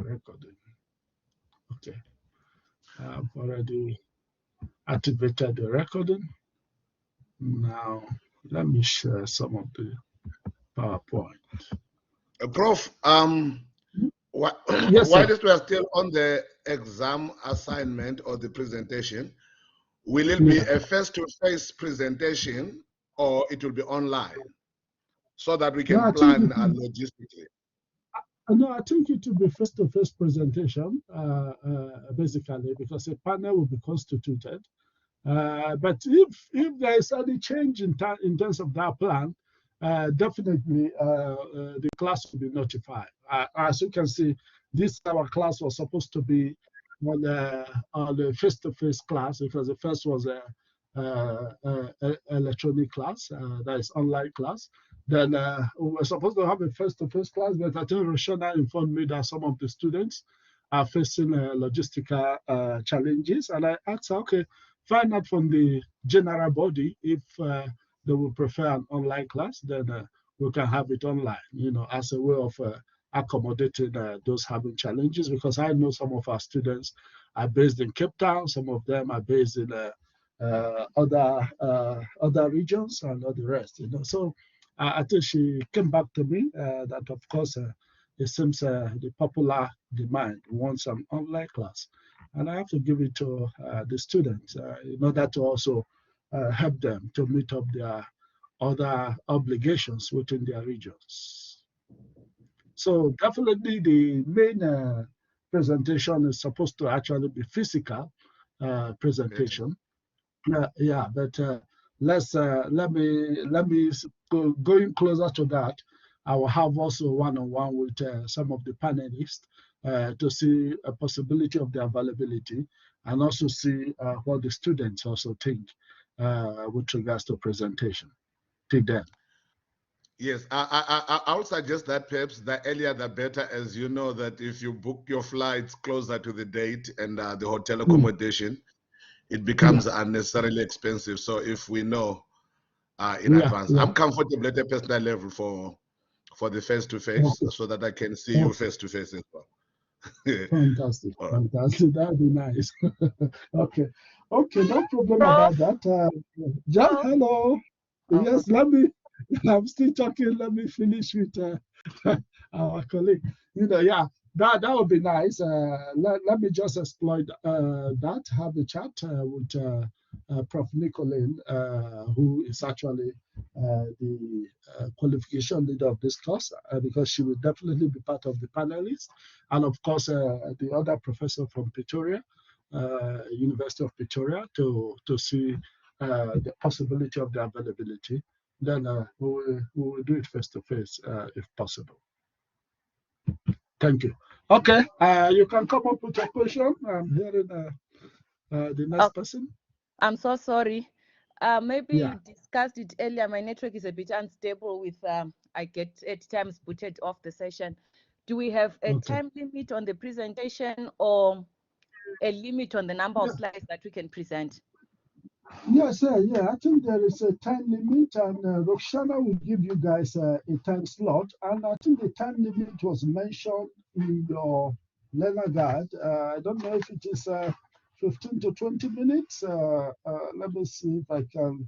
recording. Okay. I've already activated the recording. Now, let me share some of the PowerPoint. Prof, why Yes, we are still on the exam assignment or the presentation, will it be a face-to-face presentation or it will be online so that we can plan logistically? No, I think it will be face-to-face presentation, basically, because a panel will be constituted. But if there is any change in terms of that plan, definitely the class will be notified. As you can see, our class was supposed to be on the face-to-face class, because the first was a electronic class, that is online class. Then we were supposed to have a face-to-face class, but I think Roshana informed me that some of the students are facing logistical challenges, and I asked her, okay, find out from the general body if they will prefer an online class, then we can have it online, as a way of accommodating those having challenges, because I know some of our students are based in Cape Town, some of them are based in other regions and all the rest, So I think she came back to me that, of course, it seems the popular demand wants an online class. And I have to give it to the students in order to also help them to meet up their other obligations within their regions. So definitely the main presentation is supposed to actually be physical presentation. Yeah, but let me going closer to that. I will have also one-on-one with some of the panelists to see a possibility of the availability, and also see what the students also think with regards to presentation. Till then. Yes, I would suggest that perhaps the earlier the better, as you know that if you book your flights closer to the date and the hotel accommodation, it becomes unnecessarily expensive. So if we know in advance, I'm comfortable at a personal level for the face-to-face, so that I can see you face-to-face as well. Fantastic, fantastic. That'd be nice. Okay, no problem about that. John, hello. Yes, I'm still talking. Let me finish with our colleague. That would be nice. Let me just exploit that, have a chat with Prof. Nicolene, who is actually the qualification leader of this course, because she will definitely be part of the panelists. And of course, the other professor from Pretoria, University of Pretoria, to see the possibility of the availability. Then we will do it face-to-face if possible. Thank you. Okay, you can come up with a question. I'm hearing the next person. I'm so sorry. Maybe you discussed it earlier. My network is a bit unstable with, I get at times booted off the session. Do we have a time limit on the presentation or a limit on the number of slides that we can present? Yes, I think there is a time limit, and Roxana will give you guys a time slot. And I think the time limit was mentioned in your learner guide. I don't know if it is 15 to 20 minutes. Let me see if I can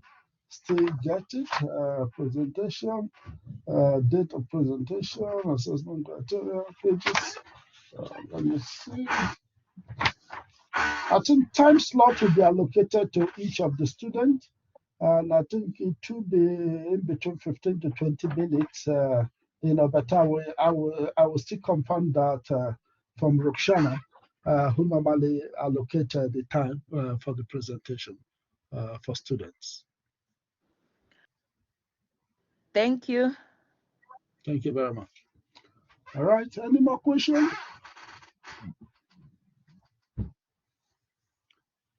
still get it. Presentation, date of presentation, assessment criteria, pages. Let me see. I think time slot will be allocated to each of the students, and I think it should be in between 15 to 20 minutes. But I will still confirm that from Roxana, who normally allocated the time for the presentation for students. Thank you. Thank you very much. All right, any more questions?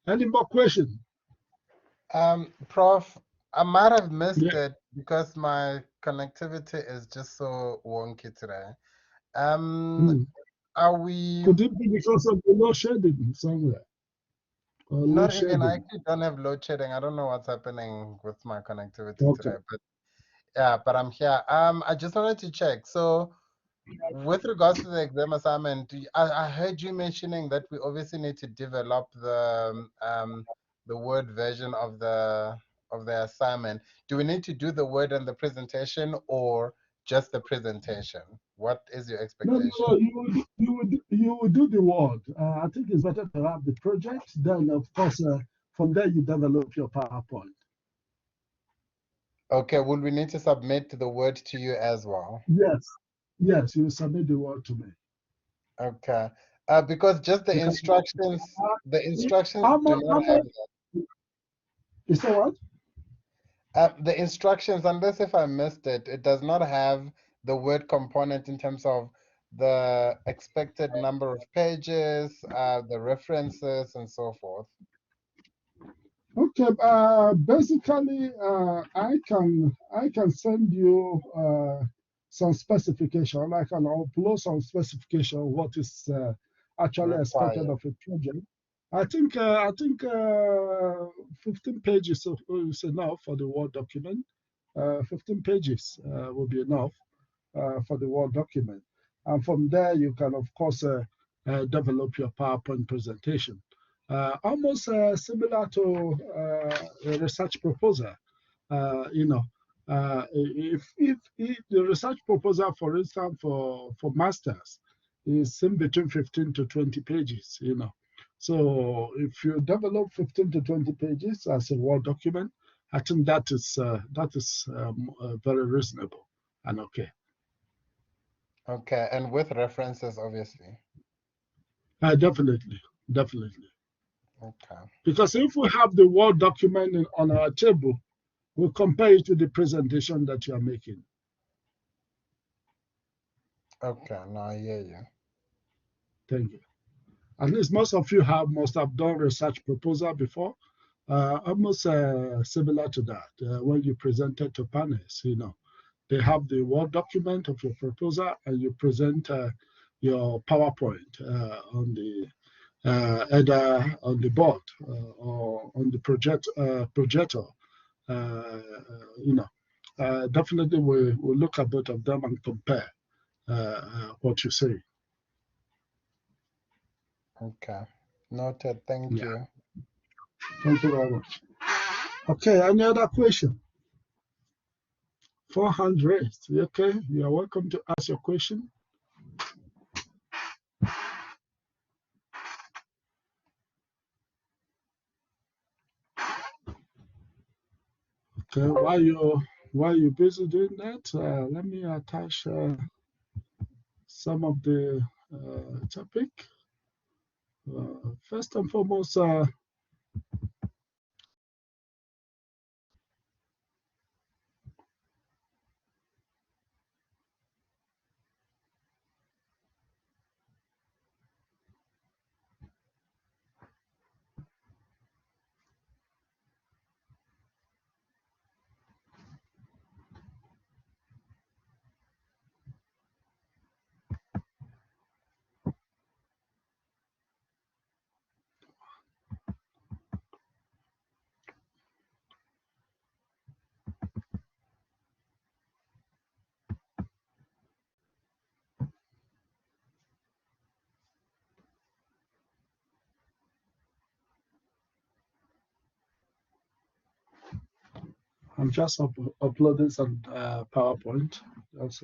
Any more questions? Prof, I might have missed it because my connectivity is just so wonky today. Are we? Could it be because of the load shedding somewhere? Not even. I actually don't have load shedding. I don't know what's happening with my connectivity today. But yeah, but I'm here. I just wanted to check. So with regards to the exam assignment, I heard you mentioning that we obviously need to develop the Word version of the assignment. Do we need to do the Word and the presentation, or just the presentation? What is your No, no, expectation? no. You would do the word. I think it's better to have the project. Then, of course, from there you develop your PowerPoint. Okay, will we need to submit the Word to you as well? Yes, yes. You submit the word to me. Okay, because just the Because instructions, the instructions do not I'm have you say what? the instructions, unless if I missed it, it does not have the word component in terms of the expected number of pages, the references, and so forth. Okay, basically, I can send you some specification. I can upload some specification what is actually expected Required. of a project. I think 15 pages is enough for the Word document. 15 pages will be enough for the Word document, and from there you can of course develop your PowerPoint presentation. Almost similar to a research proposal. You know, if the research proposal, for instance, for masters, is in between 15 to 20 pages. You know, so if you develop 15 to 20 pages as a Word document, I think that is very reasonable and okay. Okay, and with references, obviously. Definitely, definitely. Okay. Because if we have the Word document on our table, we'll compare it to the presentation that you are making. Okay, now I hear you. Thank you. At least most of you must have done research proposal before, almost similar to that. When you present it to panelists, you know, they have the Word document of your proposal, and you present your PowerPoint on the either on the board or on the projector. You know, definitely we'll look at both of them and compare what you say. Okay. Noted. Thank Yeah, you. thank you very much. Okay, any other question? 400. Okay, you are welcome to ask your question. Okay, while you busy doing that, let me attach some of the topic. First and foremost, I'm just uploading some PowerPoint. That's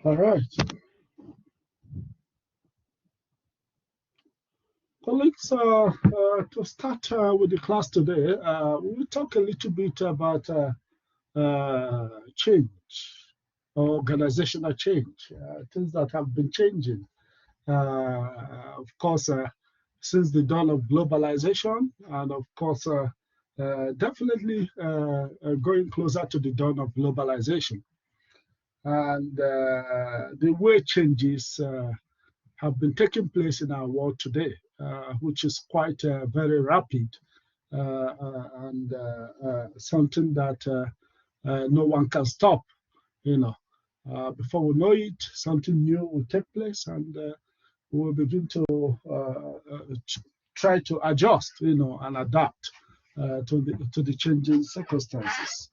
All right. Colleagues, to start with the class today, we'll talk a little bit about change, organizational change, things that have been changing. Of course, since the dawn of globalization, and of course, definitely going closer to the dawn of globalization. And the way changes have been taking place in our world today, which is quite very rapid and something that no one can stop. You know, before we know it, something new will take place, and we will begin to try to adjust, you know, and adapt to the changing circumstances.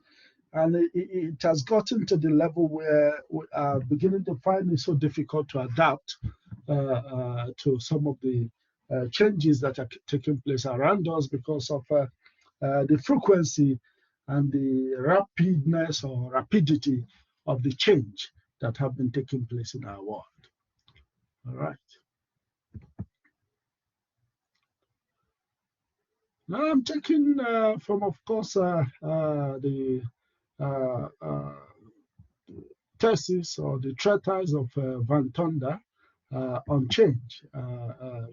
And it has gotten to the level where we are beginning to find it so difficult to adapt to some of the changes that are taking place around us because of the frequency and the rapidness or rapidity of the change that have been taking place in our world. All right. Now I'm taking from, of course, the thesis or the treatise of Van Tonder on change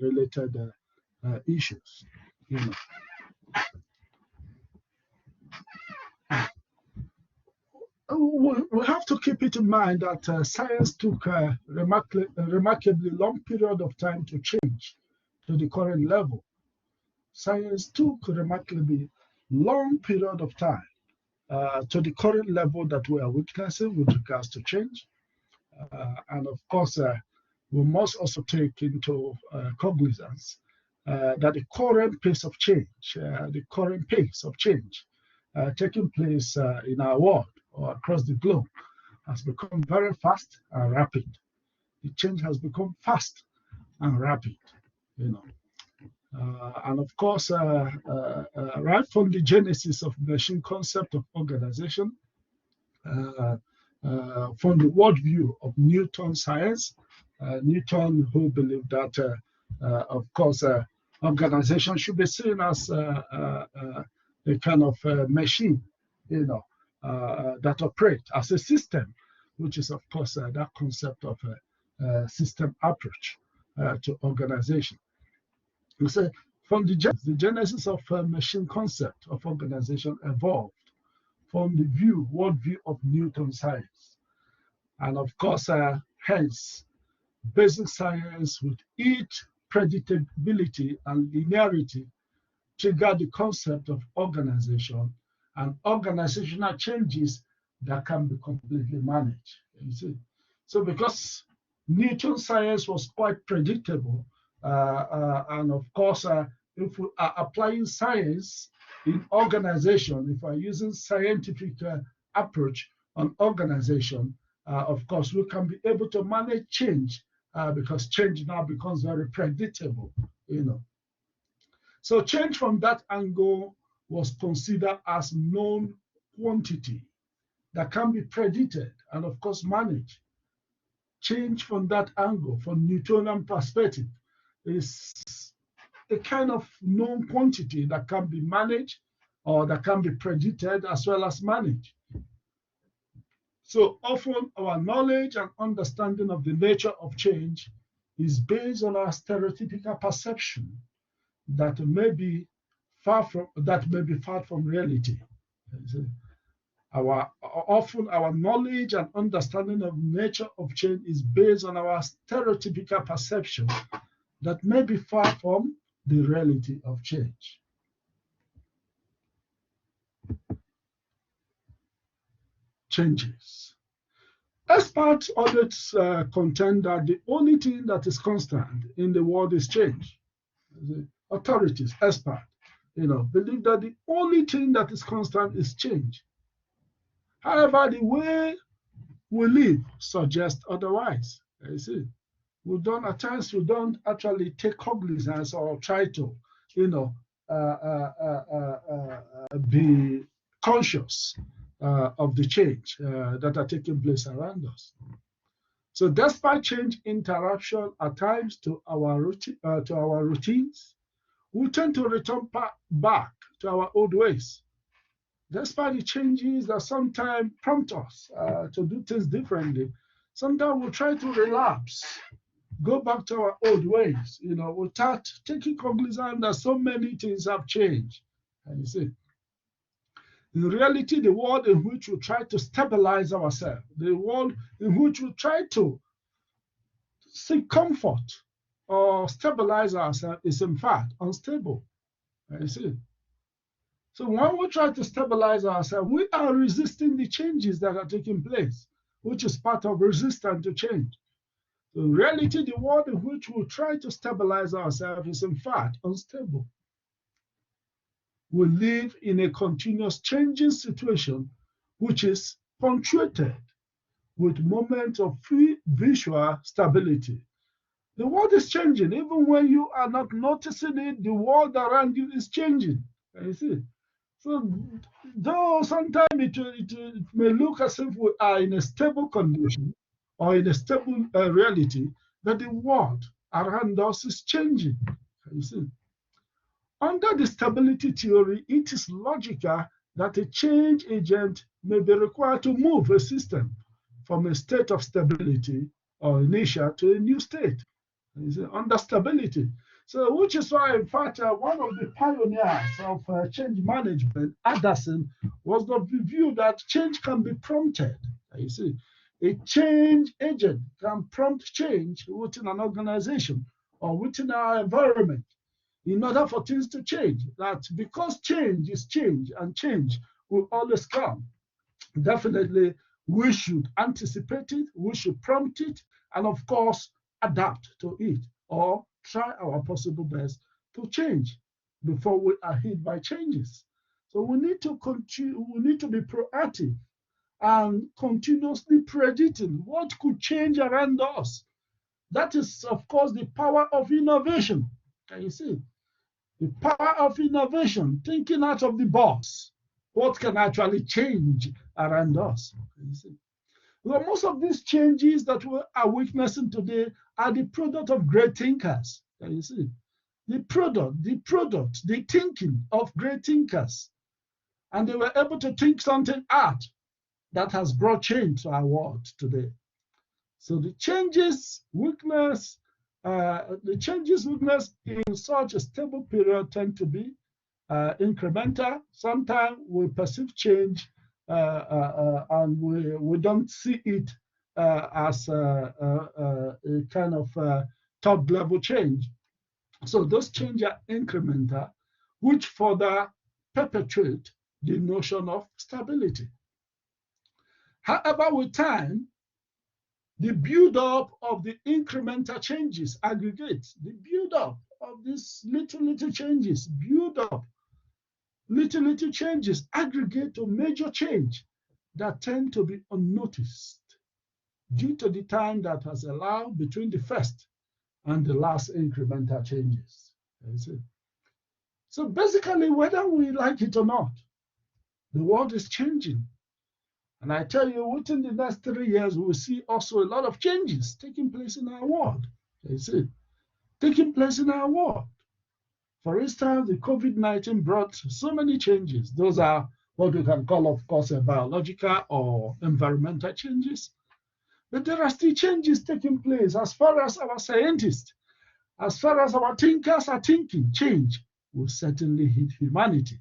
related issues. You know. We have to keep it in mind that science took a remarkably long period of time to change to the current level. Science took a remarkably long period of time to the current level that we are witnessing with regards to change. And of course, we must also take into cognizance that the current pace of change, taking place in our world or across the globe has become very fast and rapid. The change has become fast and rapid, you know. And of course, right from the genesis of machine concept of organization, from the worldview of Newton science, Newton who believed that, of course, organization should be seen as a kind of machine, you know, that operate as a system, which is, of course, that concept of a system approach to organization. You say, from the genesis of machine concept of organization evolved from the worldview of Newton science. And of course, hence, basic science with its predictability and linearity triggered the concept of organization and organizational changes that can be completely managed. You see? So because Newton science was quite predictable, and of course, if we are applying science in organization, if we're using scientific approach on organization, of course, we can be able to manage change because change now becomes very predictable, you know. So change from that angle was considered as known quantity that can be predicted and of course managed. Change from that angle, from Newtonian perspective, is a kind of known quantity that can be managed or that can be predicted as well as managed. So often our knowledge and understanding of the nature of change is based on our stereotypical perception that may be far from reality. Often our knowledge and understanding of nature of change is based on our stereotypical perception that may be far from the reality of change. Changes. Experts always contend that the only thing that is constant in the world is change. The authorities, experts, you know, believe that the only thing that is constant is change. However, the way we live suggests otherwise. You see, at times we don't actually take cognizance or try to, you know, be conscious of the change that are taking place around us. So despite change interaction at times to our routines, we tend to return back to our old ways. Despite the changes that sometimes prompt us to do things differently, sometimes we try to relapse, go back to our old ways, without taking cognizance that so many things have changed. And you see, in reality, the world in which we try to stabilize ourselves, the world in which we try to seek comfort or stabilize ourselves is in fact unstable. And you see, so when we try to stabilize ourselves, we are resisting the changes that are taking place, which is part of resistance to change. So in reality, the world in which we try to stabilize ourselves is in fact unstable. We live in a continuous changing situation, which is punctuated with moments of free visual stability. The world is changing. Even when you are not noticing it, the world around you is changing. You see? So, though sometimes it may look as if we are in a stable condition or in a stable reality, that the world around us is changing. You see? Under the stability theory, it is logical that a change agent may be required to move a system from a state of stability or inertia to a new state. You see? Under stability. So, which is why, in fact, one of the pioneers of change management, Anderson, was of the view that change can be prompted. You see, a change agent can prompt change within an organization or within our environment in order for things to change. That because change is change and change will always come. Definitely, we should anticipate it, we should prompt it, and of course, adapt to it or try our possible best to change before we are hit by changes. So we need to continue, we need to be proactive and continuously predicting what could change around us. That is, of course, the power of innovation. Can you see? The power of innovation, thinking out of the box. What can actually change around us? Can you see? Well, most of these changes that we are witnessing today are the product of great thinkers. Can you see? The thinking of great thinkers. And they were able to think something out that has brought change to our world today. So the changes witnessed in such a stable period tend to be incremental. Sometimes we perceive change and we don't see it as a kind of top level change. So those changes are incremental, which further perpetuate the notion of stability. However, with time, the build-up of the incremental changes aggregates. The build-up of these little changes, little changes aggregate to major change that tend to be unnoticed due to the time that has allowed between the first and the last incremental changes. So basically, whether we like it or not, the world is changing. And I tell you, within the next 3 years, we will see also a lot of changes taking place in our world. Taking place in our world. For instance, the COVID-19 brought so many changes. Those are what we can call, of course, biological or environmental changes. But there are still changes taking place as far as our scientists, as far as our thinkers are thinking. Change will certainly hit humanity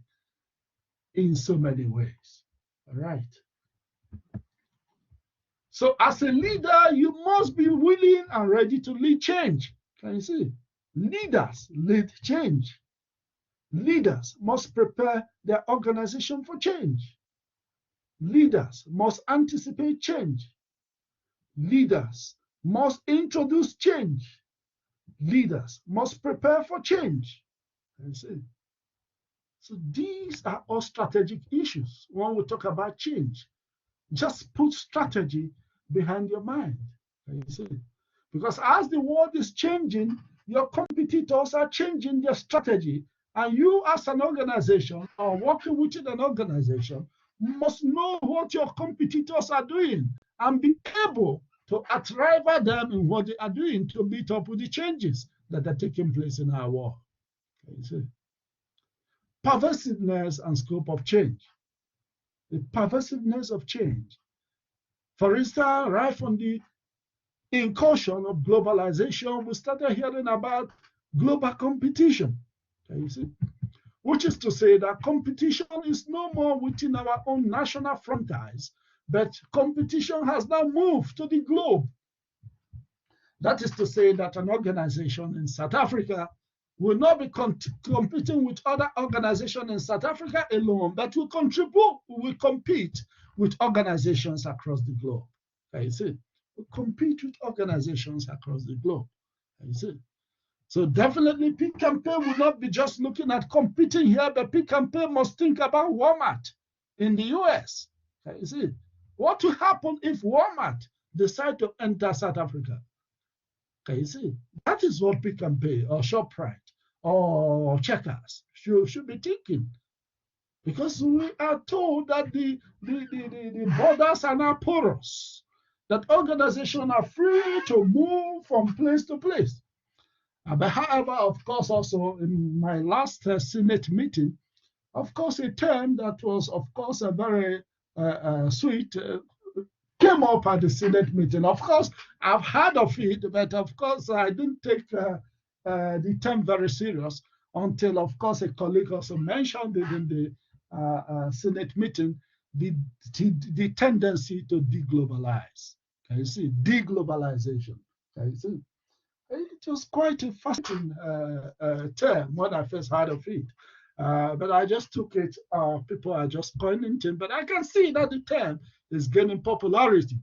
in so many ways. All right. So as a leader, you must be willing and ready to lead change. Can you see? Leaders lead change. Leaders must prepare their organization for change. Leaders must anticipate change. Leaders must introduce change. Leaders must prepare for change. Can you see? So these are all strategic issues when we talk about change. Just put strategy behind your mind. You see? Because as the world is changing, your competitors are changing their strategy. And you as an organization or working within an organization must know what your competitors are doing and be able to outrival them in what they are doing to meet up with the changes that are taking place in our world. You see? Pervasiveness and scope of change. The pervasiveness of change. For instance, right from the incursion of globalization, we started hearing about global competition. You see? Which is to say that competition is no more within our own national frontiers, but competition has now moved to the globe. That is to say that an organization in South Africa will not be competing with other organizations in South Africa alone, but will compete with organizations across the globe. You see? We compete with organizations across the globe. You see? So definitely Pick and Pay will not be just looking at competing here, but Pick and Pay must think about Walmart in the US. You see? What will happen if Walmart decide to enter South Africa? You see? That is what Pick and Pay or ShopRite or Checkers should be thinking. Because we are told that the borders are now porous, that organizations are free to move from place to place. But however, of course, also in my last Senate meeting, of course, a term that was, of course, a very sweet came up at the Senate meeting. Of course, I've heard of it, but of course, I didn't take the term very serious until, of course, a colleague also mentioned it in the Senate meeting, the tendency to deglobalize. Can you see? Deglobalization. Can you see? It was quite a fascinating term when I first heard of it. But I just took it, people are just coining it, but I can see that the term is gaining popularity.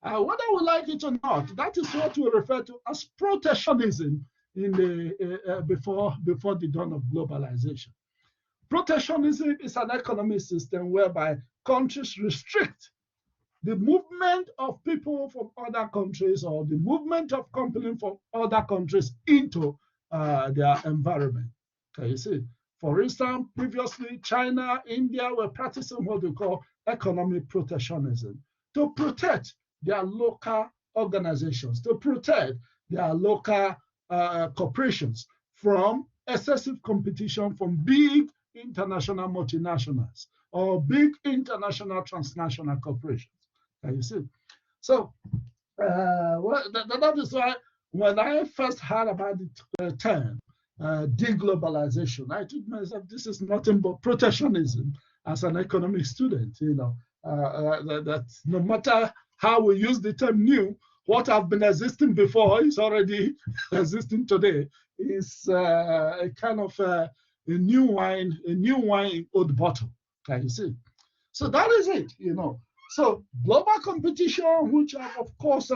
Whether we like it or not, that is what we refer to as protectionism in the, before the dawn of globalization. Protectionism is an economic system whereby countries restrict the movement of people from other countries or the movement of companies from other countries into their environment. Can you see? For instance, previously, China, India were practicing what we call economic protectionism to protect their local organizations, to protect their local corporations from excessive competition from big international multinationals or big international transnational corporations. Can you see? So that is why when I first heard about the term deglobalization, I told myself this is nothing but protectionism as an economic student. You know, that no matter how we use the term new, what have been existing before is already existing today. Is a kind of a new wine in old bottle. Can you see? So that is it. You know. So global competition, which have of course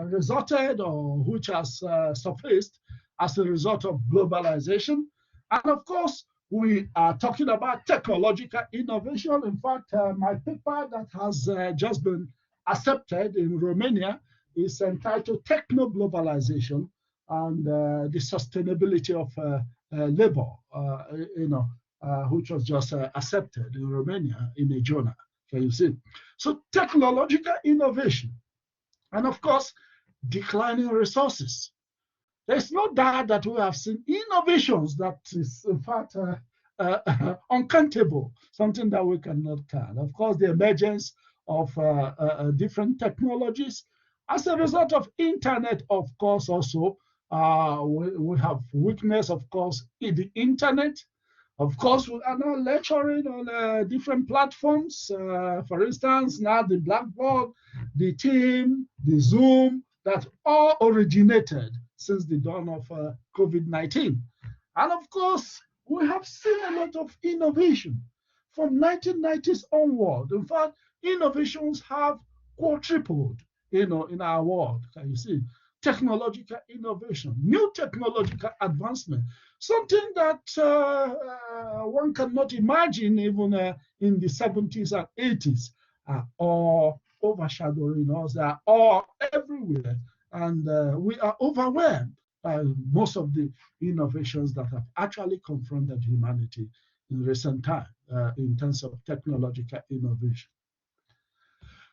resulted or which has surfaced as a result of globalization, and of course we are talking about technological innovation. In fact, my paper that has just been accepted in Romania is entitled Techno-Globalization and the Sustainability of Labor, which was just accepted in Romania in a journal. Can you see? So technological innovation, and of course, declining resources. There's no doubt that we have seen innovations that is, in fact, uncountable, something that we cannot count. Of course, the emergence of different technologies. As a result of internet, of course, also, we have weakness, of course, in the internet. Of course, we are now lecturing on different platforms. For instance, now the Blackboard, the Team, the Zoom, that all originated since the dawn of COVID-19. And of course, we have seen a lot of innovation from 1990s onward. In fact, innovations have quadrupled, in our world. Can you see? Technological innovation, new technological advancement, something that one cannot imagine even in the 70s and 80s, are all overshadowing us. They are all everywhere. And we are overwhelmed by most of the innovations that have actually confronted humanity in recent time in terms of technological innovation.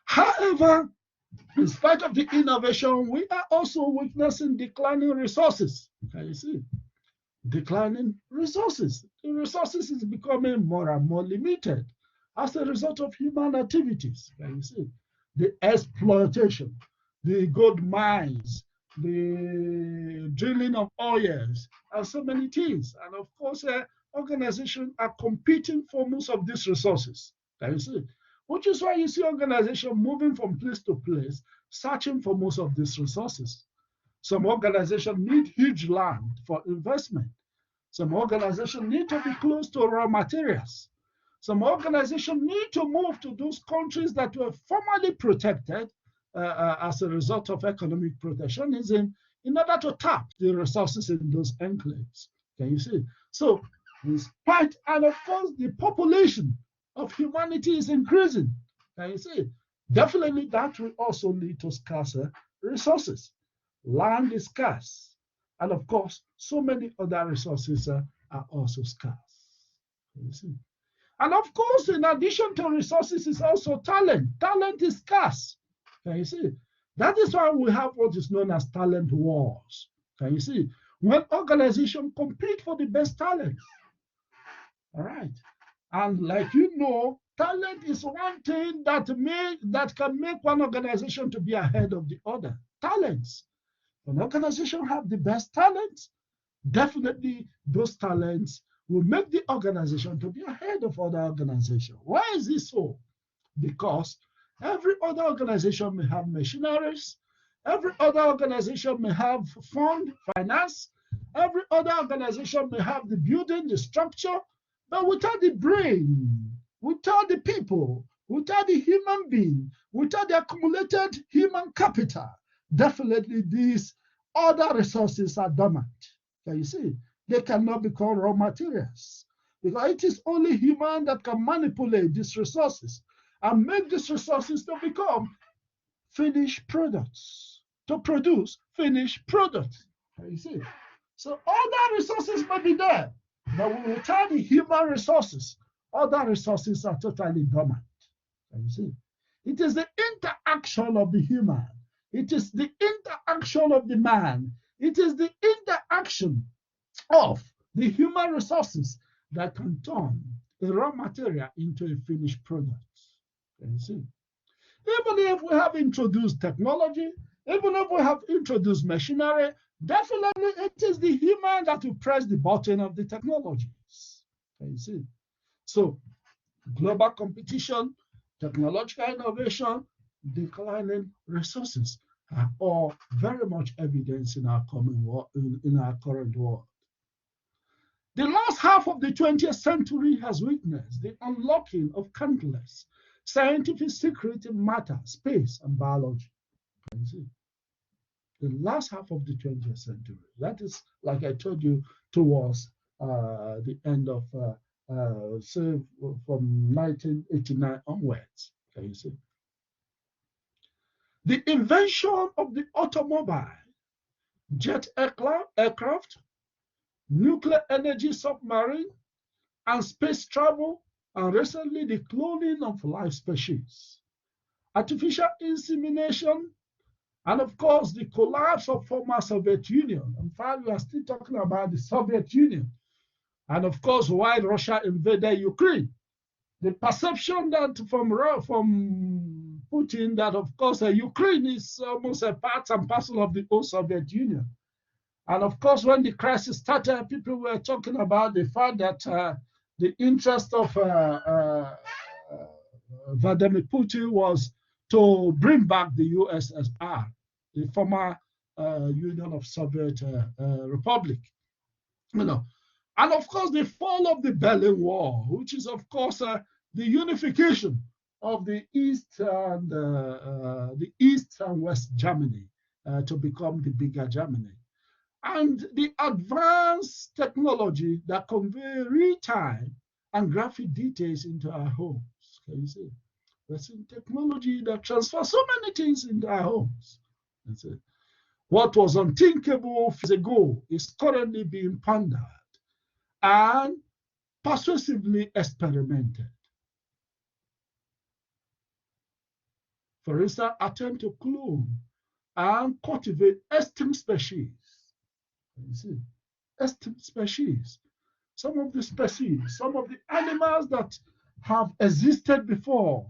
However, In spite of the innovation, we are also witnessing declining resources. Can you see? Declining resources. The resources is becoming more and more limited as a result of human activities. Can you see? The exploitation, the gold mines, the drilling of oils, and so many things. And of course, organizations are competing for most of these resources. Can you see? Which is why you see organizations moving from place to place, searching for most of these resources. Some organizations need huge land for investment. Some organizations need to be close to raw materials. Some organizations need to move to those countries that were formerly protected as a result of economic protectionism in order to tap the resources in those enclaves. Can you see? So, in spite, and of course, the population of humanity is increasing. Can you see? Definitely, that will also lead to scarcer resources. Land is scarce. And of course, so many other resources are also scarce. Can you see? And of course, in addition to resources, is also talent. Talent is scarce. Can you see? That is why we have what is known as talent wars. Can you see? When organizations compete for the best talent. All right. And like you know, talent is one thing that can make one organization to be ahead of the other. Talents. An organization have the best talents, definitely those talents will make the organization to be ahead of other organizations. Why is this so? Because every other organization may have machineries, every other organization may have finance, every other organization may have the building, the structure, but without the brain, without the people, without the human being, without the accumulated human capital, definitely these other resources are dormant. Can you see? They cannot become raw materials because it is only human that can manipulate these resources and make these resources to become finished products, to produce finished products. Can you see? So other resources may be there, but without the human resources, other resources are totally dormant. Can you see? It is the interaction of the human. It is the interaction of the man. It is the interaction of the human resources that can turn a raw material into a finished product. Can you see? Even if we have introduced technology, even if we have introduced machinery, definitely it is the human that will press the button of the technologies. Can you see? So global competition, technological innovation, declining resources are all very much evidence in our current world. The last half of the 20th century has witnessed the unlocking of countless scientific secrets in matter, space, and biology. Can you see? The last half of the 20th century. That is, like I told you, towards the end of, say, from 1989 onwards. Can you see? The invention of the automobile, jet aircraft, nuclear energy submarine, and space travel, and recently the cloning of live species, artificial insemination, and of course the collapse of former Soviet Union. In fact, we are still talking about the Soviet Union. And of course, why Russia invaded Ukraine. The perception that from Putin that, of course, Ukraine is almost a part and parcel of the old Soviet Union. And of course, when the crisis started, people were talking about the fact that the interest of Vladimir Putin was to bring back the USSR, the former Union of Soviet Republic. You know, and of course, the fall of the Berlin Wall, which is, of course, the unification of the East and West Germany to become the bigger Germany, and the advanced technology that convey real-time and graphic details into our homes. Can you see? That's in technology that transfers so many things into our homes. That's it. What was unthinkable years ago is currently being pondered and persuasively experimented. for instance, attempt to clone and cultivate extinct species. You see, extinct species. Some of the species, some of the animals that have existed before,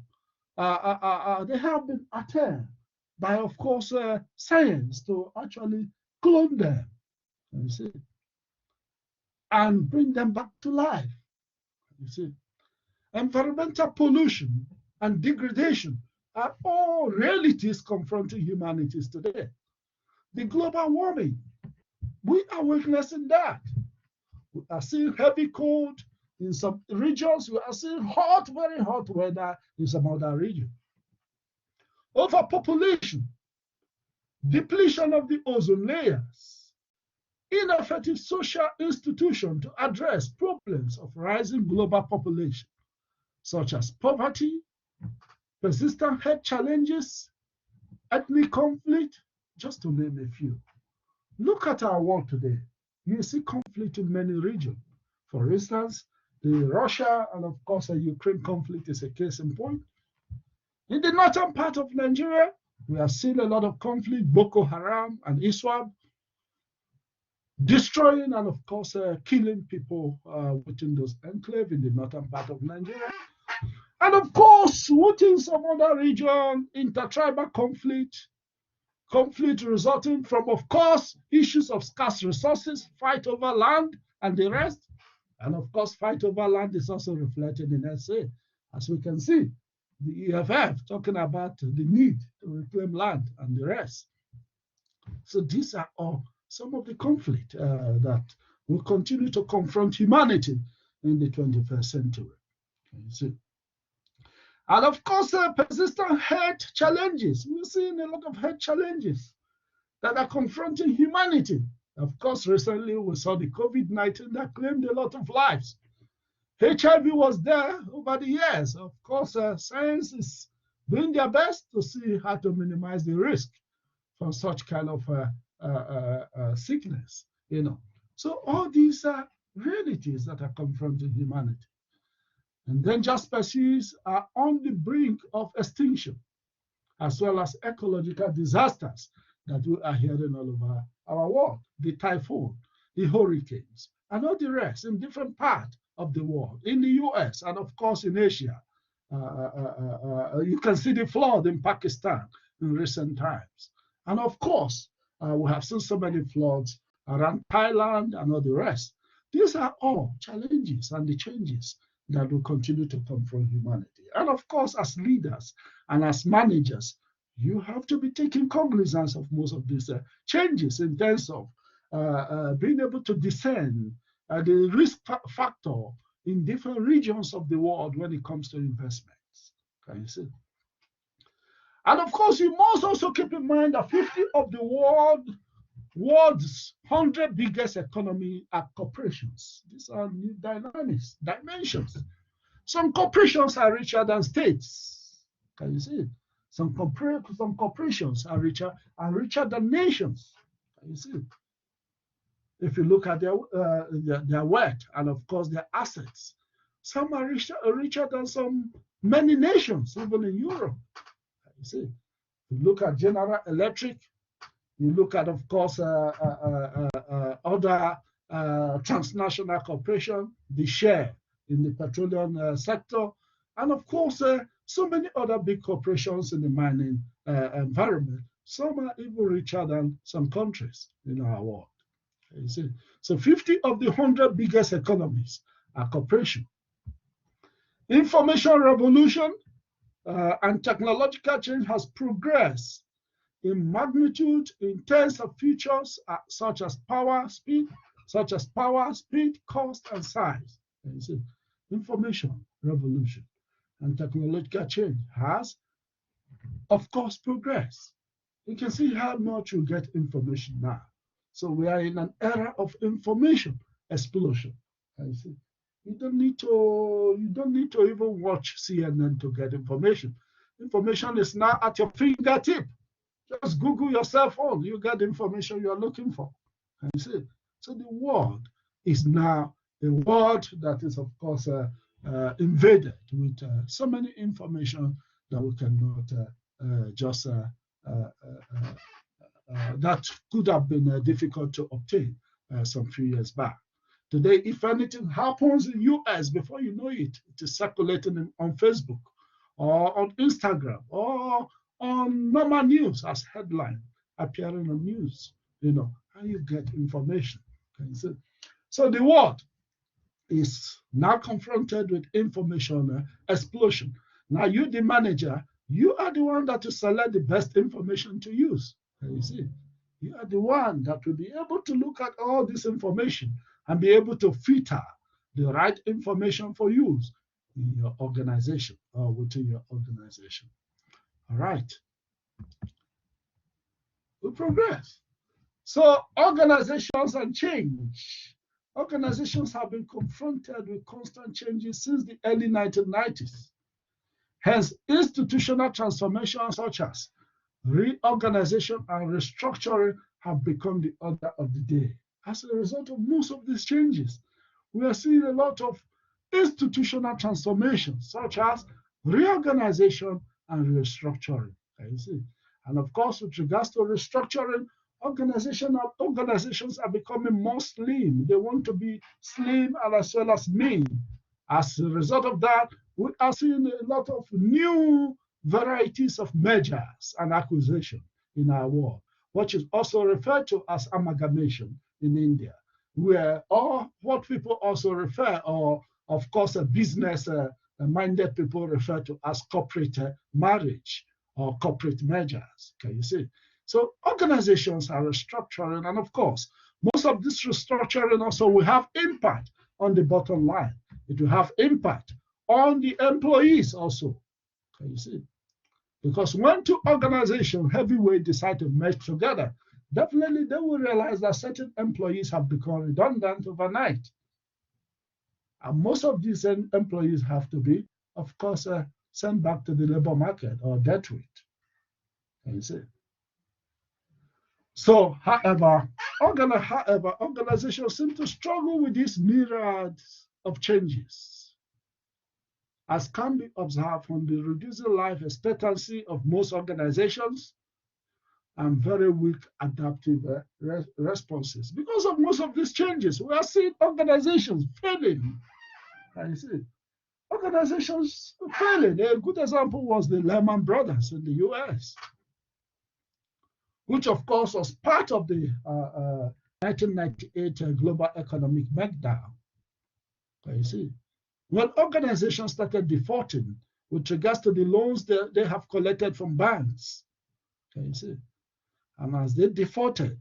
they have been attempted by, of course, science to actually clone them, you see, and bring them back to life. You see, environmental pollution and degradation are all realities confronting humanities today. The global warming, we are witnessing that. We are seeing heavy cold in some regions. We are seeing hot, very hot weather in some other regions. Overpopulation, depletion of the ozone layers, ineffective social institutions to address problems of rising global population, such as poverty, persistent health challenges, ethnic conflict, just to name a few. Look at our world today. You see conflict in many regions. For instance, the Russia and of course the Ukraine conflict is a case in point. In the northern part of Nigeria, we are seeing a lot of conflict, Boko Haram and ISWAP, destroying and of course killing people within those enclaves in the northern part of Nigeria. And of course, within some other region, intertribal conflict resulting from, of course, issues of scarce resources, fight over land and the rest. And of course, fight over land is also reflected in SA. As we can see, the EFF talking about the need to reclaim land and the rest. So these are all some of the conflict that will continue to confront humanity in the 21st century. You see. And of course, persistent health challenges. We're seeing a lot of health challenges that are confronting humanity. Of course, recently we saw the COVID-19 that claimed a lot of lives. HIV was there over the years. Of course, science is doing their best to see how to minimize the risk from such kind of sickness, you know. So all these are realities that are confronting humanity. Endangered species are on the brink of extinction, as well as ecological disasters that we are hearing all over our world, the typhoon, the hurricanes, and all the rest in different parts of the world, in the US, and of course in Asia. You can see the flood in Pakistan in recent times. And of course, we have seen so many floods around Thailand and all the rest. These are all challenges and the changes that will continue to confront humanity. And of course, as leaders and as managers, you have to be taking cognizance of most of these changes in terms of being able to discern the risk factor in different regions of the world when it comes to investments. Can you see? And of course, you must also keep in mind that 50 of the world's 100 biggest economy are corporations. These are new dimensions. Some corporations are richer than states. Can you see? Some corporations are richer than nations. Can you see? If you look at their wealth and of course their assets, some are richer than many nations, even in Europe. Can you see? You look at General Electric. You look at, of course, other transnational corporations, the share in the petroleum sector, and of course, so many other big corporations in the mining environment. Some are even richer than some countries in our world. You see? So 50 of the 100 biggest economies are corporations. Information revolution and technological change has progressed in magnitude in terms of features such as power, speed, cost, and size. And you see, information revolution and technological change has, of course, progressed. You can see how much you get information now. So we are in an era of information explosion. And you see, you don't need to even watch CNN to get information. Information is now at your fingertip. Just Google your cell phone, you get the information you're looking for. And you see, so the world is now a world that is, of course, invaded with so many information that we cannot that could have been difficult to obtain some few years back. Today, if anything happens in US, before you know it, it is circulating on Facebook or on Instagram or on normal news as headline appearing on news, and you get information. Okay? So the world is now confronted with information explosion. Now you, the manager, you are the one that to select the best information to use. Can you see? You are the one that will be able to look at all this information and be able to filter the right information for use in your organization or within your organization. All right. We progress. So organizations and change. Organizations have been confronted with constant changes since the early 1990s. Hence, institutional transformations such as reorganization and restructuring have become the order of the day. As a result of most of these changes, we are seeing a lot of institutional transformations such as reorganization and restructuring. Can you see? And of course, with regards to restructuring, organizations are becoming more slim. They want to be slim and as well as mean. As a result of that, we are seeing a lot of new varieties of mergers and acquisition in our world, which is also referred to as amalgamation in India, where or what people also refer, or of course, a business-minded people refer to as corporate marriage or corporate mergers. Can you see? So organizations are restructuring, and of course, most of this restructuring also will have impact on the bottom line. It will have impact on the employees also. Can you see? Because when two organizations, heavyweight, decide to merge together, definitely they will realize that certain employees have become redundant overnight. And most of these employees have to be, of course, sent back to the labor market or dealt with. Can you see? So, however, organizations seem to struggle with these myriads of changes, as can be observed from the reducing life expectancy of most organizations and very weak adaptive responses. Because of most of these changes, we are seeing organizations failing. Can you see? Organizations failing. A good example was the Lehman Brothers in the US, which of course was part of the 1998 global economic meltdown. Can you see? When organizations started defaulting with regards to the loans they have collected from banks, can you see? And as they defaulted,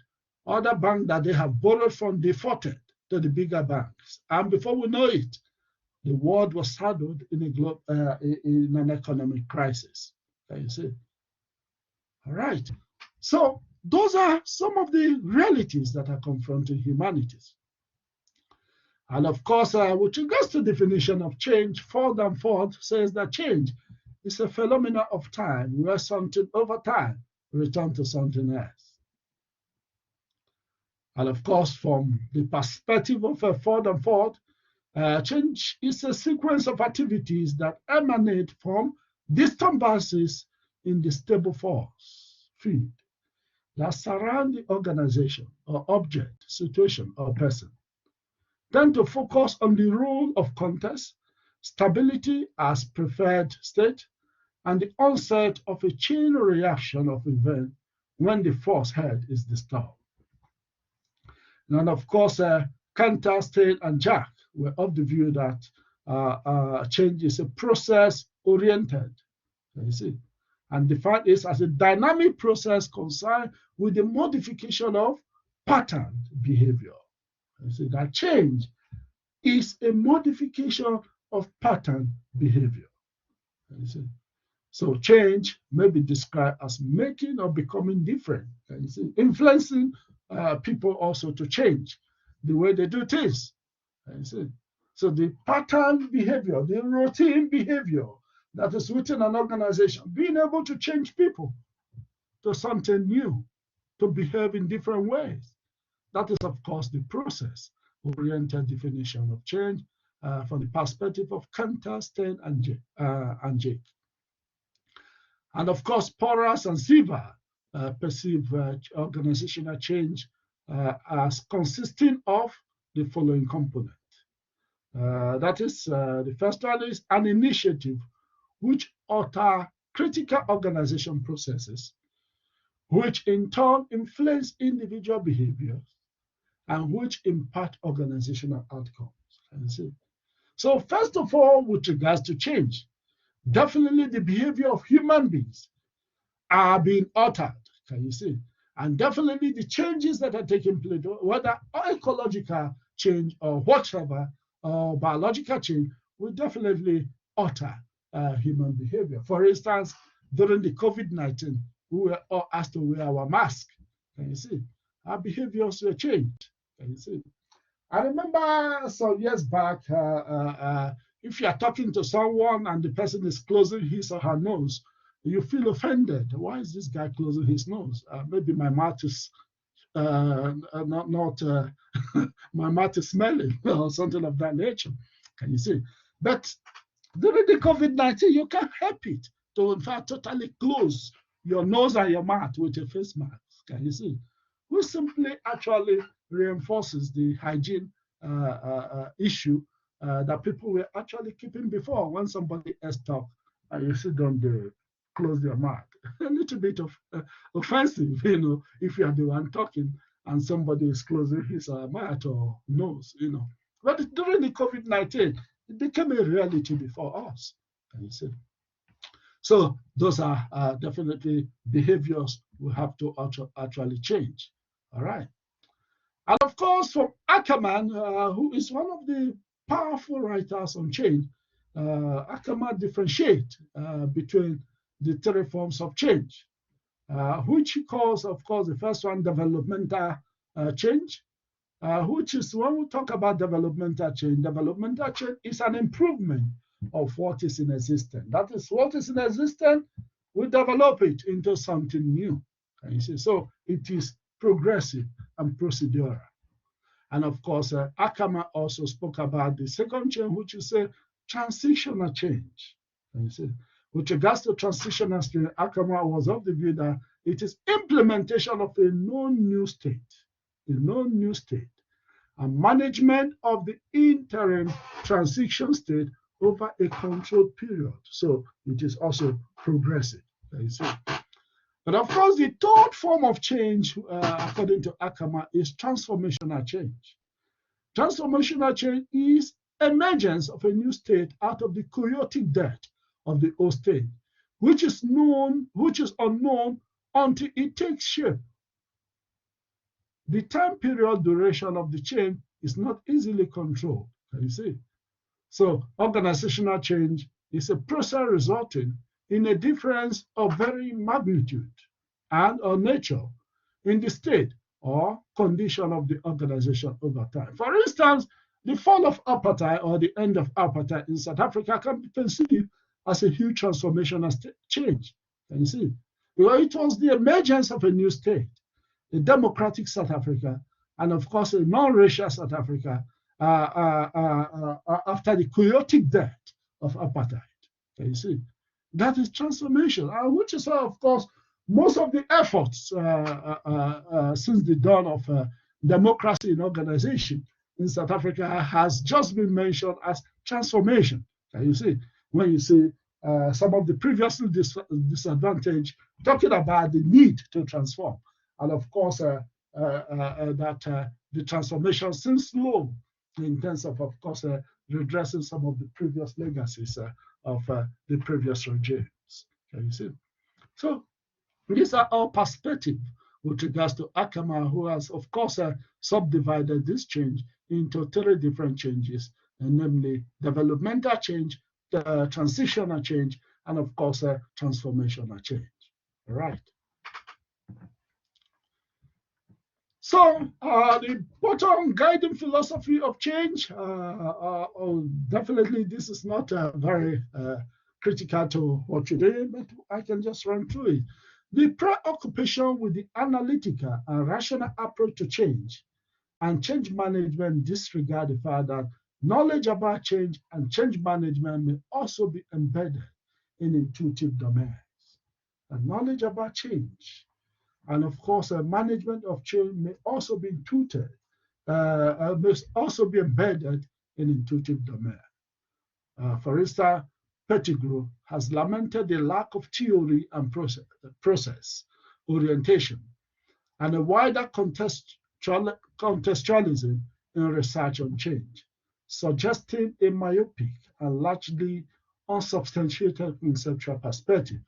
other banks that they have borrowed from defaulted to the bigger banks. And before we know it, the world was saddled in an economic crisis. Can you see? All right. So those are some of the realities that are confronting humanities. And of course, with regards to definition of change, Ford and Ford says that change is a phenomenon of time where something over time returns to something else. And of course, from the perspective of Ford and Ford, change is a sequence of activities that emanate from disturbances in the stable force field that surround the organization or object, situation, or person. Tend to focus on the role of context, stability as preferred state, and the onset of a chain reaction of events when the force head is disturbed. And of course, Cantor, Stein, and Jack were of the view that change is a process-oriented, you see, and define this as a dynamic process concerned with the modification of pattern behavior. You see, that change is a modification of pattern behavior. You see? So change may be described as making or becoming different. You see? Influencing people also to change the way they do things. You see? So the pattern behavior, the routine behavior that is within an organization, being able to change people to something new, to behave in different ways. That is, of course, the process-oriented definition of change from the perspective of Cantor, Stein, and Jake. And of course, Porras and Silva perceive organizational change as consisting of the following components. That is, the first one is an initiative which alter critical organization processes, which in turn influence individual behaviors and which impact organizational outcomes. So first of all, with regards to change, definitely the behavior of human beings are being altered, can you see? And definitely the changes that are taking place, whether ecological change or whatever, or biological change, will definitely alter human behavior. For instance, during the COVID-19, we were all asked to wear our mask, can you see? Our behaviors were changed, can you see? I remember some years back, if you are talking to someone and the person is closing his or her nose, you feel offended. Why is this guy closing his nose? Maybe my mouth is not my mouth is smelling or something of that nature. Can you see? But during the COVID-19, you can't help it to, in fact, totally close your nose and your mouth with a face mask. Can you see? Which simply actually reinforces the hygiene issue that people were actually keeping before. When somebody else talks and you sit down there, close your mouth. A little bit of offensive, if you are the one talking and somebody is closing his mouth or nose, But during the COVID-19, it became a reality before us. Can you see? So those are definitely behaviors we have to actually change. All right. And of course, from Ackerman, who is one of the powerful writers on change, Ackerman differentiates between the three forms of change, which he calls, of course, the first one, developmental change, which is when we talk about developmental change is an improvement of what is in existence. That is, what is in existence, we develop it into something new. Can you see? So it is progressive and procedural. And of course, Ackerman also spoke about the second change, which is a transitional change. Can you see? With regards to transitional change, Ackerman was of the view that it is implementation of a known new state, and management of the interim transition state over a controlled period. So it is also progressive. Can you see? But of course, the third form of change, according to Ackerman, is transformational change. Transformational change is emergence of a new state out of the chaotic death of the old state, which is unknown until it takes shape. The time period duration of the change is not easily controlled. Can you see? So organizational change is a process resulting in a difference of varying magnitude and or nature in the state or condition of the organization over time. For instance, the fall of apartheid or the end of apartheid in South Africa can be perceived as a huge transformational change. Can you see? Because it was the emergence of a new state, a democratic South Africa, and of course a non-racial South Africa after the chaotic death of apartheid. Can you see? That is transformation, which is, of course, most of the efforts since the dawn of democracy in organization in South Africa has just been mentioned as transformation. Can you see? When you see some of the previously disadvantaged talking about the need to transform, and of course that the transformation seems slow in terms of course, redressing some of the previous legacies of the previous regimes. Can you see? So these are all perspectives with regards to Ackerman, who has, of course, subdivided this change into three different changes, namely developmental change, transitional change, and of course, transformational change. All right. So the bottom guiding philosophy of change, definitely this is not very critical to what you do, but I can just run through it. The preoccupation with the analytical and rational approach to change and change management disregard the fact that knowledge about change and change management may also be embedded in intuitive domains. knowledge about change. And of course, management of change may also be tutored, must also be embedded in intuitive domain. For instance, Pettigrew has lamented the lack of theory and process orientation and a wider contextualism in research on change, suggesting a myopic and largely unsubstantiated conceptual perspective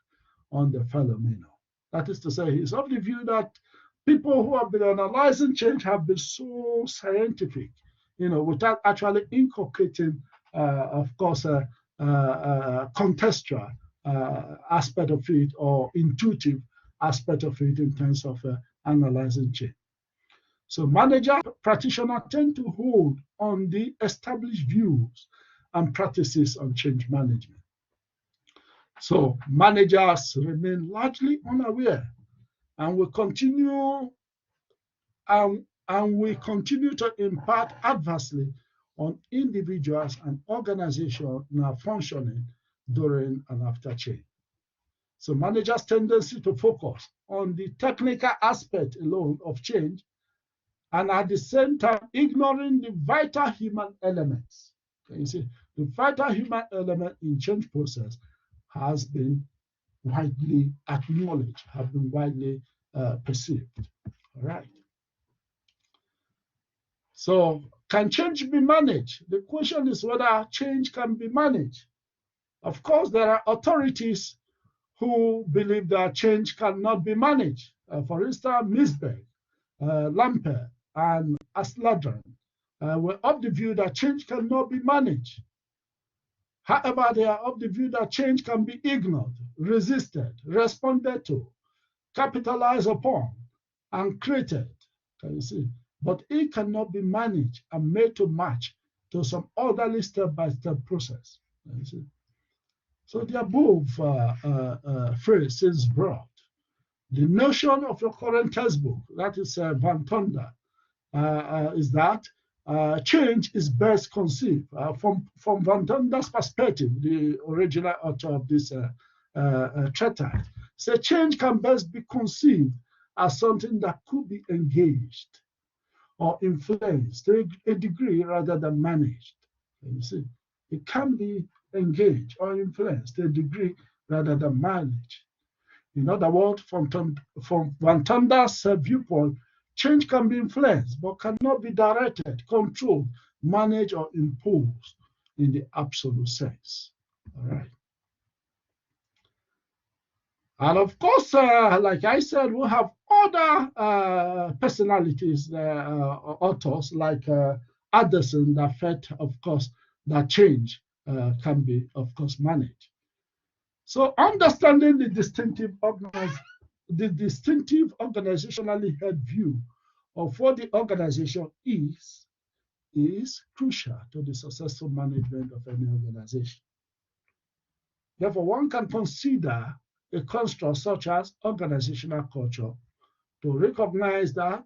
on the phenomenon. That is to say, he's of the view that people who have been analyzing change have been so scientific, without actually inculcating, of course, contextual aspect of it or intuitive aspect of it in terms of analyzing change. So managers, practitioners tend to hold on the established views and practices on change management. So managers remain largely unaware and will continue to impact adversely on individuals and organizational functioning during and after change. So managers' tendency to focus on the technical aspect alone of change and at the same time ignoring the vital human elements. Okay, you see, the vital human element in change process has been widely acknowledged, have been widely perceived. All right. So can change be managed? The question is whether change can be managed. Of course, there are authorities who believe that change cannot be managed. For instance, Misberg, Lampe, and Asladran were of the view that change cannot be managed. However, they are of the view that change can be ignored, resisted, responded to, capitalized upon, and created. Can you see? But it cannot be managed and made to match to some orderly step-by-step process. Can you see? So the above phrase is broad. The notion of your current textbook, that is Van Tonder, is that change is best conceived from Van Tonder's perspective, the original author of this treatise. So change can best be conceived as something that could be engaged or influenced to a degree rather than managed. You see, it can be engaged or influenced to a degree rather than managed. In other words, from Van Tonder's viewpoint, change can be influenced but cannot be directed, controlled, managed, or imposed in the absolute sense. All right. And of course, like I said, we have other personalities, authors like Addison that felt, of course, that change can be, of course, managed. So understanding the distinctive organizationally held view of what the organization is crucial to the successful management of any organization. Therefore, one can consider a construct such as organizational culture to recognize that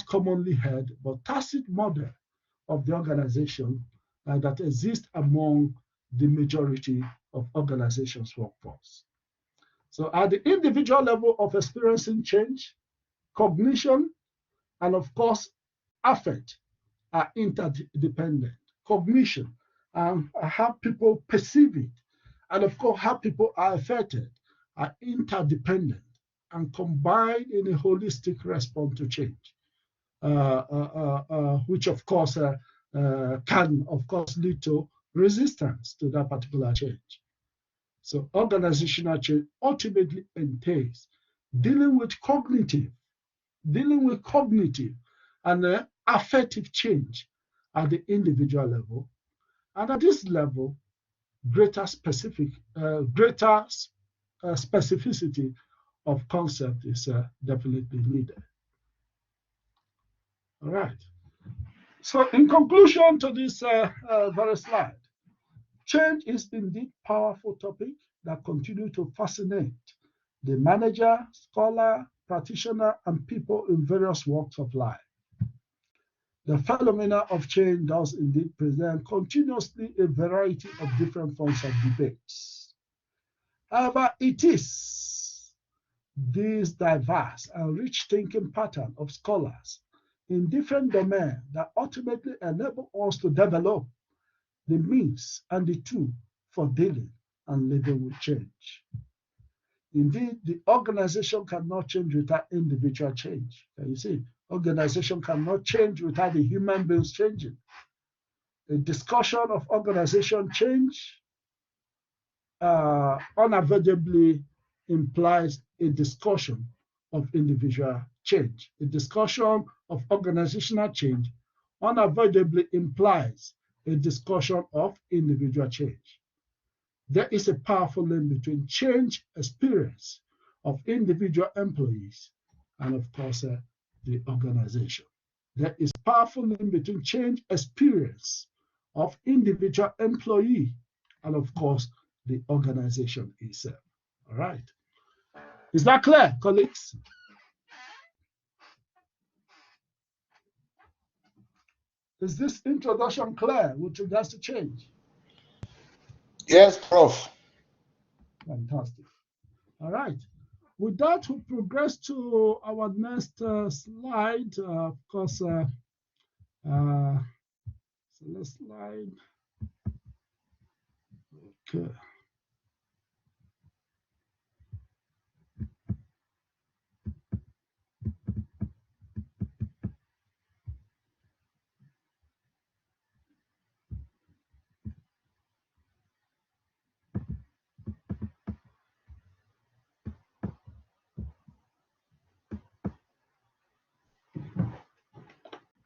commonly held but tacit model of the organization that exists among the majority of organizations' workforce. So at the individual level of experiencing change, cognition, and of course, affect are interdependent. Cognition and how people perceive it, and of course, how people are affected are interdependent and combined in a holistic response to change, which of course can, of course, lead to resistance to that particular change. So organizational change ultimately entails dealing with cognitive and affective change at the individual level. And at this level, greater specificity of concept is definitely needed. All right. So in conclusion to this very slide, change is indeed a powerful topic that continues to fascinate the manager, scholar, practitioner, and people in various walks of life. The phenomena of change does indeed present continuously a variety of different forms of debates. However, it is this diverse and rich thinking pattern of scholars in different domains that ultimately enable us to develop the means and the tool for dealing and living with change. Indeed, the organization cannot change without individual change. Can you see? Organization cannot change without the human beings changing. A discussion of organization change unavoidably implies a discussion of individual change. A discussion of organizational change unavoidably implies a discussion of individual change. There is a powerful link between change experience of individual employees and, of course, the organization. There is a powerful link between change experience of individual employee and, of course, the organization itself. All right. Is that clear, colleagues? Is this introduction clear with regards to change? Yes, Prof. Fantastic. All right. With that, we progress to our next slide. Of course, so let's slide. Okay.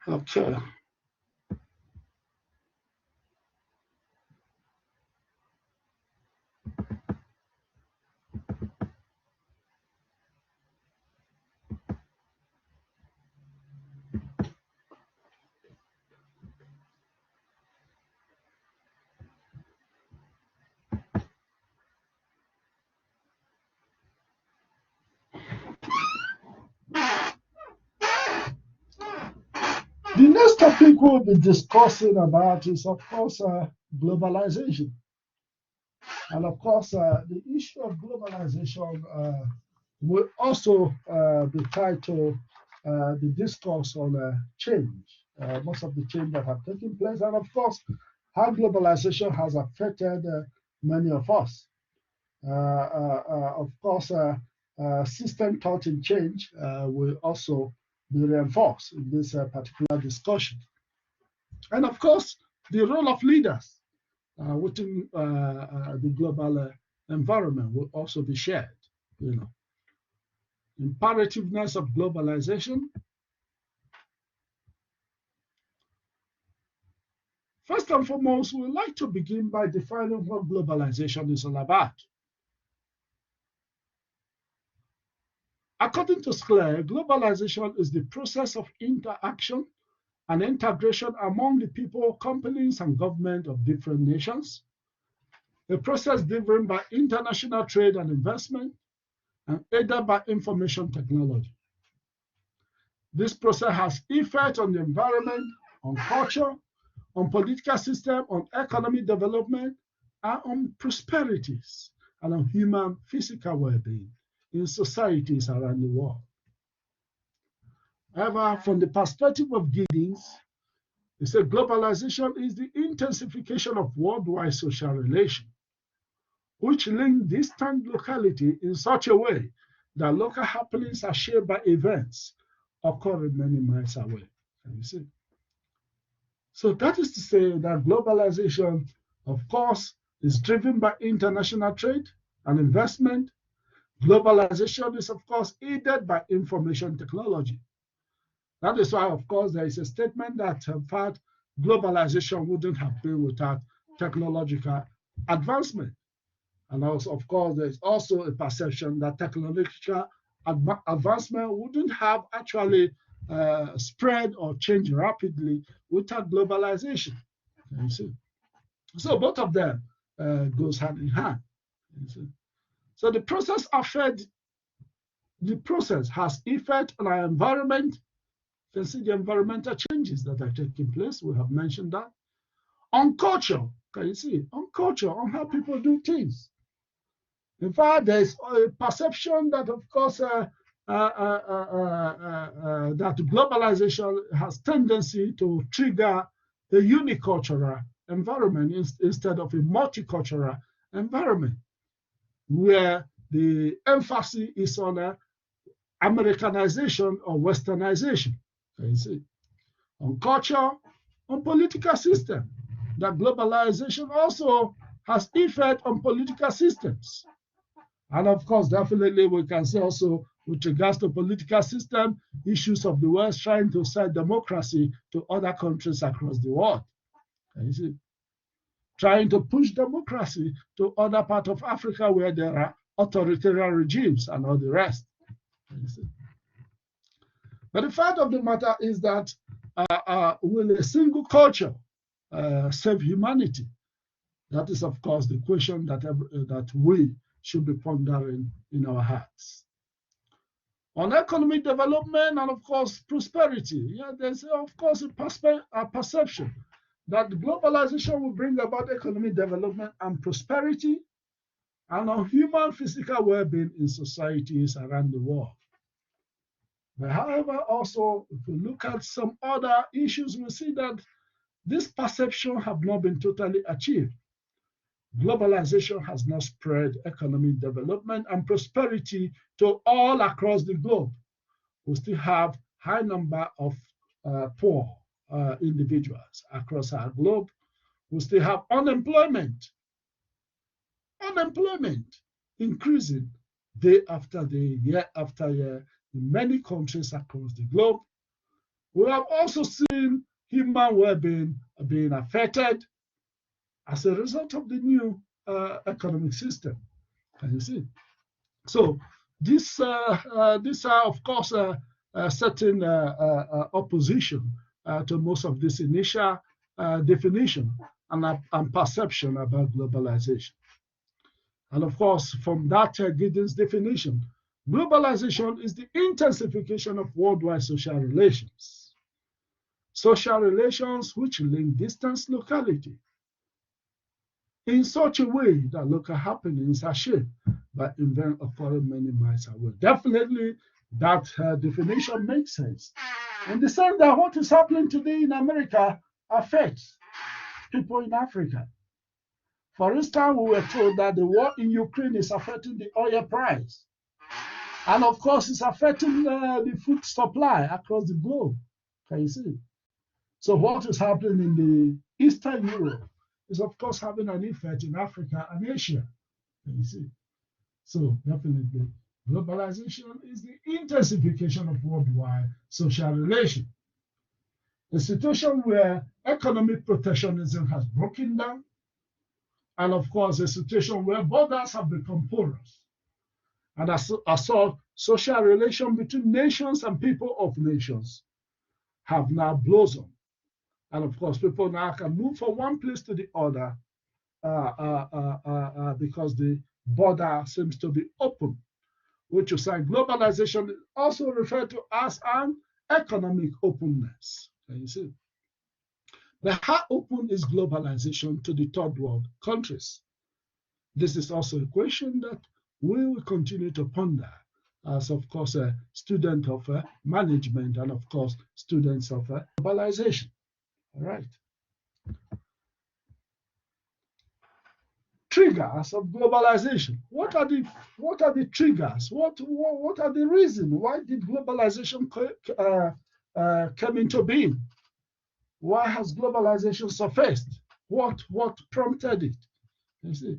Okay. The next topic we'll be discussing about is, of course, globalization. And of course, the issue of globalization will also be tied to the discourse on change, most of the change that have taken place, and of course, how globalization has affected many of us. Of course, system thought in change will also be reinforced in this particular discussion. And of course, the role of leaders within the global environment will also be shared. Imperativeness of globalization. First and foremost, we'd like to begin by defining what globalization is all about. According to Scler, globalization is the process of interaction and integration among the people, companies, and government of different nations, a process driven by international trade and investment, and aided by information technology. This process has effect on the environment, on culture, on political system, on economic development, and on prosperities, and on human physical well-being in societies around the world. However, from the perspective of Giddings, he said globalization is the intensification of worldwide social relations, which link distant locality in such a way that local happenings are shaped by events occurring many miles away. Can you see? So that is to say that globalization, of course, is driven by international trade and investment. Globalization is, of course, aided by information technology. That is why, of course, there is a statement that, in fact, globalization wouldn't have been without technological advancement. And also, of course, there's also a perception that technological advancement wouldn't have actually spread or changed rapidly without globalization. You see? So both of them goes hand in hand. You see? So the process has effect on our environment. You can see the environmental changes that are taking place. We have mentioned that. On culture, can you see? On culture, on how people do things. In fact, there's a perception that, of course, that globalization has tendency to trigger a unicultural environment instead of a multicultural environment, where the emphasis is on Americanization or Westernization, you see, on culture, on political system. That globalization also has effect on political systems. And of course, definitely we can say also with regards to political system, issues of the West trying to sell democracy to other countries across the world. You see, trying to push democracy to other parts of Africa where there are authoritarian regimes and all the rest. You see. But the fact of the matter is that will a single culture save humanity? That is, of course, the question that we should be pondering in our hearts. On economic development and, of course, prosperity, there's, of course, a perception that globalization will bring about economic development and prosperity and on human physical well-being in societies around the world. But however, also, if we look at some other issues, we see that this perception have not been totally achieved. Globalization has not spread economic development and prosperity to all across the globe. We still have high number of poor individuals across our globe. We still have unemployment increasing day after day, year after year in many countries across the globe. We have also seen human well-being being affected as a result of the new economic system. Can you see? So these are, of course, certain opposition to most of this initial definition and perception about globalization. And of course, from that Giddens definition, globalization is the intensification of worldwide social relations. Social relations which link distant locality in such a way that local happenings are shaped by events occurring many miles away. Definitely, that definition makes sense. In the sense that what is happening today in America affects people in Africa. For instance, we were told that the war in Ukraine is affecting the oil price. And of course, it's affecting the food supply across the globe. Can you see? So what is happening in the Eastern Europe is, of course, having an effect in Africa and Asia. Can you see? So definitely, globalization is the intensification of worldwide social relations. A situation where economic protectionism has broken down, and of course, a situation where borders have become porous. And as such, social relations between nations and people of nations have now blossomed. And of course, people now can move from one place to the other because the border seems to be open, which is why globalization is also referred to as an economic openness. Can you see? But how open is globalization to the third world countries? This is also a question that we will continue to ponder as, of course, a student of management and, of course, students of globalization. All right. Triggers of globalization. What are the triggers? What are the reasons? Why did globalization come into being? Why has globalization surfaced? What prompted it? You see,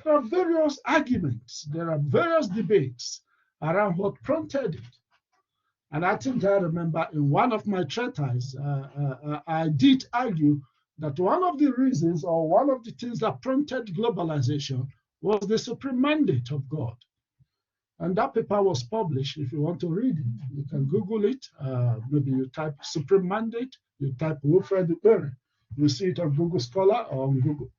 there are various arguments, there are various debates around what prompted it. And I think I remember in one of my treatises, I did argue that one of the reasons or one of the things that prompted globalization was the supreme mandate of God. And that paper was published. If you want to read it, you can Google it. Maybe you type supreme mandate, you type Wilfred Ukpere. You see it on Google Scholar or on Google.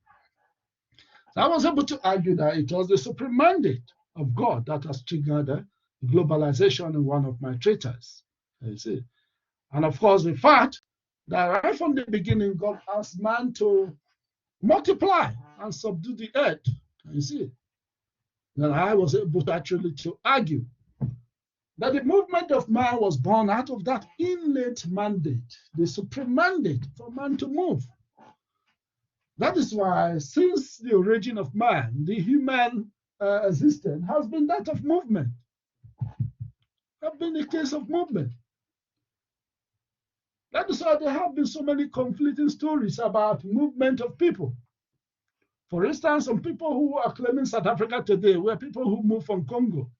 So I was able to argue that it was the supreme mandate of God that has triggered globalization in one of my treatises. You see. And of course, the fact that right from the beginning, God asked man to multiply and subdue the earth. You see. that I was able to actually to argue that the movement of man was born out of that innate mandate, the supreme mandate for man to move. That is why, since the origin of man, the human existence has been that of movement, has been the case of movement. That is why there have been so many conflicting stories about movement of people. For instance, some people who are claiming South Africa today were people who moved from Congo.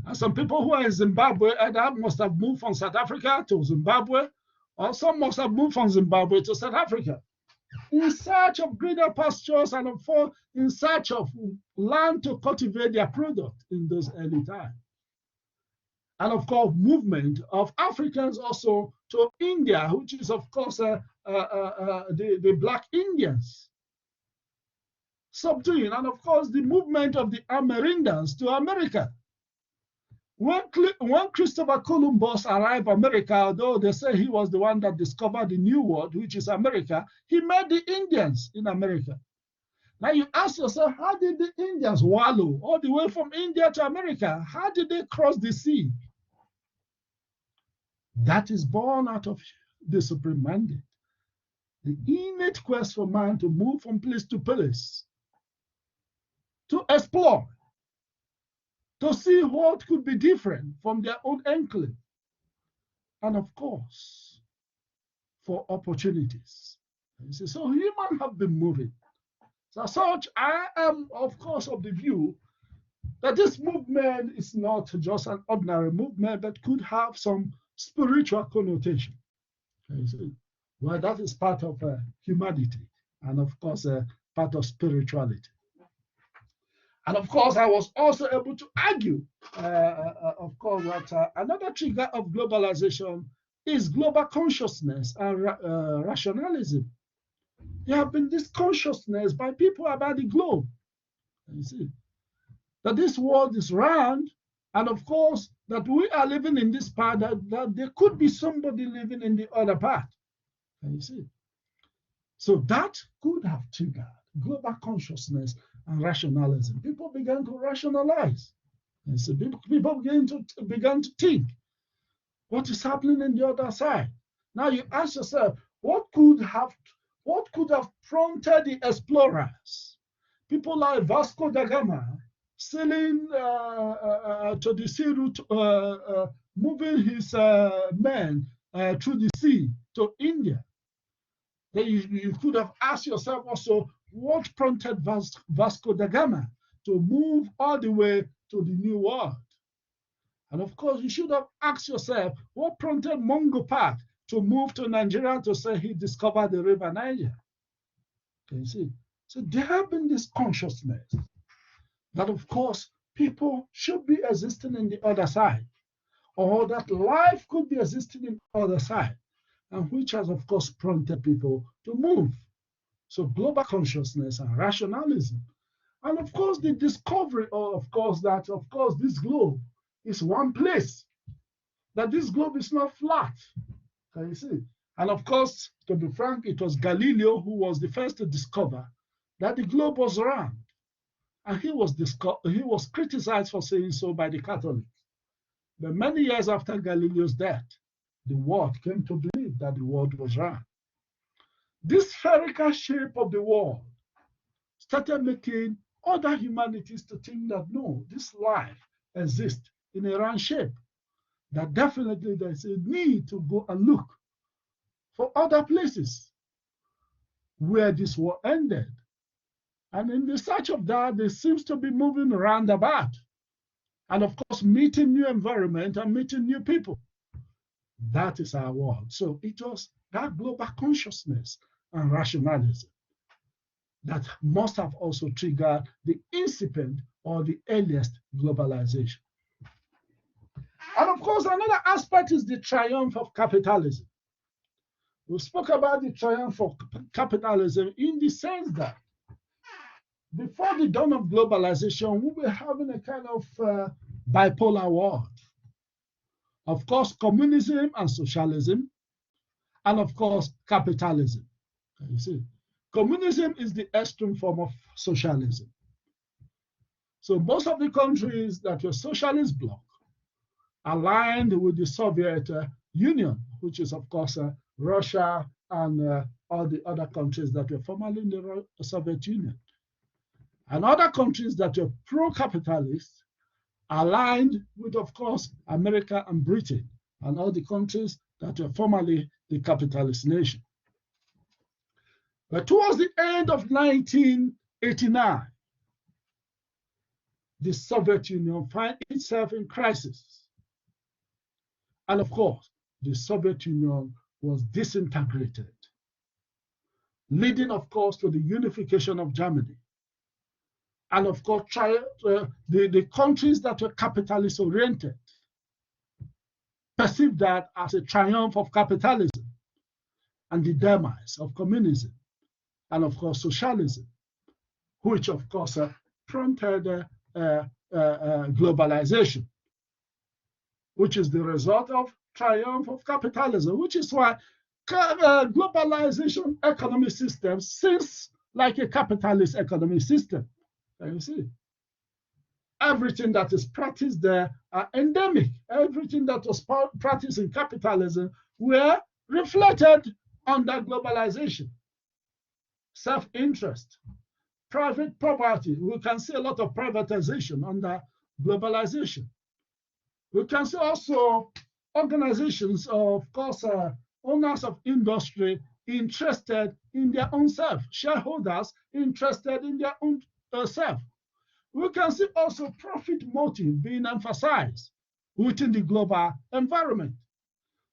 And some people who are in Zimbabwe either must have moved from South Africa to Zimbabwe, or some must have moved from Zimbabwe to South Africa, in search of greener pastures and in search of land to cultivate their product in those early times. And of course, movement of Africans also to India, which is of course the Black Indians subduing, and of course the movement of the Amerindans to America. When Christopher Columbus arrived in America, although they say he was the one that discovered the New World, which is America, he met the Indians in America. Now you ask yourself, how did the Indians wallow all the way from India to America? How did they cross the sea? That is born out of the supreme mandate. The innate quest for man to move from place to place, to explore, to see what could be different from their own enclave, and of course, for opportunities. So humans have been moving. So as such, I am, of course, of the view that this movement is not just an ordinary movement, but could have some spiritual connotation. Well, that is part of humanity, and of course, part of spirituality. And of course, I was also able to argue, of course, that another trigger of globalization is global consciousness and rationalism. There have been this consciousness by people about the globe. You see, that this world is round, and of course, that we are living in this part, that there could be somebody living in the other part. You see, so that could have triggered global consciousness and rationalism. People began to rationalize. And so people began to think, what is happening in the other side? Now you ask yourself, what could have prompted the explorers? People like Vasco da Gama sailing to the sea route, moving his men through the sea to India. Then you could have asked yourself also, what prompted Vasco da Gama to move all the way to the New World? And of course, you should have asked yourself, what prompted Mungo Park to move to Nigeria to say he discovered the river Niger? Can you see? So there have been this consciousness that, of course, people should be existing in the other side, or that life could be existing in the other side, and which has, of course, prompted people to move. So global consciousness and rationalism. And of course, the discovery that this globe is one place, that this globe is not flat. Can you see? And of course, to be frank, it was Galileo who was the first to discover that the globe was round. And he was criticized for saying so by the Catholics. But many years after Galileo's death, the world came to believe that the world was round. This spherical shape of the world started making other humanities to think that no, this life exists in a round shape, that definitely there's a need to go and look for other places where this war ended. And in the search of that, there seems to be moving around about. And of course, meeting new environment and meeting new people. That is our world. So it was that global consciousness and rationalism that must have also triggered the incipient or the earliest globalization. And of course, another aspect is the triumph of capitalism. We spoke about the triumph of capitalism in the sense that before the dawn of globalization, we were having a kind of bipolar world. Of course, communism and socialism, and of course, capitalism. You see, communism is the extreme form of socialism. So most of the countries that were socialist bloc aligned with the Soviet Union, which is, of course, Russia and all the other countries that were formerly in the Soviet Union. And other countries that were pro-capitalist aligned with, of course, America and Britain and all the countries that were formerly the capitalist nation. But towards the end of 1989, the Soviet Union found itself in crisis. And of course, the Soviet Union was disintegrated, leading, of course, to the unification of Germany. And of course, the countries that were capitalist oriented perceived that as a triumph of capitalism and the demise of communism and of course socialism, which of course prompted globalization, which is the result of triumph of capitalism, which is why globalization economic system seems like a capitalist economic system. Can you see? Everything that is practiced there are endemic. Everything that was practiced in capitalism were reflected under globalization. Self-interest, private property. We can see a lot of privatization under globalization. We can see also organizations, of course, owners of industry interested in their own self, shareholders interested in their own self. We can see also profit motive being emphasized within the global environment.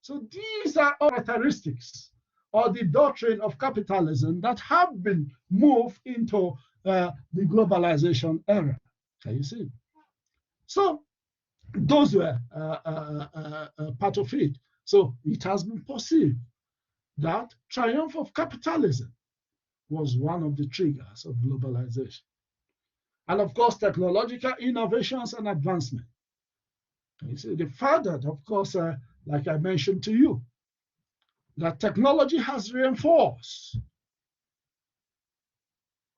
So these are all characteristics or the doctrine of capitalism that have been moved into the globalization era. Can you see? So those were part of it. So it has been perceived that triumph of capitalism was one of the triggers of globalization. And of course, technological innovations and advancement. You see, the fact that, of course, like I mentioned to you, that technology has reinforced,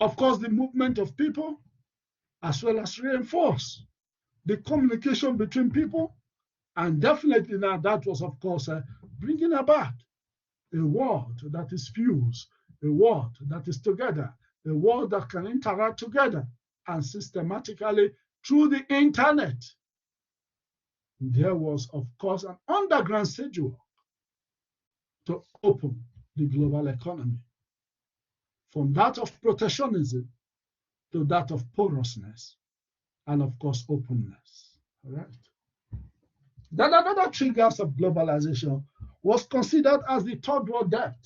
of course, the movement of people, as well as reinforced the communication between people. And definitely now that was, of course, bringing about a world that is fused, a world that is together, a world that can interact together and systematically through the internet. There was, of course, an underground schedule to open the global economy, from that of protectionism to that of porousness, and of course, openness. All right. Then another triggers of globalization was considered as the third world debt.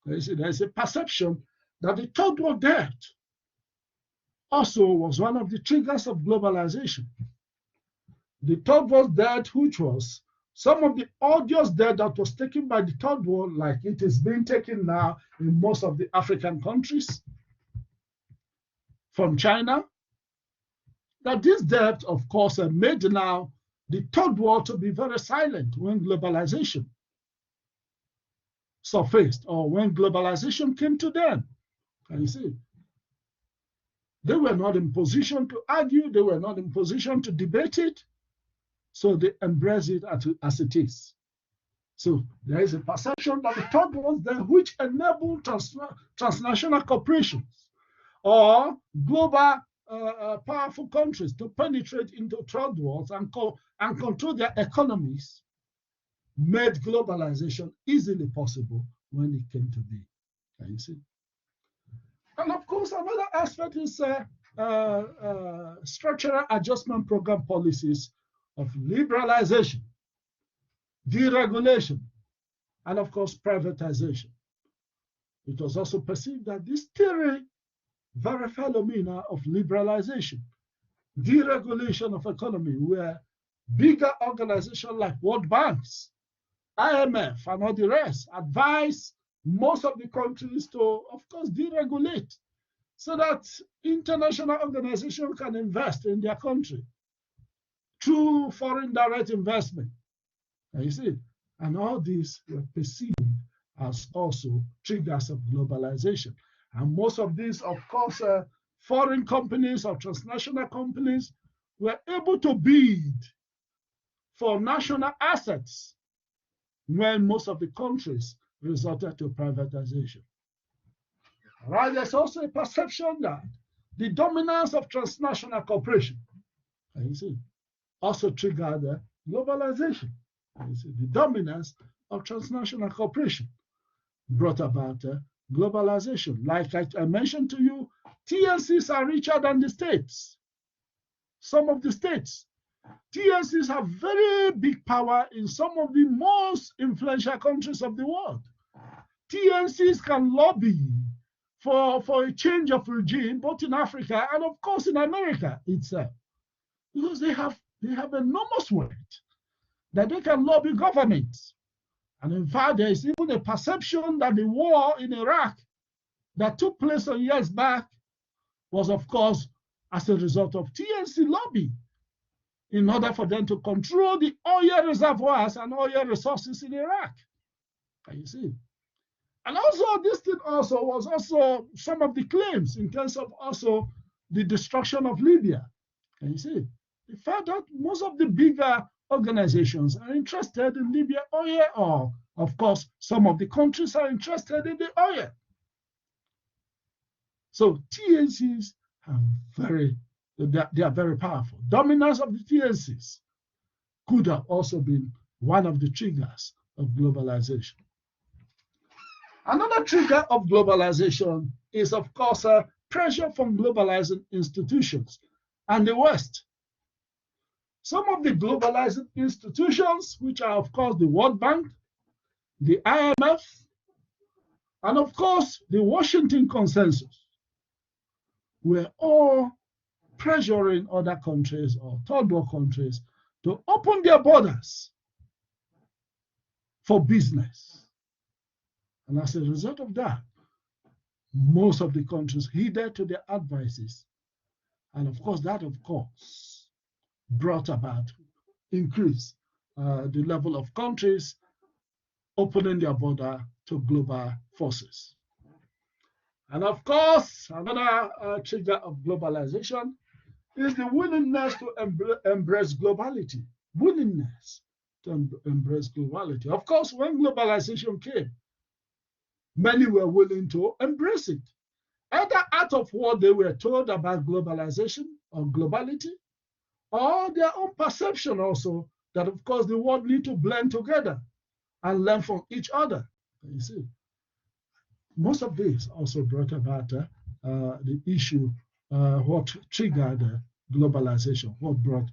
There is a perception that the third world debt also was one of the triggers of globalization. The third world debt, which was some of the odious debt that was taken by the third world, like it is being taken now in most of the African countries, from China, that this debt, of course, made now the third world to be very silent when globalization surfaced or when globalization came to them. Can you see? They were not in position to argue. They were not in position to debate it. So they embrace it as it is. So there is a perception that the third world there which enable transnational corporations or global powerful countries to penetrate into third worlds and control their economies made globalization easily possible when it came to be. Can you see? And of course, another aspect is structural adjustment program policies of liberalization, deregulation, and of course, privatization. It was also perceived that these three very phenomena of liberalization, deregulation of economy, where bigger organizations like World Banks, IMF, and all the rest advise most of the countries to, of course, deregulate so that international organizations can invest in their country through foreign direct investment. And you see, and all these were perceived as also triggers of globalization. And most of these, of course, foreign companies or transnational companies were able to bid for national assets when most of the countries resorted to privatization. Right? There's also a perception that the dominance of transnational cooperation, you see, also triggered globalization. You see, the dominance of transnational cooperation brought about globalization. Like I mentioned to you, TNCs are richer than the states. Some of the states. TNCs have very big power in some of the most influential countries of the world. TNCs can lobby for a change of regime, both in Africa and of course in America itself, because they have enormous weight that they can lobby governments. And in fact, there is even a perception that the war in Iraq that took place some years back was, of course, as a result of TNC lobby in order for them to control the oil reservoirs and oil resources in Iraq. Can you see? And also, this thing also was also some of the claims in terms of also the destruction of Libya. Can you see? The fact that most of the bigger organizations are interested in Libya oil, or of course, some of the countries are interested in the oil. So TNCs are they are very powerful. Dominance of the TNCs could have also been one of the triggers of globalization. Another trigger of globalization is, of course, pressure from globalizing institutions and the West. Some of the globalizing institutions, which are, of course, the World Bank, the IMF, and, of course, the Washington Consensus, were all pressuring other countries or third world countries to open their borders for business. And as a result of that, most of the countries heeded to their advices. And of course, that, of course, brought about increase the level of countries opening their border to global forces. And of course, another trigger of globalization is the willingness to embrace globality. Willingness to embrace globality. Of course, when globalization came, many were willing to embrace it, either out of what they were told about globalization or globality, or their own perception also that, of course, the world need to blend together and learn from each other. You see, most of this also brought about the issue, what triggered globalization, what brought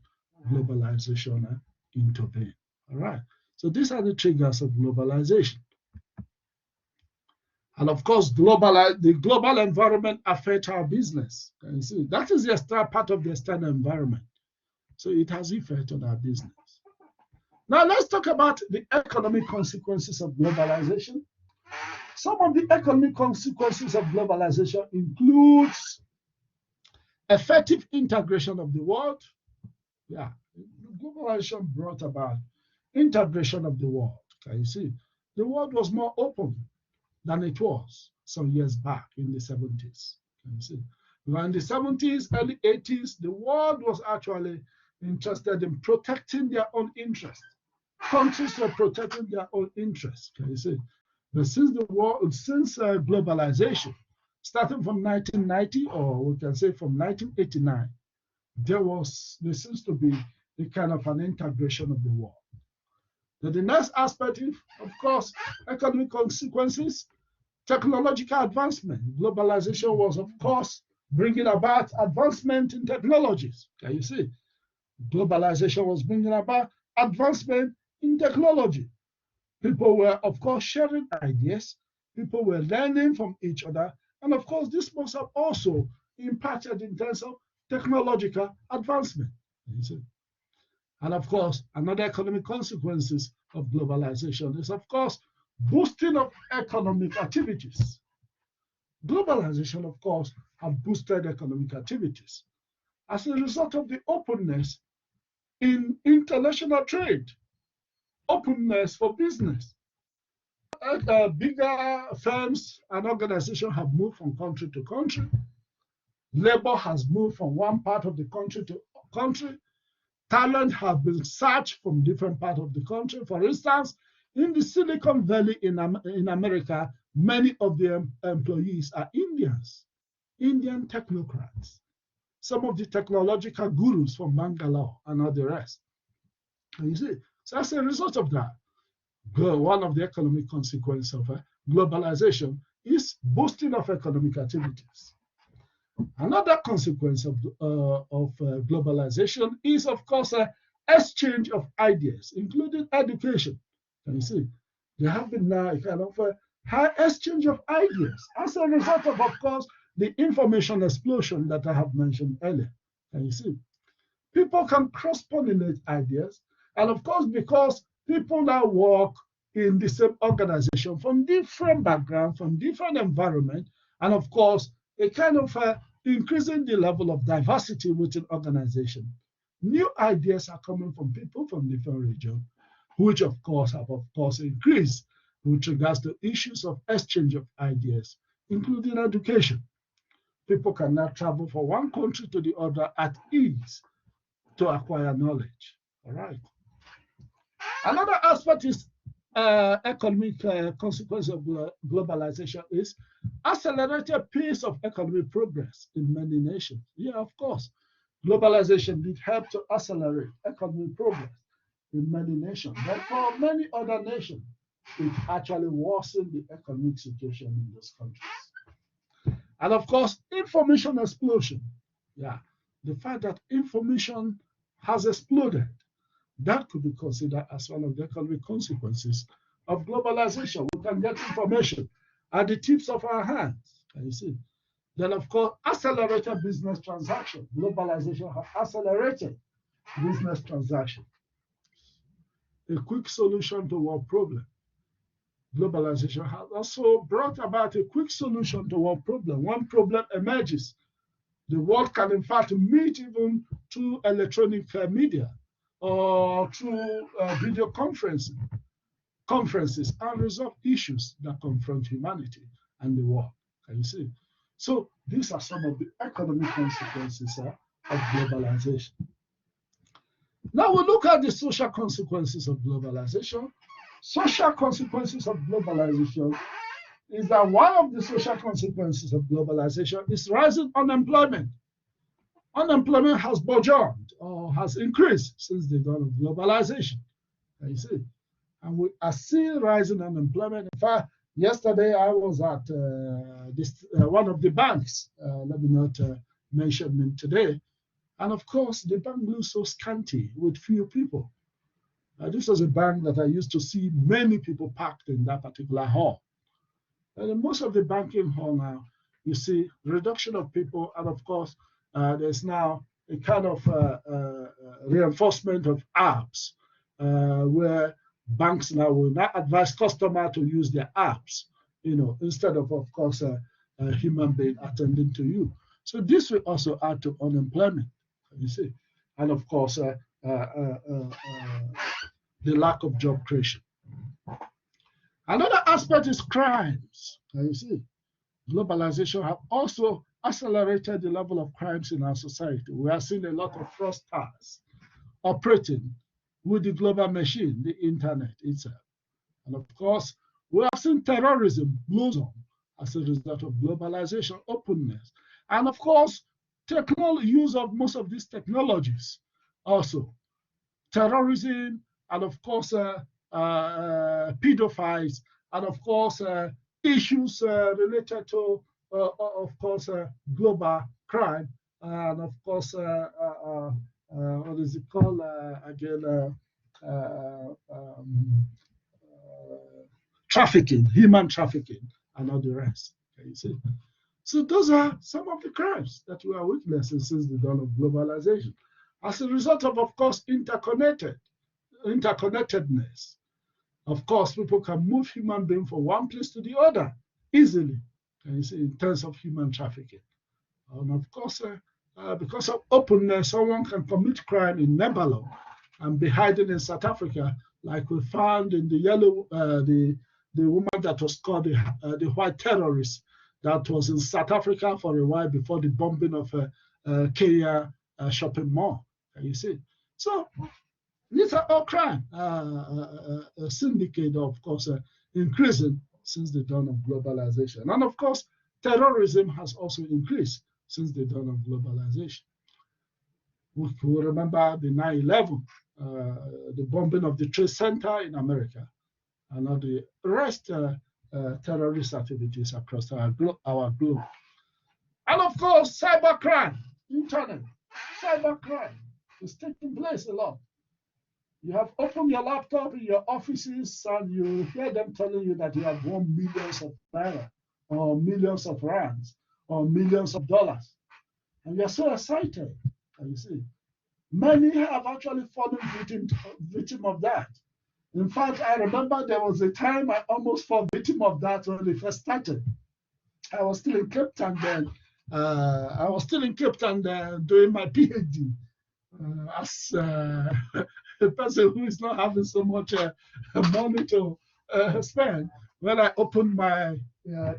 globalization into being. All right. So these are the triggers of globalization. And of course, the global environment affects our business. Can you see? That is the extra part of the external environment. So it has effect on our business. Now let's talk about the economic consequences of globalization. Some of the economic consequences of globalization includes effective integration of the world. Yeah, globalization brought about integration of the world. Can you see? The world was more open than it was some years back in the 70s. Can you see? Well, in the 70s, early 80s, the world was actually interested in protecting their own interests. Countries were protecting their own interests. Can you see? But since globalization, starting from 1990, or we can say from 1989, there seems to be a kind of an integration of the world. Then the next aspect is, of course, economic consequences, technological advancement. Globalization was, of course, bringing about advancement in technologies. Can you see? Globalization was bringing about advancement in technology. People were, of course, sharing ideas. People were learning from each other. And of course, this must have also impacted in terms of technological advancement. You see? And of course, another economic consequences of globalization is, of course, boosting of economic activities. Globalization, of course, have boosted economic activities as a result of the openness in international trade, openness for business. Bigger firms and organizations have moved from country to country. Labor has moved from one part of the country to country. Talent has been searched from different parts of the country. For instance, in the Silicon Valley in America, many of the employees are Indians, Indian technocrats, some of the technological gurus from Bangalore and all the rest. And you see, so as a result of that, one of the economic consequences of globalization is boosting of economic activities. Another consequence of globalization is, of course, exchange of ideas, including education. Can you see? There have been now a kind of high exchange of ideas as a result of course, the information explosion that I have mentioned earlier. Can you see? People can cross-pollinate ideas, and of course, because people now work in the same organization from different backgrounds, from different environments, and of course, a kind of increasing the level of diversity within organization. New ideas are coming from people from different regions, which of course have increased with regards to issues of exchange of ideas, including education. People can now travel from one country to the other at ease to acquire knowledge. All right. Another aspect is economic consequence of globalization is accelerated pace of economic progress in many nations. Yeah, of course. Globalization did help to accelerate economic progress in many nations. But for many other nations, it actually worsened the economic situation in those countries. And of course, information explosion. Yeah, the fact that information has exploded, that could be considered as one of the economic consequences of globalization. We can get information at the tips of our hands. Can you see? Then, of course, accelerated business transaction. Globalization has accelerated business transaction. A quick solution to one problem. Globalization has also brought about a quick solution to one problem. One problem emerges. The world can, in fact, meet even through electronic media or through video conferences and resolve issues that confront humanity and the world. Can you see? So these are some of the economic consequences of globalization. Now we look at the social consequences of globalization. Social consequences of globalization is that one of the social consequences of globalization is rising unemployment. Unemployment has burgeoned or has increased since the dawn of globalization. Can you see? And we are still rising unemployment. In fact, yesterday I was at one of the banks, let me not mention them today, and of course the bank looks so scanty with few people. This was a bank that I used to see many people packed in that particular hall. And in most of the banking hall now, you see reduction of people, and of course there's now a kind of reinforcement of apps where banks now will not advise customers to use their apps, instead of course, a human being attending to you. So this will also add to unemployment, you see, and of course, the lack of job creation. Another aspect is crimes. You see, globalization has also accelerated the level of crimes in our society. We are seeing a lot of fraudsters operating with the global machine, the internet itself. And of course, we have seen terrorism blossom as a result of globalization, openness. And of course, use of most of these technologies also. Terrorism, and of course, pedophiles, and of course, issues related to, of course, global crime, and of course, what is it called again? Trafficking, human trafficking, and all the rest. Can you see? So those are some of the crimes that we are witnessing since the dawn of globalization. As a result of course, interconnectedness. Of course, people can move human beings from one place to the other easily, can you see, in terms of human trafficking. And of course, because of openness, someone can commit crime in Nebalo and be hiding in South Africa, like we found in the woman that was called the white terrorist that was in South Africa for a while before the bombing of Kenya shopping mall. You see, so these are all crime. A syndicate, of course, increasing since the dawn of globalization, and of course, terrorism has also increased since the dawn of globalization. We remember the 9/11, the bombing of the Trade Center in America, and all the rest terrorist activities across our globe. And of course, cybercrime, internet, cybercrime is taking place a lot. You have opened your laptop in your offices and you hear them telling you that you have won millions of naira or millions of rands or millions of dollars. And you're so excited. And you see, many have actually fallen victim of that. In fact, I remember there was a time I almost fell victim of that when it first started. I was still in Cape Town then. Doing my PhD as a person who is not having so much money to spend. When I opened my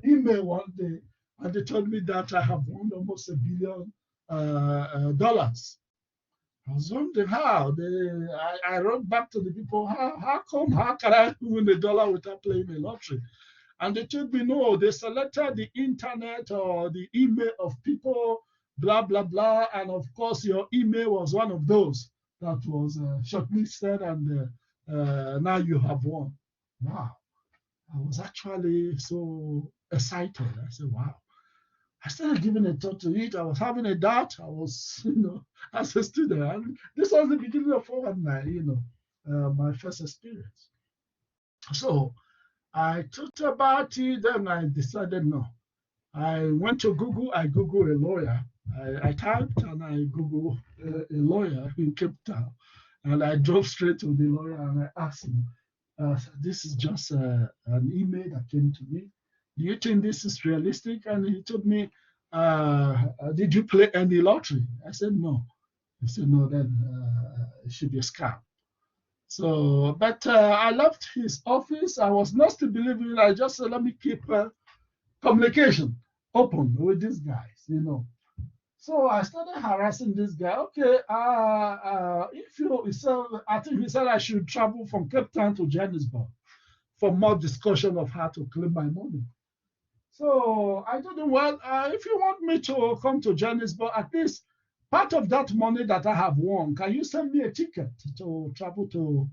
email one day, and they told me that I have won almost $1 billion. I was wondering how. I wrote back to the people, how can I win $1 without playing a lottery? And they told me, no, they selected the internet or the email of people, blah, blah, blah. And of course, your email was one of those that was shortlisted, and now you have won. Wow. I was actually so excited. I said, wow. I started giving a thought to it. I was having a doubt. I was, as a student. And this was the beginning of 419, my first experience. So I thought about it, then I decided no. I went to Google. I Googled a lawyer. I typed and I Googled a lawyer in Cape Town. And I drove straight to the lawyer and I asked him, this is just an email that came to me. Do you think this is realistic? And he told me, did you play any lottery? I said, no. He said, no, then it should be a scam. So, but I left his office. I was not still believing. I just said, let me keep communication open with these guys, So I started harassing this guy. Okay, I think he said I should travel from Cape Town to Johannesburg for more discussion of how to claim my money. So I told him, well, if you want me to come to Johannesburg, at least part of that money that I have won, can you send me a ticket to travel to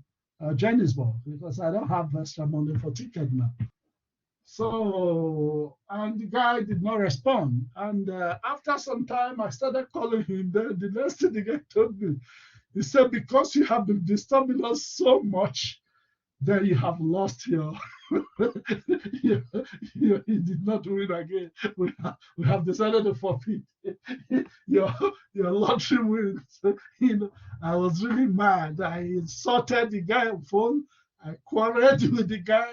Johannesburg? Because I don't have extra money for ticket now. So, and the guy did not respond. And after some time, I started calling him. The next thing the guy told me, he said, because you have been disturbing us so much, then you have lost your, you did not win again. We have decided to forfeit your lottery wins. I was really mad. I insulted the guy on phone. I quarreled with the guy.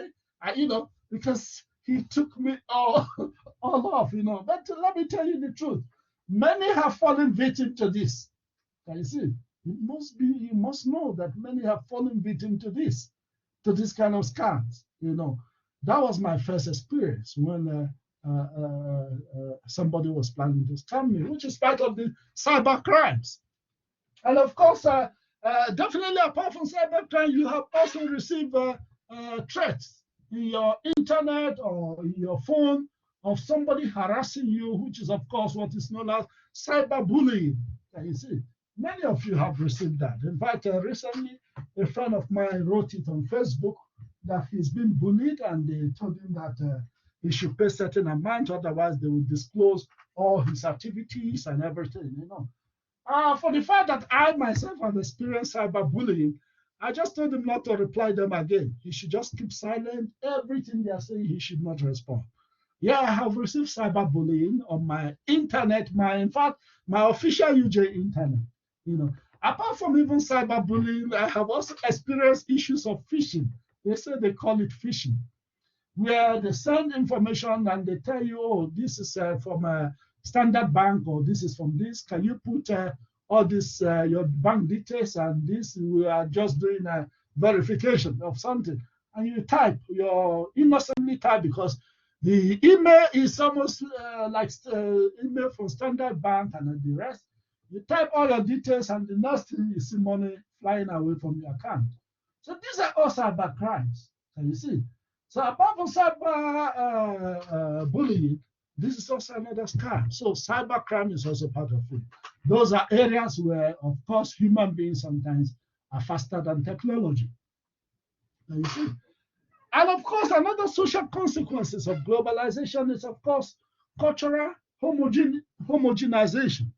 Because he took me all off. But let me tell you the truth. Many have fallen victim to this. Can you see? You must know that many have fallen victim to this kind of scams. That was my first experience when somebody was planning to scam me, which is part of the cyber crimes. And of course, definitely apart from cyber crime, you have also received threats in your internet or in your phone of somebody harassing you, which is of course what is known as cyberbullying. Can you see? Many of you have received that. In fact, recently, a friend of mine wrote it on Facebook that he's been bullied, and they told him that he should pay a certain amount, otherwise they will disclose all his activities and everything. For the fact that I myself have experienced cyberbullying, I just told him not to reply them again. He should just keep silent. Everything they are saying, he should not respond. Yeah, I have received cyberbullying on my internet, in fact, my official UJ internet. Apart from even cyberbullying, I have also experienced issues of phishing. They say they call it phishing, where they send information and they tell you, oh, this is from a Standard Bank, or this is from this. Can you put all this, your bank details, and this, we are just doing a verification of something. And you type, you innocently type, because The email is almost like email from Standard Bank and the rest. You type all your details and the next thing you see money flying away from your account. So these are all cyber crimes. Can you see? So apart from cyber bullying, this is also another scam. So cyber crime is also part of it. Those are areas where, of course, human beings sometimes are faster than technology. Can you see? And of course, another social consequences of globalization is, of course, cultural homogenization.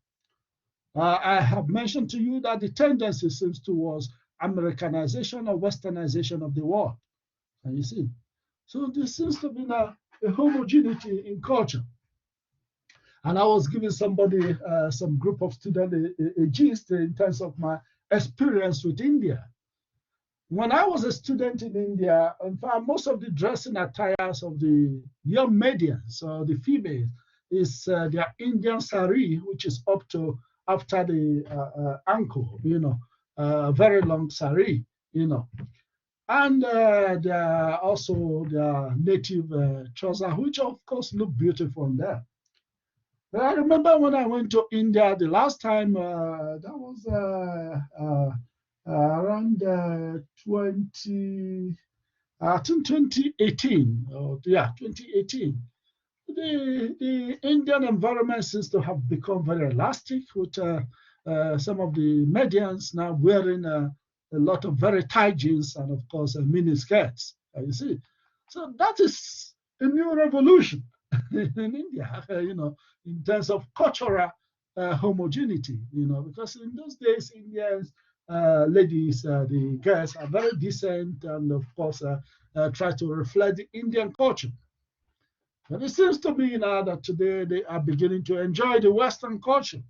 I have mentioned to you that the tendency seems towards Americanization or Westernization of the world. And you see, so there seems to be a homogeneity in culture. And I was giving somebody, some group of students, a gist in terms of my experience with India. When I was a student in India, in fact, most of the dressing attires of the young maidens or the females is their Indian sari, which is up to after the ankle, very long sari, And also their native trousers, which of course look beautiful on them. But I remember when I went to India the last time, that was around 2018. 2018. The Indian environment seems to have become very elastic, with some of the medians now wearing a lot of very tight jeans and, of course, mini skirts. You see, so that is a new revolution in India, in terms of cultural homogeneity, because in those days, Indians, ladies, the girls are very decent and, of course, try to reflect the Indian culture. But it seems to me now that today they are beginning to enjoy the Western culture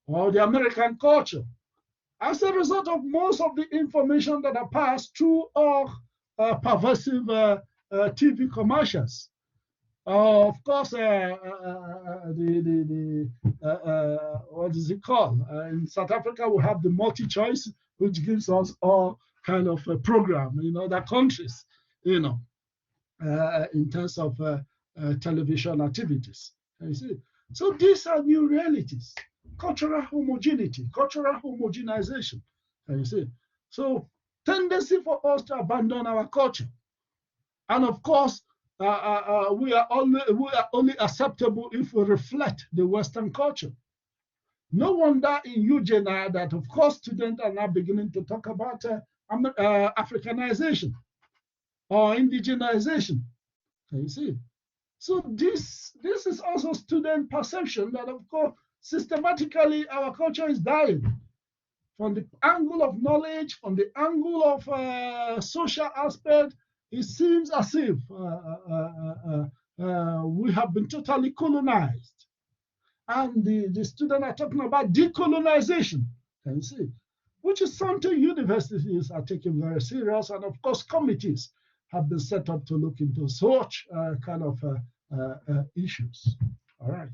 or the American culture as a result of most of the information that are passed through all pervasive TV commercials. Of course, what is it called? In South Africa, we have the multi-choice, which gives us all kind of a program in other countries, in terms of television activities. You see? So these are new realities, cultural homogeneity, cultural homogenization. You see? So tendency for us to abandon our culture. And of course, we are only acceptable if we reflect the Western culture. No wonder in Eugenia that, of course, students are now beginning to talk about Africanization or indigenization. You see? So this is also student perception that, of course, systematically our culture is dying. From the angle of knowledge, from the angle of social aspect, it seems as if we have been totally colonized. And the students are talking about decolonization, can you see? Which is something universities are taking very serious, and of course committees have been set up to look into such kind of issues. All right.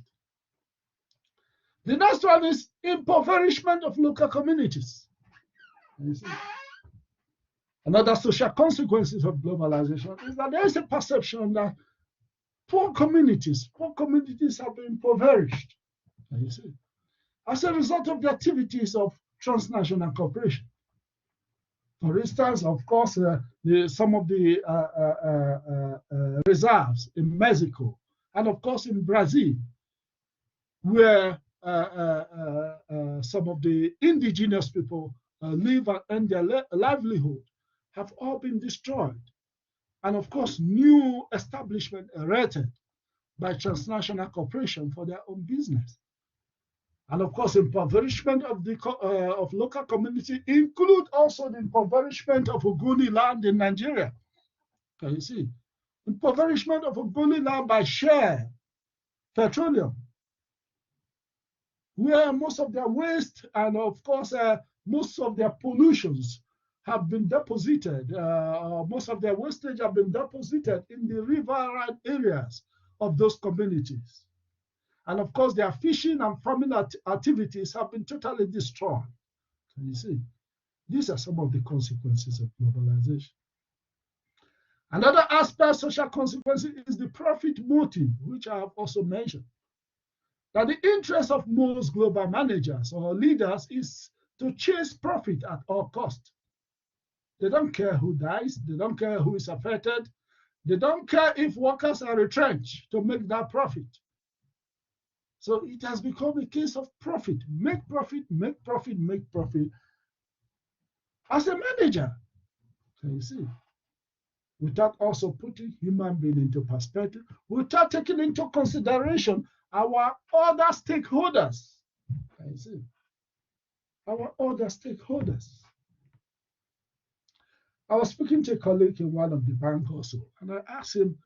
The next one is impoverishment of local communities. You see? Another social consequences of globalization is that there is a perception that poor communities have been impoverished. You see? As a result of the activities of transnational cooperation. For instance, of course, some of the reserves in Mexico and, of course, in Brazil, where some of the indigenous people live and earn their livelihood, have all been destroyed. And, of course, new establishment erected by transnational corporation for their own business. And of course, impoverishment of the of local community include also the impoverishment of Ogoni land in Nigeria. Can you see? Impoverishment of Ogoni land by Shell Petroleum, where most of their waste and of course most of their pollutions have been deposited, most of their wastage have been deposited in the riverine areas of those communities. And of course, their fishing and farming activities have been totally destroyed. Can you see? These are some of the consequences of globalization. Another aspect of social consequences is the profit motive, which I have also mentioned. That the interest of most global managers or leaders is to chase profit at all costs. They don't care who dies. They don't care who is affected. They don't care if workers are retrenched to make that profit. So it has become a case of profit. Make profit, make profit, make profit. As a manager, can you see? Without also putting human being into perspective, without taking into consideration our other stakeholders. Can you see? Our other stakeholders. I was speaking to a colleague in one of the banks also, and I asked him,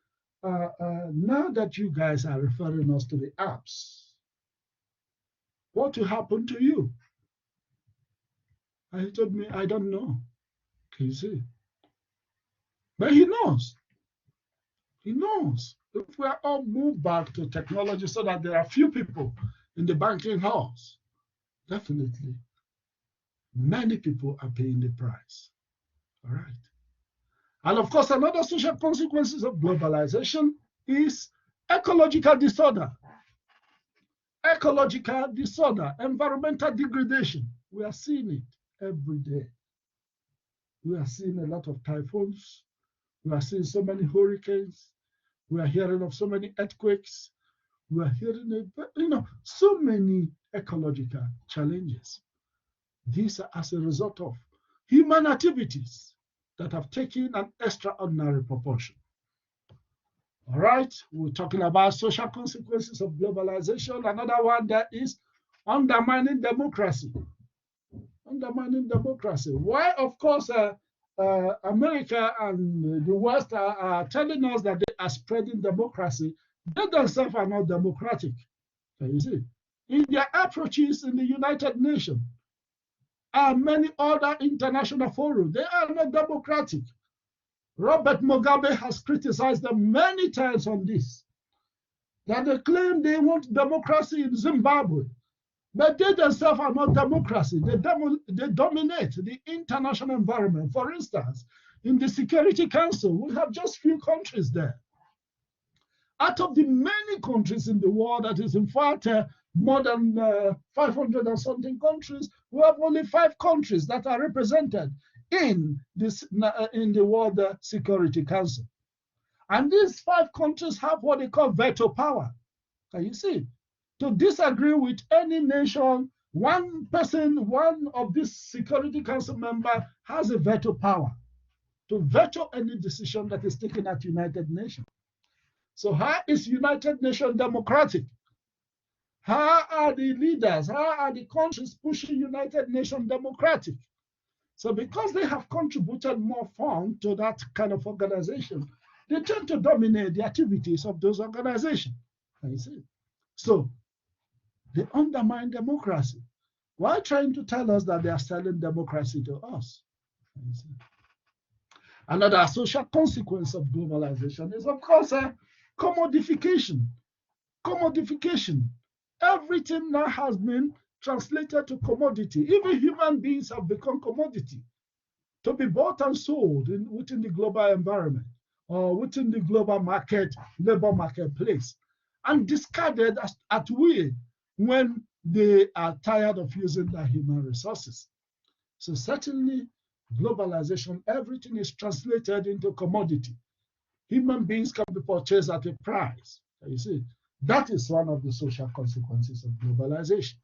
now that you guys are referring us to the apps, what will happen to you? And he told me, I don't know. Can you see? But he knows. He knows. If we are all moved back to technology so that there are few people in the banking house, definitely many people are paying the price. All right. And of course, another social consequences of globalization is ecological disorder. Ecological disorder, environmental degradation. We are seeing it every day. We are seeing a lot of typhoons. We are seeing so many hurricanes. We are hearing of so many earthquakes. We are hearing, so many ecological challenges. These are as a result of human activities that have taken an extraordinary proportion. All right, we're talking about social consequences of globalization. Another one that is undermining democracy. Undermining democracy. Why, of course, America and the West are telling us that they are spreading democracy. They themselves are not democratic. Can you see? In their approaches in the United Nations and many other international forums, they are not democratic. Robert Mugabe has criticized them many times on this, that they claim they want democracy in Zimbabwe, but they themselves are not democracy. They dominate the international environment. For instance, in the Security Council, we have just few countries there. Out of the many countries in the world, that is in fact more than 500 and something countries, we have only 5 countries that are represented in the World Security Council. And these 5 countries have what they call veto power. Can you see? To disagree with any nation, one of these Security Council members has a veto power to veto any decision that is taken at United Nations. So how is United Nations democratic? How are the leaders, how are the countries pushing United Nations democratic? So because they have contributed more funds to that kind of organization, they tend to dominate the activities of those organizations. You see? So they undermine democracy while trying to tell us that they are selling democracy to us. You see? Another social consequence of globalization is, of course, commodification. Commodification. Everything now has been translated to commodity. Even human beings have become commodity to be bought and sold within the global environment or within the global market, labor marketplace, and discarded at will when they are tired of using their human resources. So certainly, globalization, everything is translated into commodity. Human beings can be purchased at a price. You see, that is one of the social consequences of globalization.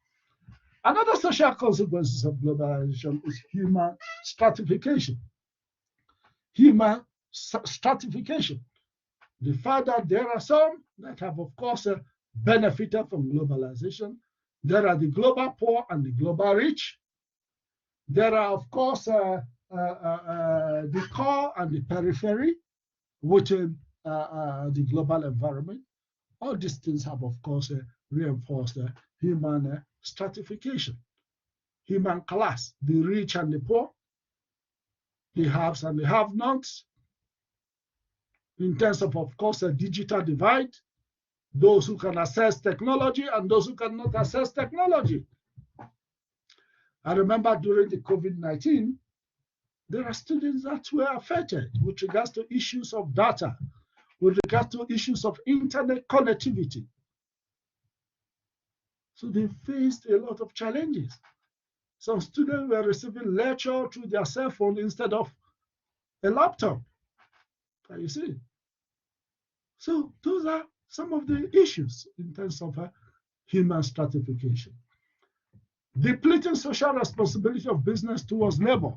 Another social consequences of globalization is human stratification. Human stratification. The fact that there are some that have, of course, benefited from globalization. There are the global poor and the global rich. There are, of course, the core and the periphery within the global environment. All these things have, of course, reinforced human stratification, human class, the rich and the poor, the haves and the have-nots. In terms of course, a digital divide, those who can access technology and those who cannot access technology. I remember during the COVID-19, there are students that were affected with regards to issues of data, with regards to issues of internet connectivity. So they faced a lot of challenges. Some students were receiving lecture through their cell phone instead of a laptop. Can you see? So those are some of the issues in terms of human stratification. Depleting social responsibility of business towards labor.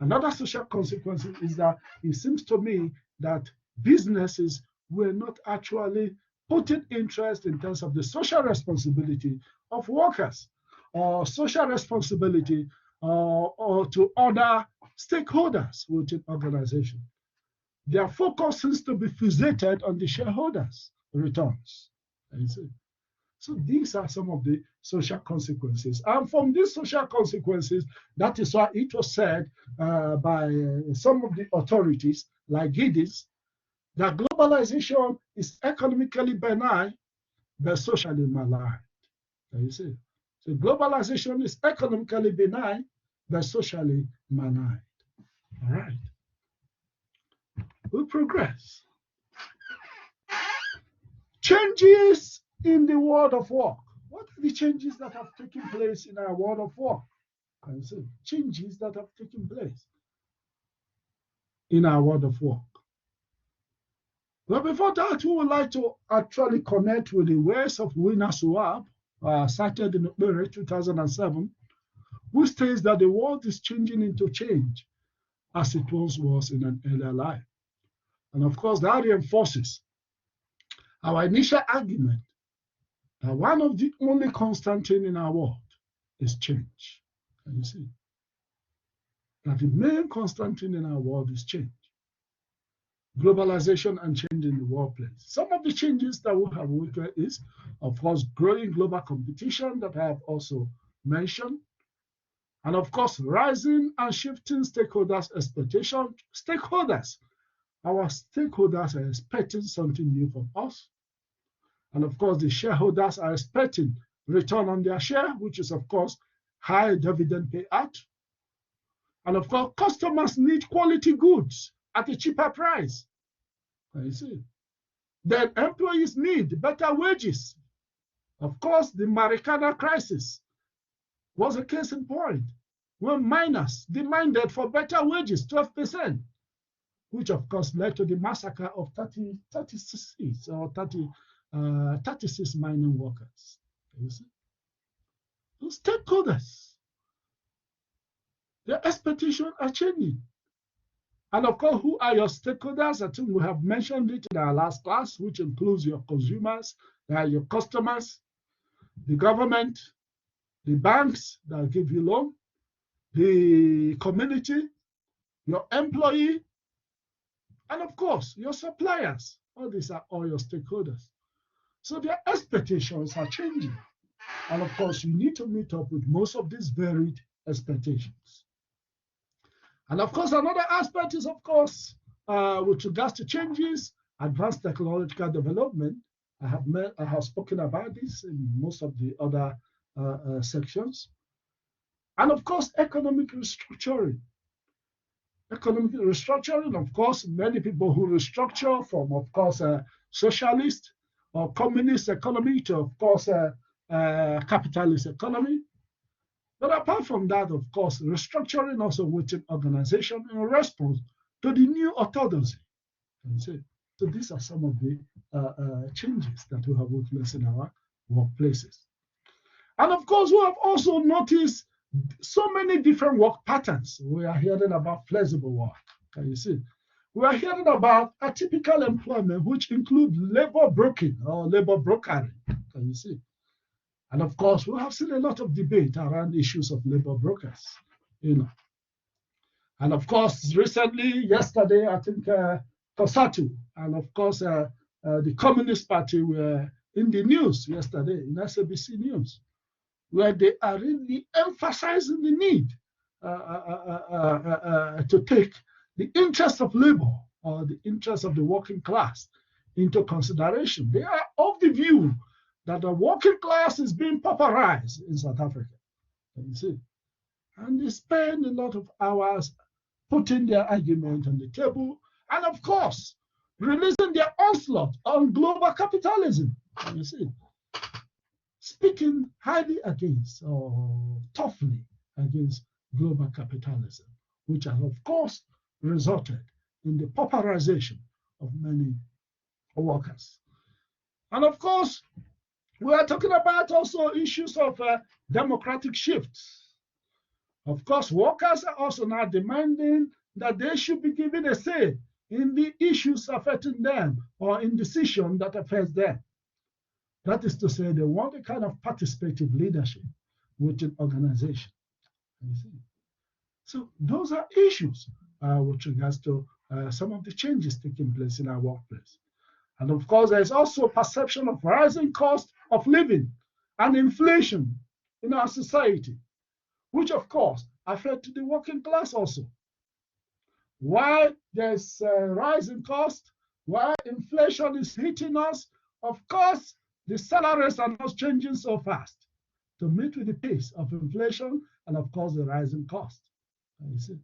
Another social consequence is that it seems to me that businesses were not actually putting interest in terms of the social responsibility of workers or social responsibility or to other stakeholders within organization. Their focus seems to be fixated on the shareholders' returns. So these are some of the social consequences. And from these social consequences, that is why it was said by some of the authorities, like Giddens, that globalization is economically benign, but socially malign. You see? So globalization is economically benign, but socially malign. All right. We progress. Changes in the world of work. What are the changes that have taken place in our world of work? Can you see? Changes that have taken place in our world of work. But before that, we would like to actually connect with the words of Wilfred Isioma Ukpere, cited in Ukpere 2007, who states that the world is changing into change as it once was in an earlier life. And of course, that reinforces our initial argument that one of the only constant thing in our world is change. Can you see? That the main constant thing in our world is change. Globalization and change in the workplace. Some of the changes that we have witnessed is, of course, growing global competition that I have also mentioned. And of course, rising and shifting stakeholders' expectations. Our stakeholders are expecting something new from us. And of course, the shareholders are expecting return on their share, which is, of course, high dividend payout. And of course, customers need quality goods at a cheaper price. You see. Then employees need better wages. Of course, the Marikana crisis was a case in point when miners demanded for better wages, 12%, which of course led to the massacre of 36 mining workers. You see? Those stakeholders, their expectations are changing. And of course, who are your stakeholders? I think we have mentioned it in our last class, which includes your consumers, your customers, the government, the banks that give you loan, the community, your employee, and of course, your suppliers. All these are all your stakeholders. So their expectations are changing. And of course, you need to meet up with most of these varied expectations. And of course, another aspect is, of course, with regards to changes, advanced technological development. I have spoken about this in most of the other sections. And of course, economic restructuring. Economic restructuring, of course, many people who restructure from, of course, a socialist or communist economy to, of course, capitalist economy. But apart from that, of course, restructuring also within organization in response to the new orthodoxy. So these are some of the changes that we have witnessed in our workplaces. And of course, we have also noticed so many different work patterns. We are hearing about flexible work. Can you see? We are hearing about atypical employment, which include labor broking or labor brokering. Can you see? And of course, we have seen a lot of debate around issues of labor brokers, And of course, recently, yesterday, I think COSATU and of course the Communist Party were in the news yesterday, in SABC News, where they are really emphasizing the need to take the interest of labor or the interest of the working class into consideration. They are of the view that the working class is being pauperized in South Africa. You see? And they spend a lot of hours putting their argument on the table, and of course, releasing their onslaught on global capitalism. You see, speaking highly against or toughly against global capitalism, which has, of course, resulted in the pauperization of many workers. And of course, we are talking about also issues of democratic shifts. Of course, workers are also now demanding that they should be given a say in the issues affecting them or in decisions that affect them. That is to say, they want a kind of participative leadership within organization. You see? So those are issues with regards to some of the changes taking place in our workplace. And of course, there's also perception of rising cost of living and inflation in our society, which of course affect the working class also. Why there's a rise in cost, why inflation is hitting us, of course, the salaries are not changing so fast to meet with the pace of inflation and of course the rising cost. You see?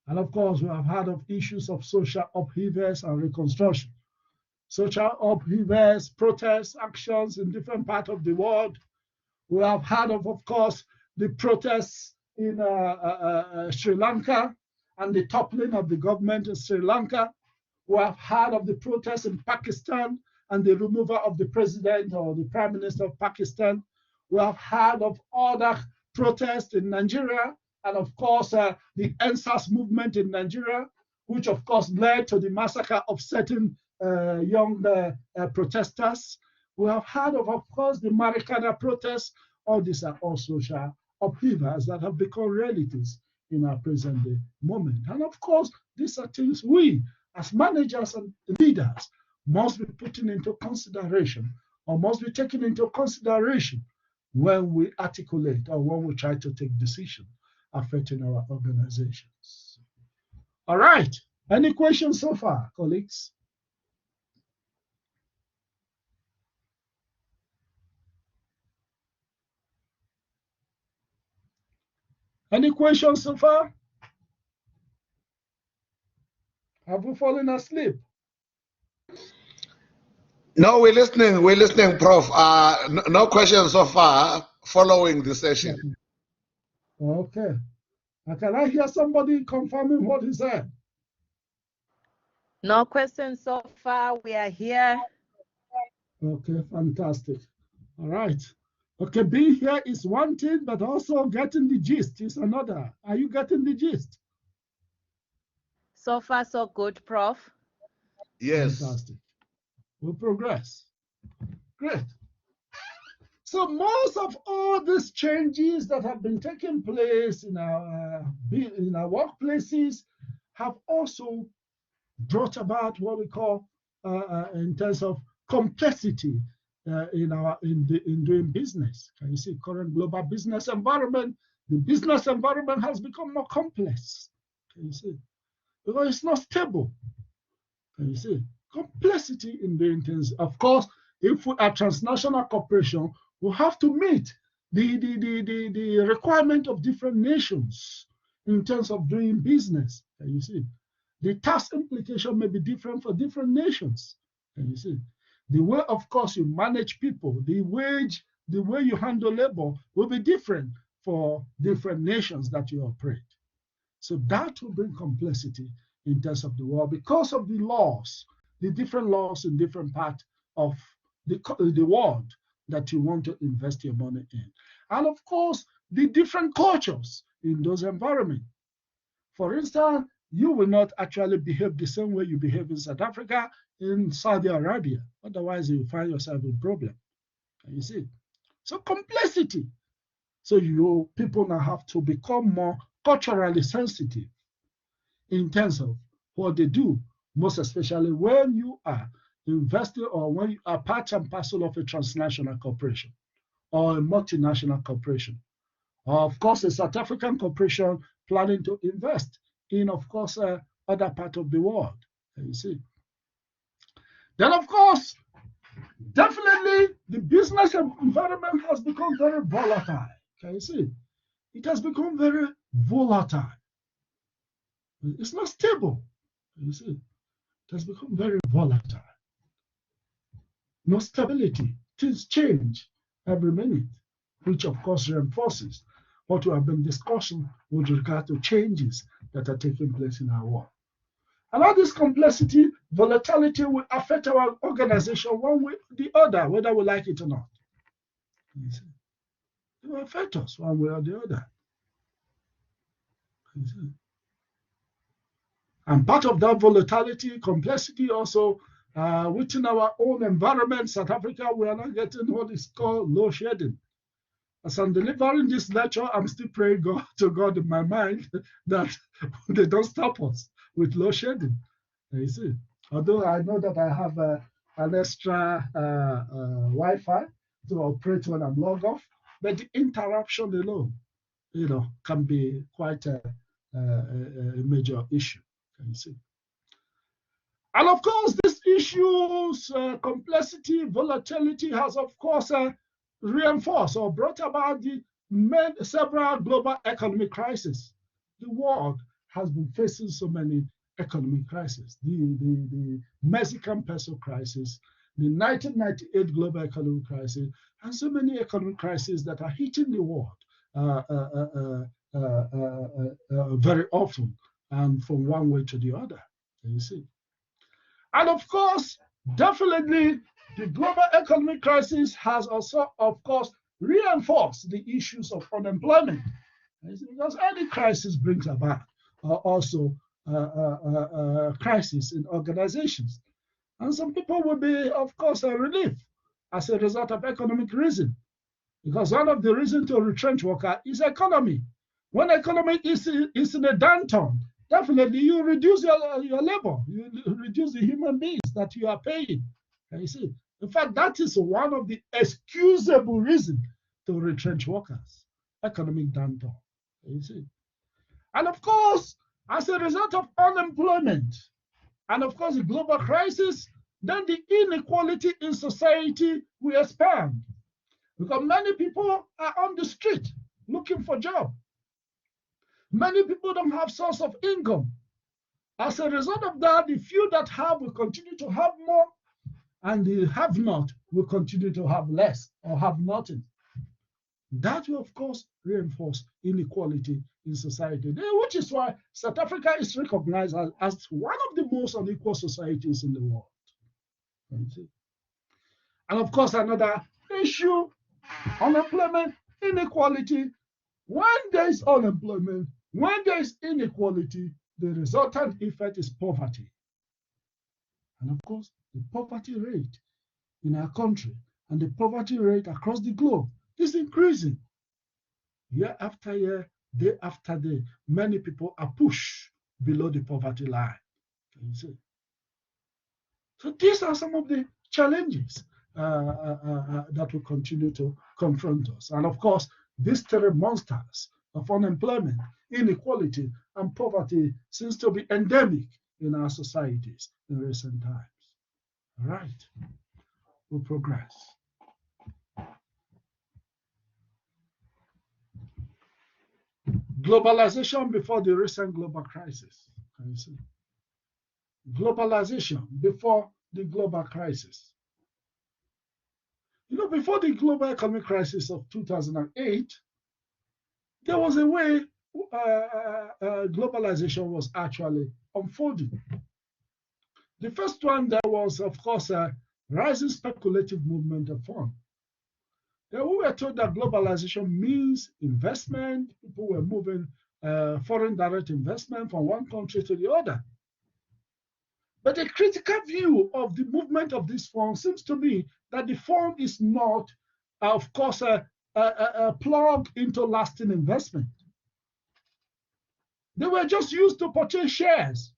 And of course, we have heard of issues of social upheavals and reconstruction. Social upheavals, protests, actions in different parts of the world. We have heard of course, the protests in Sri Lanka and the toppling of the government in Sri Lanka. We have heard of the protests in Pakistan and the removal of the president or the prime minister of Pakistan. We have heard of other protests in Nigeria and of course the NSAS movement in Nigeria, which of course led to the massacre of certain young protesters. We have heard of course, the Marikana protests. All these are all social upheavals that have become realities in our present day moment. And of course, these are things we, as managers and leaders, must be putting into consideration or must be taken into consideration when we articulate or when we try to take decisions affecting our organizations. All right. Any questions so far, colleagues? Any questions so far? Have we fallen asleep? No, we're listening, Prof. No questions so far following the session. Okay. Can I hear somebody confirming what he said? No questions so far. We are here. Okay, fantastic. All right. Okay, being here is one thing, but also getting the gist is another. Are you getting the gist? So far, so good, Prof. Yes. Fantastic. We'll progress. Great. So most of all these changes that have been taking place in our workplaces have also brought about what we call, in terms of complexity in doing business. Can you see current global business environment? The business environment has become more complex. Can you see? Because it's not stable. Can you see? Complexity in doing things. Of course, if we are transnational corporation, we have to meet the requirement of different nations in terms of doing business. Can you see? The tax implication may be different for different nations. Can you see? The way, of course, you manage people, the way you handle labor will be different for different nations that you operate. So that will bring complexity in terms of the world because of the laws, the different laws in different parts of the world that you want to invest your money in. And of course, the different cultures in those environments. For instance, you will not actually behave the same way you behave in South Africa, in Saudi Arabia. Otherwise, you find yourself in problem. Can you see? So complexity. So people now have to become more culturally sensitive in terms of what they do, most especially when you are investing or when you are part and parcel of a transnational corporation or a multinational corporation. Or of course, a South African corporation planning to invest in, of course, other part of the world. You see. Then, of course, definitely the business environment has become very volatile. Can you see? It has become very volatile. It's not stable. You see, it has become very volatile. No stability. Things change every minute, which of course reinforces what we have been discussing with regard to changes that are taking place in our world. And all this complexity, volatility will affect our organization one way or the other, whether we like it or not. You see? It will affect us one way or the other. You see? And part of that volatility, complexity also within our own environment, South Africa, we are not getting what is called load shedding. As I'm delivering this lecture, I'm still praying to God in my mind that they don't stop us with load shedding. You see, although I know that I have an extra Wi-Fi to operate when I'm logged off, but the interruption alone, can be quite a major issue. Can you see? And of course, these issues, complexity, volatility has, of course, reinforced or brought about several global economic crises. The world has been facing so many economic crises. The Mexican peso crisis, the 1998 global economic crisis, and so many economic crises that are hitting the world very often and from one way to the other. You see. And of course, definitely, the global economic crisis has also, of course, reinforced the issues of unemployment. Because any crisis brings about also crisis in organizations. And some people will be, of course, relieved as a result of economic reason. Because one of the reasons to retrench workers is economy. When economy is in a downturn, definitely you reduce your labor, you reduce the human beings that you are paying. You see, in fact, that is one of the excusable reasons to retrench workers, economic downturn. You see, and of course, as a result of unemployment, and of course the global crisis, then the inequality in society will expand because many people are on the street looking for jobs. Many people don't have source of income. As a result of that, the few that have will continue to have more, and the have not will continue to have less or have nothing. That will, of course, reinforce inequality in society, which is why South Africa is recognized as one of the most unequal societies in the world. And of course, another issue, unemployment, inequality. When there is unemployment, when there is inequality, the resultant effect is poverty. And of course, the poverty rate in our country and the poverty rate across the globe is increasing. Year after year, day after day, many people are pushed below the poverty line. Can you see? So these are some of the challenges that will continue to confront us. And of course, these three monsters of unemployment, inequality, and poverty seems to be endemic in our societies in recent times. All right, we'll progress. Globalization before the recent global crisis. Can you see? Globalization before the global crisis. Before the global economic crisis of 2008, there was a way globalization was actually unfolding. The first one, there was, of course, a rising speculative movement of funds. Then we were told that globalization means investment. People were moving foreign direct investment from one country to the other. But a critical view of the movement of this fund seems to be that the fund is not, of course, a plug into lasting investment. They were just used to purchase shares.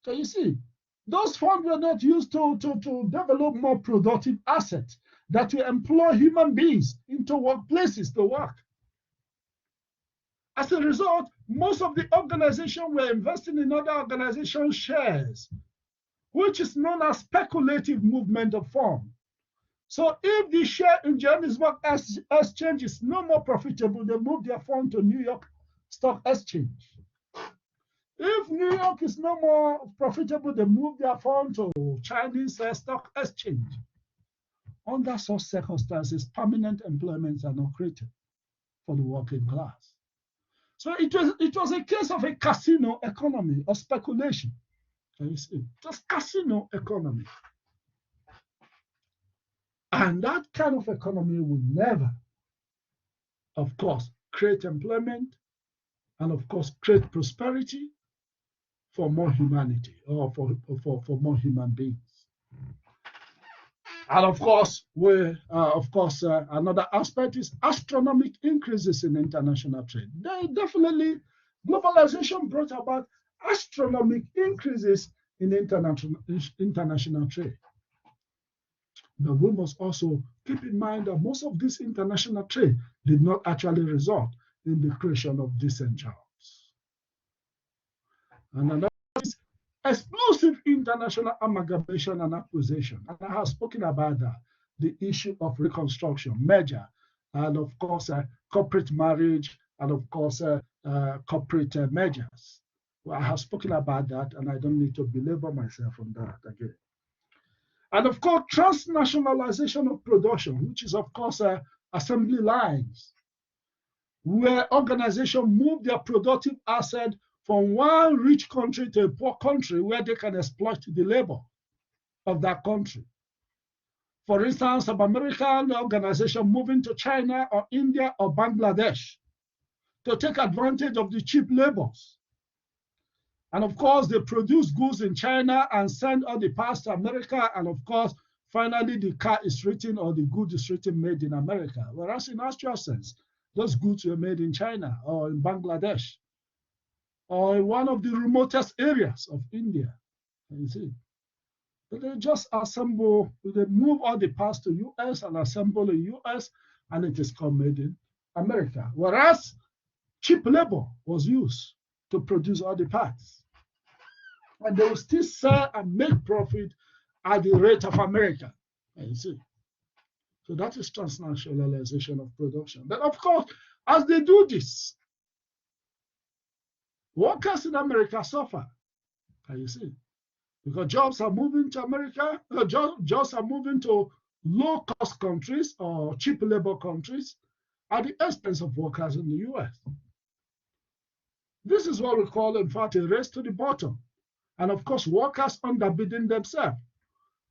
So you see, those funds were not used to develop more productive assets that will employ human beings into workplaces to work. As a result, most of the organizations were investing in other organizations' shares, which is known as speculative movement of funds. So if the share in Johannesburg Exchange is no more profitable, they move their fund to New York Stock Exchange. If New York is no more profitable, they move their fund to Chinese stock exchange. Under such circumstances, permanent employments are not created for the working class. So it was a case of a casino economy or speculation. Can you see? Just casino economy. And that kind of economy will never, of course, create employment and, of course, create prosperity for more humanity or for more human beings. And of course, another aspect is astronomical increases in international trade. Definitely, globalization brought about astronomical increases in international trade. But we must also keep in mind that most of this international trade did not actually result in the creation of decent jobs. And another is explosive international amalgamation and acquisition. And I have spoken about that, the issue of reconstruction, merger, and of course, corporate marriage, and of course, corporate mergers. Well, I have spoken about that, and I don't need to belabor myself on that again. And of course, transnationalization of production, which is, of course, assembly lines, where organizations move their productive asset from one rich country to a poor country where they can exploit the labor of that country. For instance, some American organization moving to China or India or Bangladesh to take advantage of the cheap labors. And of course, they produce goods in China and send all the parts to America. And of course, finally, the car is written or the good is written made in America. Whereas in actual sense, those goods were made in China or in Bangladesh or in one of the remotest areas of India. You see, but they just assemble, they move all the parts to US and assemble in US, and it is called made in America. Whereas cheap labor was used to produce all the parts. And they will still sell and make profit at the rate of America. You see. So that is transnationalization of production. But of course, as they do this, workers in America suffer. Can you see? Because jobs are moving to America, jobs are moving to low-cost countries or cheap labor countries at the expense of workers in the US. This is what we call, in fact, a race to the bottom. And of course, workers underbidding themselves,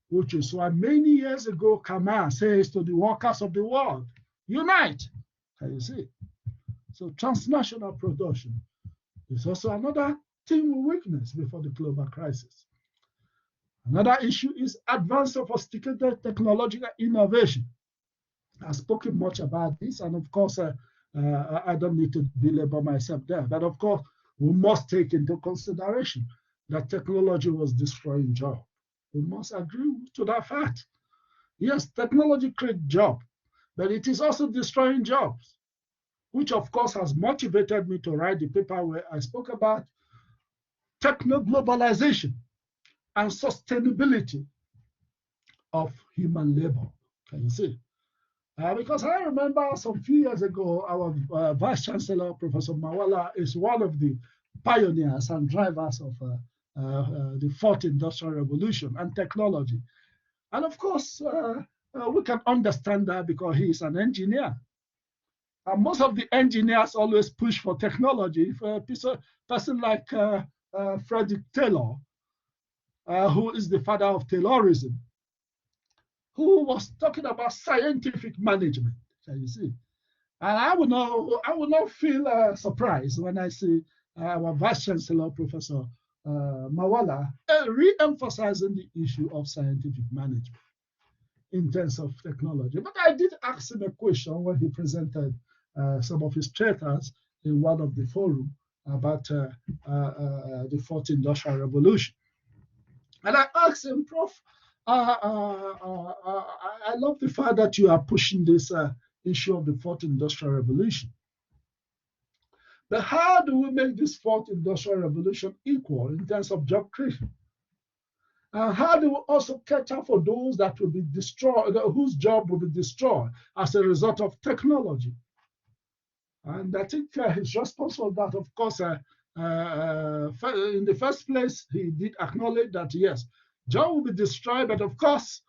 which is why many years ago, Kamal says to the workers of the world, unite. Can you see? So transnational production is also another thing we witness before the global crisis. Another issue is advanced sophisticated technological innovation. I've spoken much about this, and of course, I don't need to belabor myself there. But of course, we must take into consideration that technology was destroying jobs. We must agree to that fact. Yes, technology creates jobs, but it is also destroying jobs, which of course has motivated me to write the paper where I spoke about techno-globalization and sustainability of human labor. Can you see? Because I remember some few years ago, our Vice Chancellor, Professor Mawala, is one of the pioneers and drivers of the fourth industrial revolution and technology. And of course, we can understand that because he is an engineer. And most of the engineers always push for technology. For a person like Frederick Taylor, who is the father of Taylorism, who was talking about scientific management, can you see? And I will not feel surprised when I see our Vice Chancellor, Professor Mawala, re-emphasizing the issue of scientific management in terms of technology. But I did ask him a question when he presented some of his traitors in one of the forums about the fourth industrial revolution. And I asked him, Prof, I love the fact that you are pushing this issue of the fourth industrial revolution. But how do we make this fourth industrial revolution equal in terms of job creation? And how do we also cater for those that will be destroyed, whose job will be destroyed as a result of technology? And I think his response was that, of course, in the first place, he did acknowledge that, yes, job will be destroyed, but of course,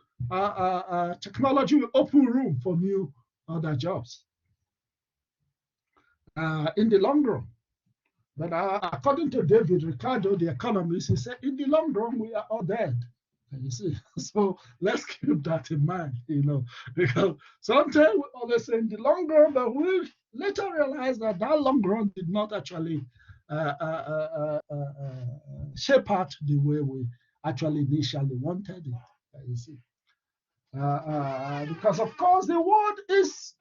technology will open room for new other jobs in the long run. But according to David Ricardo, the economist, he said, in the long run, we are all dead. You see, so let's keep that in mind, because sometimes we always say in the long run, but we later realize that that long run did not actually shape out the way we actually initially wanted it. You see, because of course the world is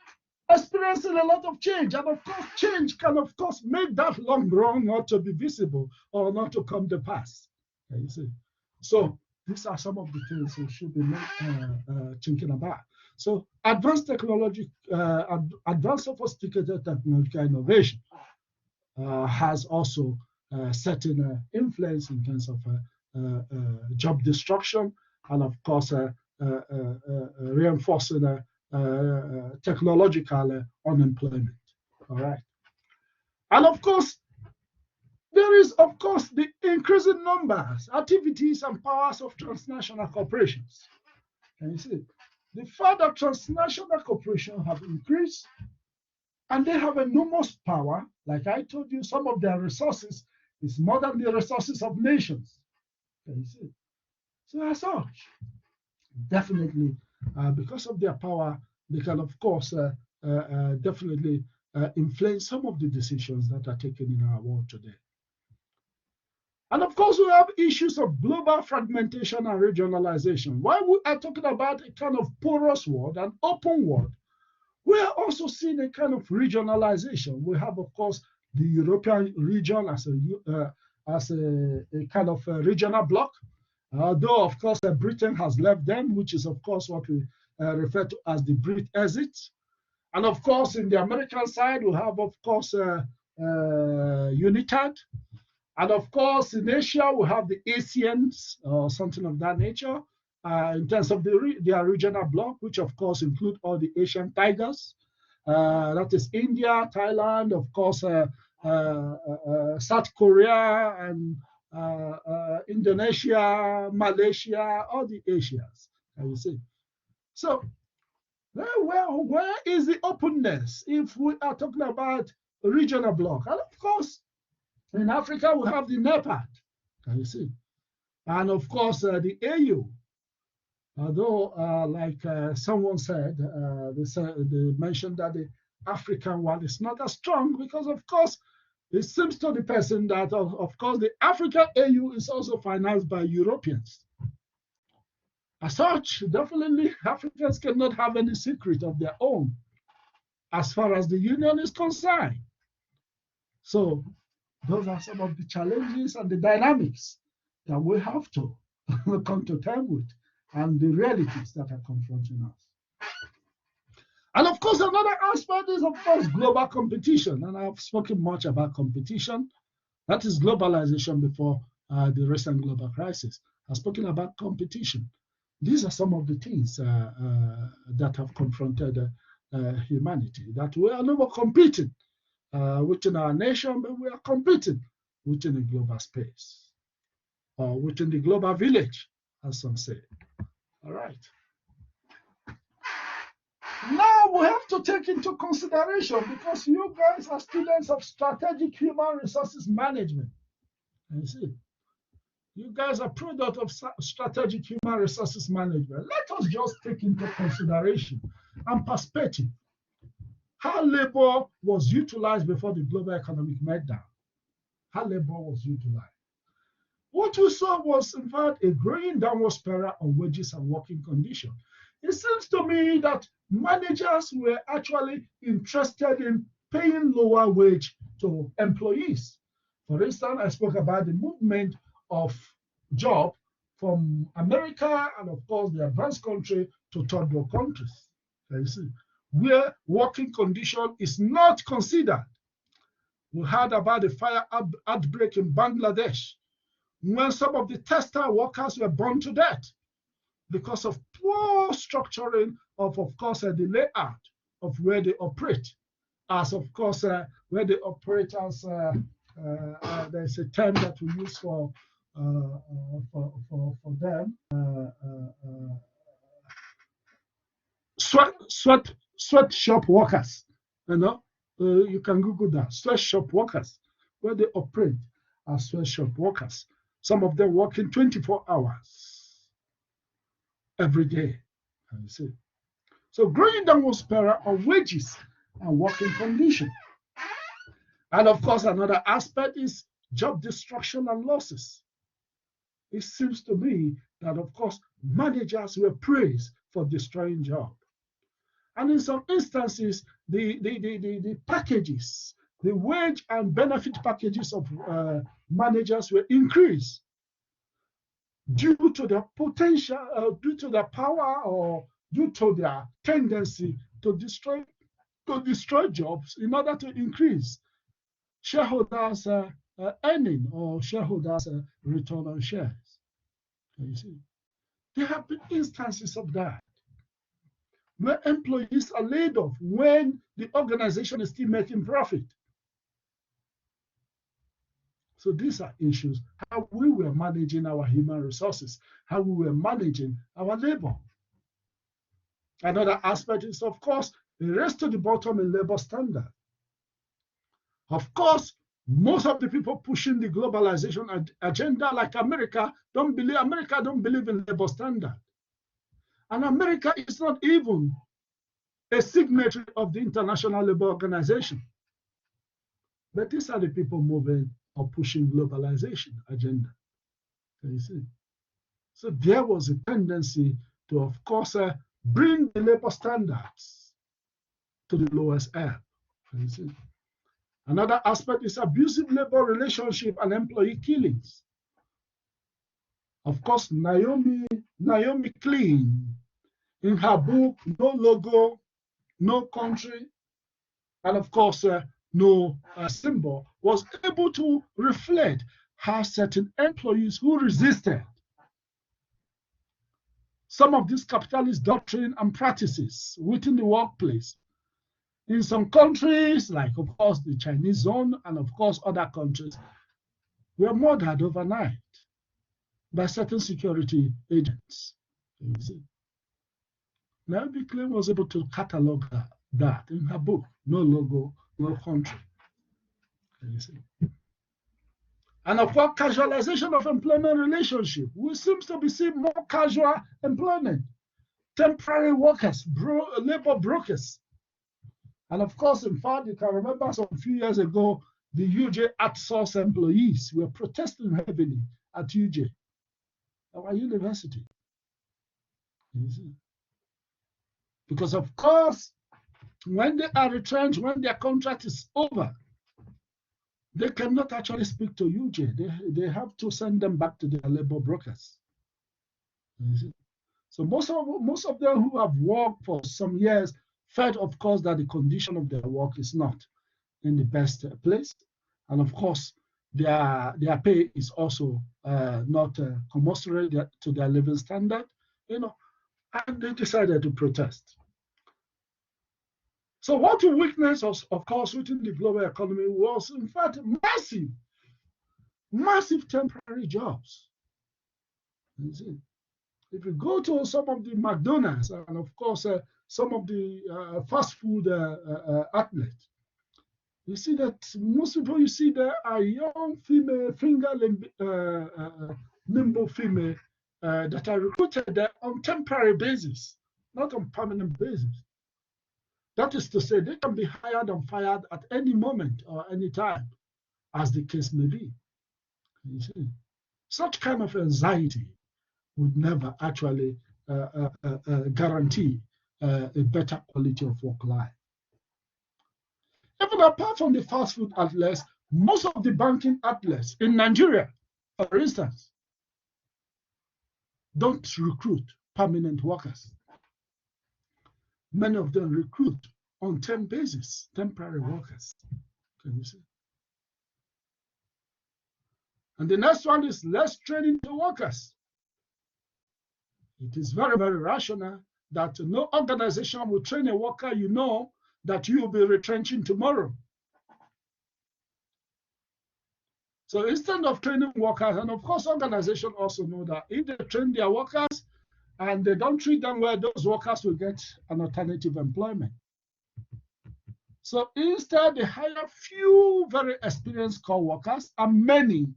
experiencing a lot of change, and of course change can of course make that long run not to be visible or not to come to pass. You see, so these are some of the things we should be thinking about. So advanced technology, advanced sophisticated technological innovation has also certain influence in terms of job destruction, and of course reinforcing technological unemployment. All right. And of course, there is, of course, the increasing numbers, activities, and powers of transnational corporations. Can you see? The fact that transnational corporations have increased, and they have enormous power. Like I told you, some of their resources is more than the resources of nations. Can you see? So as such, definitely, because of their power, they can, of course, definitely influence some of the decisions that are taken in our world today. And of course, we have issues of global fragmentation and regionalization. While we are talking about a kind of porous world, an open world, we are also seeing a kind of regionalization. We have, of course, the European region as a kind of a regional bloc, though, of course, Britain has left them, which is, of course, what we refer to as the Brit exit. And, of course, in the American side, we have, of course, UNITAD. And of course, in Asia, we have the ASEANs or something of that nature in terms of their regional bloc, which of course include all the Asian tigers. That is India, Thailand, of course, South Korea, and Indonesia, Malaysia, all the Asias, you see. So, where is the openness if we are talking about regional bloc? And of course, in Africa, we have the NEPAD, can you see? And of course, the AU. Although, like someone said, they mentioned that the African one is not as strong because, of course, it seems to the person that, of course, the African AU is also financed by Europeans. As such, definitely, Africans cannot have any secret of their own as far as the union is concerned. So, those are some of the challenges and the dynamics that we have to come to terms with, and the realities that are confronting us. And of course, another aspect is, of course, global competition. And I've spoken much about competition. That is globalization before the recent global crisis. I've spoken about competition. These are some of the things that have confronted humanity, that we are no more competing within our nation, but we are competing within the global space, or within the global village, as some say. All right. Now we have to take into consideration, because you guys are students of strategic human resources management. You see, you guys are product of strategic human resources management. Let us just take into consideration and perspective how labor was utilized before the global economic meltdown. How labor was utilized. What we saw was, in fact, a growing downward spiral on wages and working conditions. It seems to me that managers were actually interested in paying lower wage to employees. For instance, I spoke about the movement of job from America and, of course, the advanced country to third world countries. You see, where working condition is not considered. We heard about the fire outbreak in Bangladesh, when some of the textile workers were burned to death because of poor structuring of course, the layout of where they operate, as, of course, where they operate as there's a term that we use for them. Sweatshop workers. You know, you can Google that. Sweatshop workers, where they operate as sweatshop workers. Some of them working 24 hours every day. You see. So growing down was para on wages and working condition. And of course, another aspect is job destruction and losses. It seems to me that, of course, managers were praised for destroying jobs. And in some instances, the packages, the wage and benefit packages of managers were increased due to the potential, due to the power, or due to their tendency to destroy jobs in order to increase shareholders' earning or shareholders' return on shares. You see, there have been instances of that, where employees are laid off when the organization is still making profit. So these are issues, how we were managing our human resources, how we were managing our labor. Another aspect is, of course, the race to the bottom in labor standard. Of course, most of the people pushing the globalization agenda, like America, don't believe in labor standard. And America is not even a signatory of the International Labour Organization. But these are the people moving or pushing globalization agenda. Can you see? So there was a tendency to, of course, bring the labor standards to the lowest ebb. Can you see? Another aspect is abusive labor relationship and employee killings. Of course, Naomi Klein, in her book, No Logo, No Country, and of course, No Symbol, was able to reflect how certain employees who resisted some of these capitalist doctrine and practices within the workplace. In some countries, like of course the Chinese zone and of course other countries, were murdered overnight by certain security agents. You see. Naomi Klein was able to catalog that in her book, No Logo, No Country. You see. And of course, casualization of employment relationship. We seem to be seeing more casual employment, temporary workers, labor brokers. And of course, in fact, you can remember some few years ago, the UJ outsource employees were protesting heavily at UJ, our university. You see. Because of course, when they are retrenched, when their contract is over, they cannot actually speak to UJ. They have to send them back to their labor brokers. You see. So most of them who have worked for some years felt, of course, that the condition of their work is not in the best place. And of course, their pay is also not commensurate to their living standard, you know, and they decided to protest. So what we witnessed, of course, within the global economy was, in fact, massive temporary jobs. You see. If you go to some of the McDonald's and, of course, some of the fast food outlets, you see that most people you see there are young female, nimble female that are recruited there on temporary basis, not on permanent basis. That is to say, they can be hired and fired at any moment or any time, as the case may be. You see, such kind of anxiety would never actually guarantee a better quality of work life. Even apart from the fast food outlets, most of the banking outlets in Nigeria, for instance, don't recruit permanent workers. Many of them recruit on temp basis, temporary workers. Can you see? And the next one is less training to workers. It is very, very rational that no organization will train a worker you know that you will be retrenching tomorrow. So instead of training workers, and of course, organizations also know that if they train their workers and they don't treat them well, those workers will get an alternative employment. So instead, they hire few very experienced core workers and many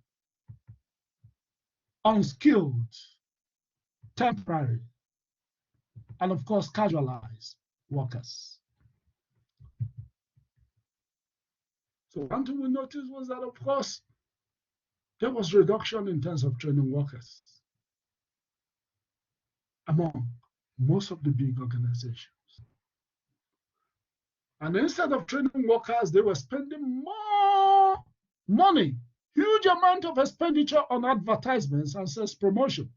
unskilled, temporary, and of course, casualized workers. So one thing we noticed was that, of course, there was reduction in terms of training workers among most of the big organizations. And instead of training workers, they were spending more money, huge amount of expenditure on advertisements and sales promotion.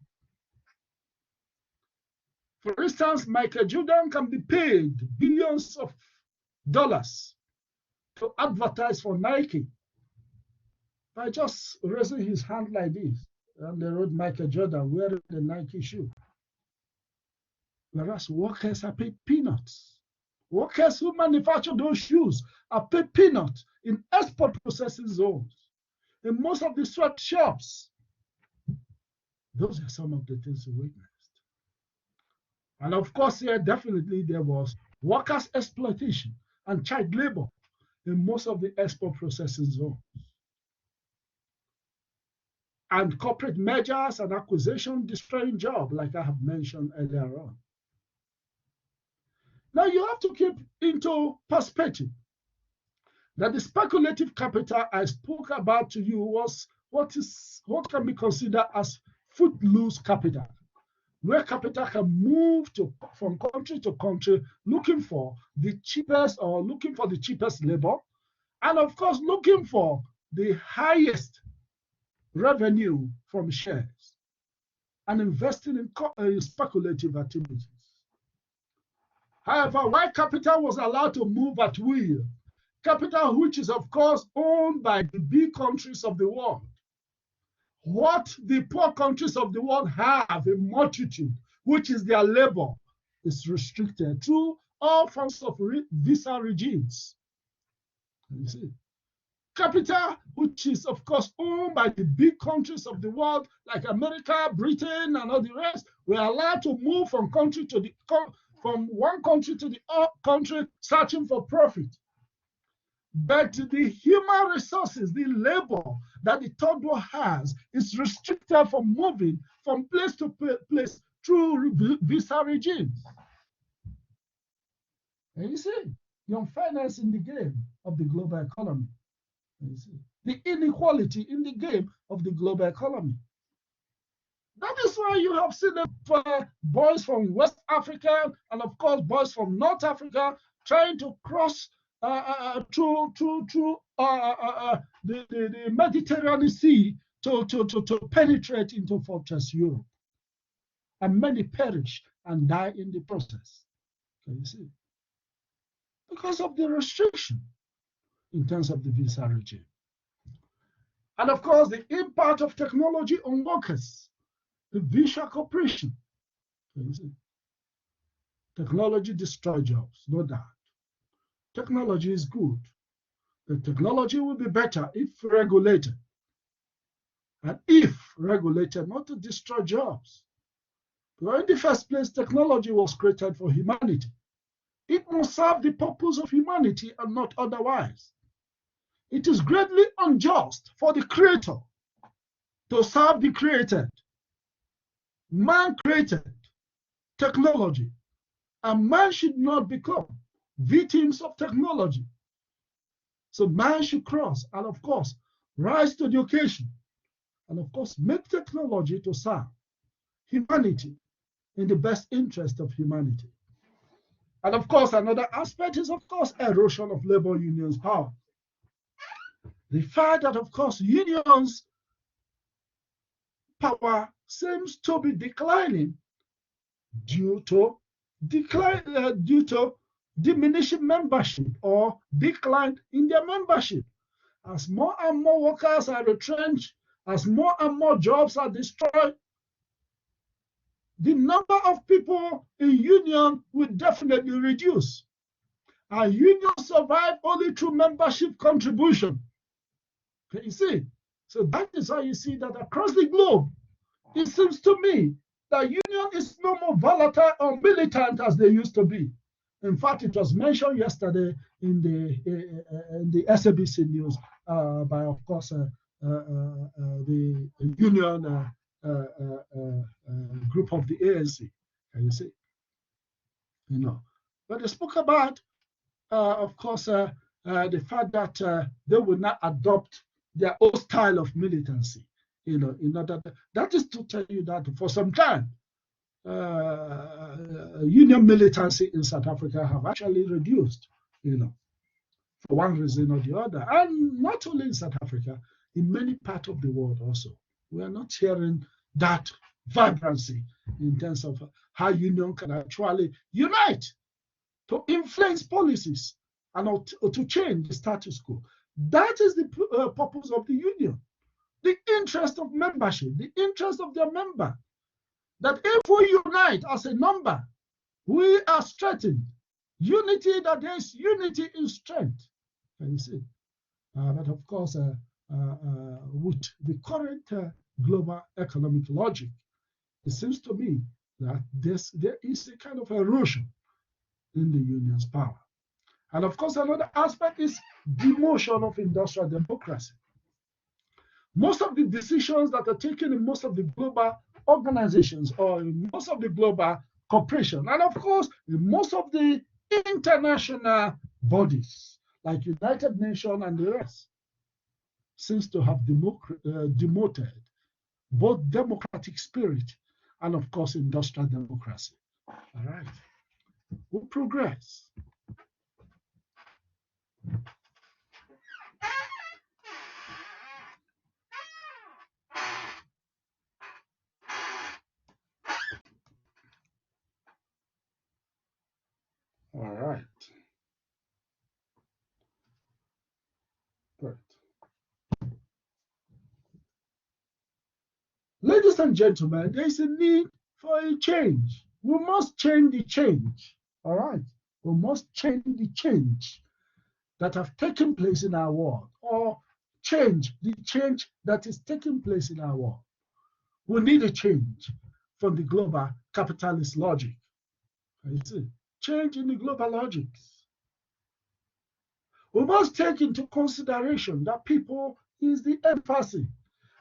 For instance, Michael Jordan can be paid billions of dollars to advertise for Nike by just raising his hand like this. And they wrote Michael Jordan wearing the Nike shoe. Whereas workers are paid peanuts. Workers who manufacture those shoes are paid peanuts in export processing zones, in most of the sweatshops. Those are some of the things we witnessed. And of course, here definitely there was workers' exploitation and child labor in most of the export processing zones. And corporate mergers and acquisition destroying jobs, like I have mentioned earlier on. Now you have to keep into perspective that the speculative capital I spoke about to you was what can be considered as footloose capital, where capital can move from country to country looking for the cheapest labor, and of course looking for the highest revenue from shares and investing in speculative activities. However, while capital was allowed to move at will, capital which is of course owned by the big countries of the world, what the poor countries of the world have, a multitude, which is their labor, is restricted through all forms of visa regimes. You see, capital, which is of course owned by the big countries of the world, like America, Britain, and all the rest, were allowed to move from one country to the other country searching for profit. But the human resources, the labor that the third world has, is restricted from moving from place to place through visa regimes. And you see, the unfairness in the game of the global economy. You see, the inequality in the game of the global economy. That is why you have seen boys from West Africa and of course boys from North Africa trying to cross through the Mediterranean Sea to penetrate into fortress Europe. And many perish and die in the process. Can you see? Because of the restriction in terms of the visa regime. And of course, the impact of technology on workers, the visual cooperation. Can you see? Technology destroys jobs, no doubt. Technology is good. The technology will be better if regulated. And if regulated, not to destroy jobs. But in the first place, technology was created for humanity. It must serve the purpose of humanity and not otherwise. It is greatly unjust for the creator to serve the created. Man created technology, and man should not become victims of technology. So man should cross and of course rise to the occasion and of course make technology to serve humanity in the best interest of humanity. And of course another aspect is of course erosion of labor unions' power. The fact that of course unions' power seems to be declining due to diminishing membership or decline in their membership. As more and more workers are retrenched, as more and more jobs are destroyed, the number of people in union will definitely reduce. And unions survive only through membership contribution. Can you see? So that is how you see that across the globe, it seems to me that union is no more volatile or militant as they used to be. In fact, it was mentioned yesterday in the SABC news by, of course, the union group of the ANC. Can you see? You know, but they spoke about, of course, the fact that they will not adopt their own style of militancy. You know, in order that is to tell you that for some time, union militancy in South Africa have actually reduced. You know, for one reason or the other, and not only in South Africa, in many parts of the world also, we are not hearing that vibrancy in terms of how union can actually unite to influence policies and to change the status quo. That is the purpose of the union. The interest of membership, the interest of their member. That if we unite as a number, we are strengthened. Unity, that there is unity in strength. Can you see? But of course, with the current global economic logic, it seems to me that there is a kind of erosion in the union's power. And of course, another aspect is demotion of industrial democracy. Most of the decisions that are taken in most of the global organizations or in most of the global corporations, and of course, in most of the international bodies like United Nations and the rest, seems to have demoted both democratic spirit and, of course, industrial democracy. All right. We'll progress. All right. Good. Ladies and gentlemen, there is a need for a change. We must change the change. All right. We must change the change that have taken place in our world, or change the change that is taking place in our world. We need a change from the global capitalist logic. You see, change in the global logics. We must take into consideration that people is the emphasis.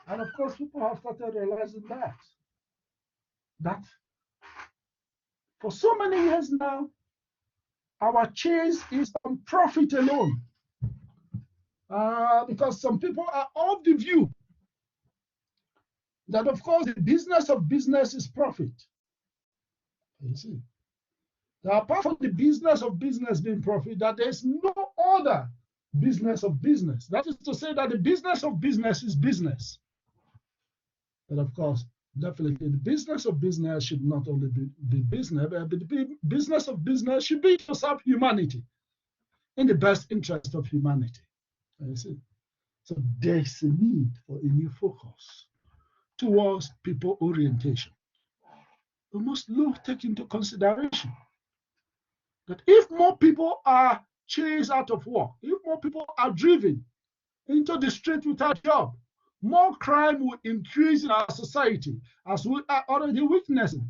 And of course, people have started realizing that for so many years now, our chase is on profit alone. Because some people are of the view that, of course, the business of business is profit. You see, now, apart from the business of business being profit, that there's no other business of business. That is to say that the business of business is business. But of course, definitely the business of business should not only be business, but the business of business should be to serve humanity in the best interest of humanity. You see? So there's a need for a new focus towards people orientation. We must take into consideration that if more people are chased out of work, if more people are driven into the street without job, more crime will increase in our society, as we are already witnessing.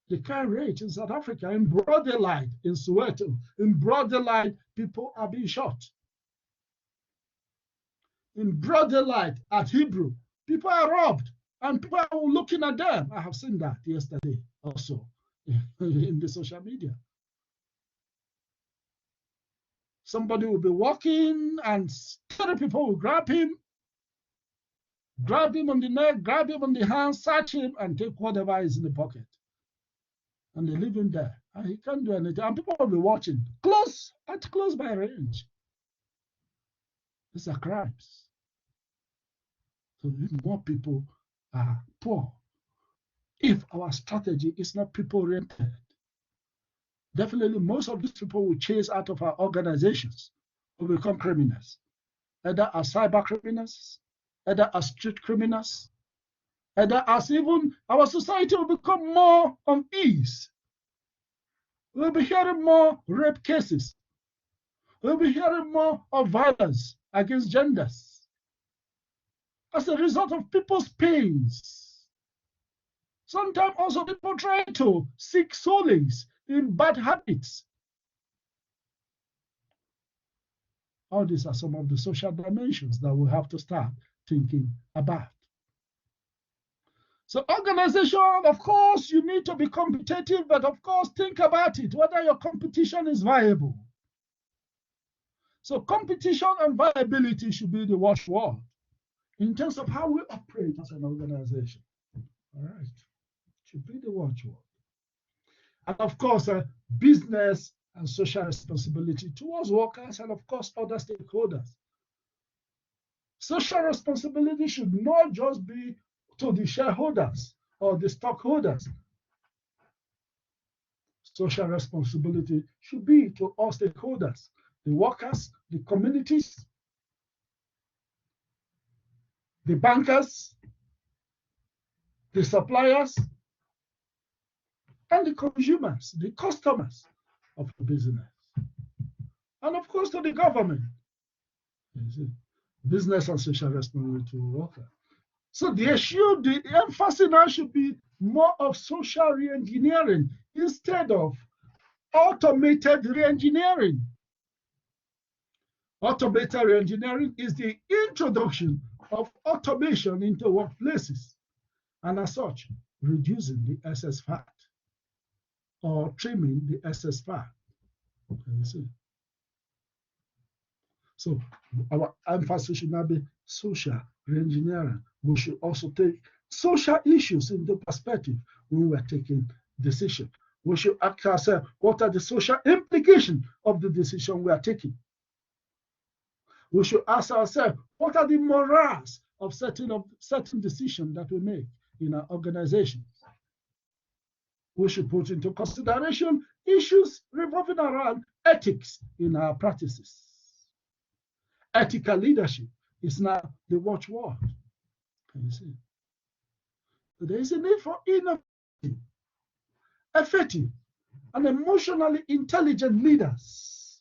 The crime rate in South Africa, in broad daylight, in Soweto, in broad daylight, people are being shot. In broad daylight at Hebrew, people are robbed, and people are looking at them. I have seen that yesterday also in the social media. Somebody will be walking and 30 people will grab him on the neck, grab him on the hand, search him, and take whatever is in the pocket. And they leave him there. And he can't do anything. And people will be watching close by range. These are crimes. So if more people are poor, if our strategy is not people-oriented, definitely most of these people will chase out of our organizations, will become criminals, either as cyber criminals, either as street criminals, either as even our society will become more unease. We'll be hearing more rape cases. We'll be hearing more of violence against genders. as a result of people's pains. Sometimes also people try to seek solace in bad habits. All these are some of the social dimensions that we have to start thinking about. So organization, of course, you need to be competitive, but of course, think about it, whether your competition is viable. So competition and viability should be the watchword in terms of how we operate as an organization. All right, should be the watchword. And of course, business and social responsibility towards workers and of course, other stakeholders. Social responsibility should not just be to the shareholders or the stockholders. Social responsibility should be to all stakeholders, the workers, the communities, the bankers, the suppliers, and the consumers, the customers of the business. And of course, to the government. Business and social responsibility to workers. So the emphasis now should be more of social re-engineering instead of automated re-engineering. Automated re-engineering is the introduction of automation into workplaces, and as such, reducing the excess fat or trimming the excess fat. You see? So our emphasis should not be social re-engineering. We should also take social issues into perspective when we are taking decisions. We should ask ourselves, what are the social implications of the decision we are taking? We should ask ourselves, what are the morals of certain decisions that we make in our organizations? We should put into consideration issues revolving around ethics in our practices. Ethical leadership is now the watchword. Can you see? So there is a need for innovative, effective, and emotionally intelligent leaders.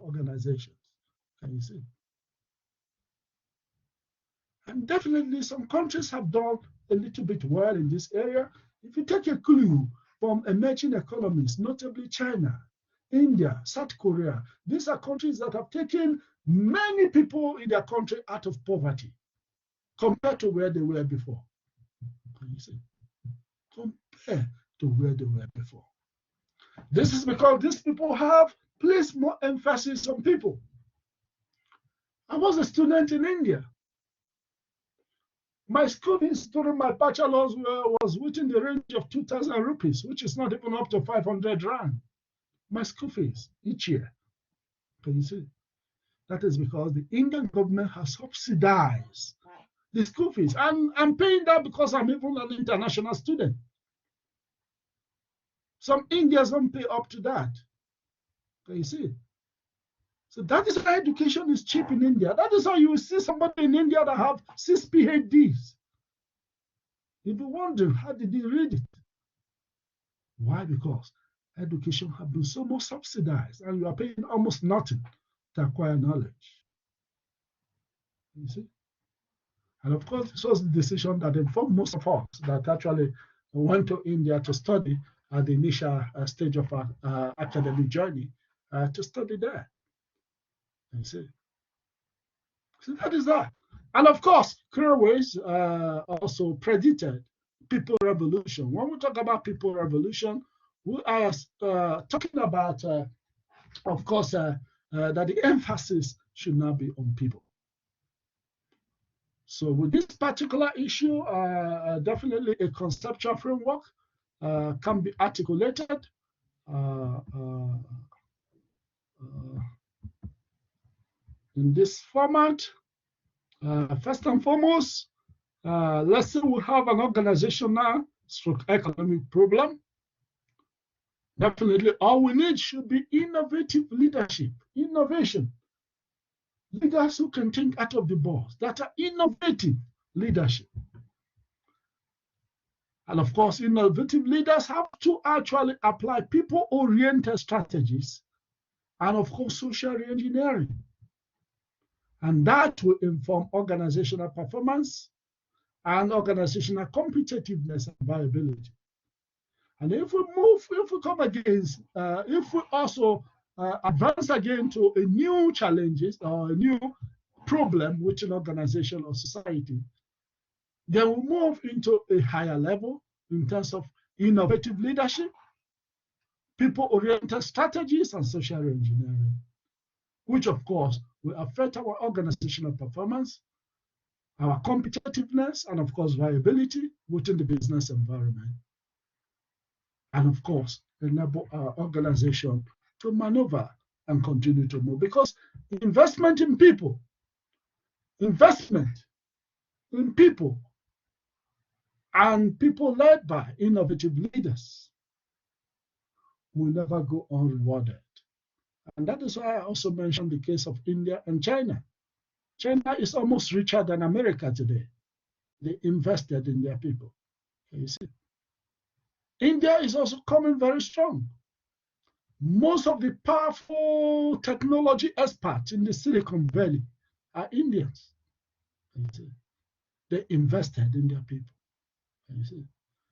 Organizations. Can you see? And definitely some countries have done a little bit well in this area. If you take a clue from emerging economies, notably China, India, South Korea, these are countries that have taken many people in their country out of poverty compared to where they were before. Can you see? Compared to where they were before. This is because these people have placed more emphasis on people. I was a student in India. My school fees during my bachelor's was within the range of 2,000 rupees, which is not even up to 500 rand. My school fees each year. Can you see? That is because the Indian government has subsidized the school fees. And I'm paying that because I'm even an international student. Some Indians don't pay up to that. Can you see? So that is why education is cheap in India. That is why you will see somebody in India that have 6 PhDs. You'll be wondering, how did he read it? Why? Because education has been so much subsidized and you are paying almost nothing to acquire knowledge. You see? And of course, this was the decision that informed most of us that actually went to India to study at the initial stage of our academic journey to study there. You see? So that is that. And of course, Crowways also predicted people revolution. When we talk about people revolution, we are talking about, of course, that the emphasis should not be on people. So with this particular issue, definitely a conceptual framework can be articulated in this format. First and foremost, let's say we have an organizational stroke economic problem. Definitely all we need should be innovative leadership, innovation. Leaders who can think out of the box, that are innovative leadership. And of course, innovative leaders have to actually apply people-oriented strategies and of course, social re-engineering. And that will inform organizational performance and organizational competitiveness and viability. And if we come against, if we also advance again to a new challenges or a new problem with an organization or society, then we move into a higher level in terms of innovative leadership, people-oriented strategies, and social engineering, which of course will affect our organizational performance, our competitiveness, and of course viability within the business environment. And of course, enable our organization to maneuver and continue to move. Because investment in people and people led by innovative leaders will never go unrewarded. And that is why I also mentioned the case of India and China. China is almost richer than America today. They invested in their people. You see. India is also coming very strong. Most of the powerful technology experts in the Silicon Valley are Indians. You see. They invested in their people. You see.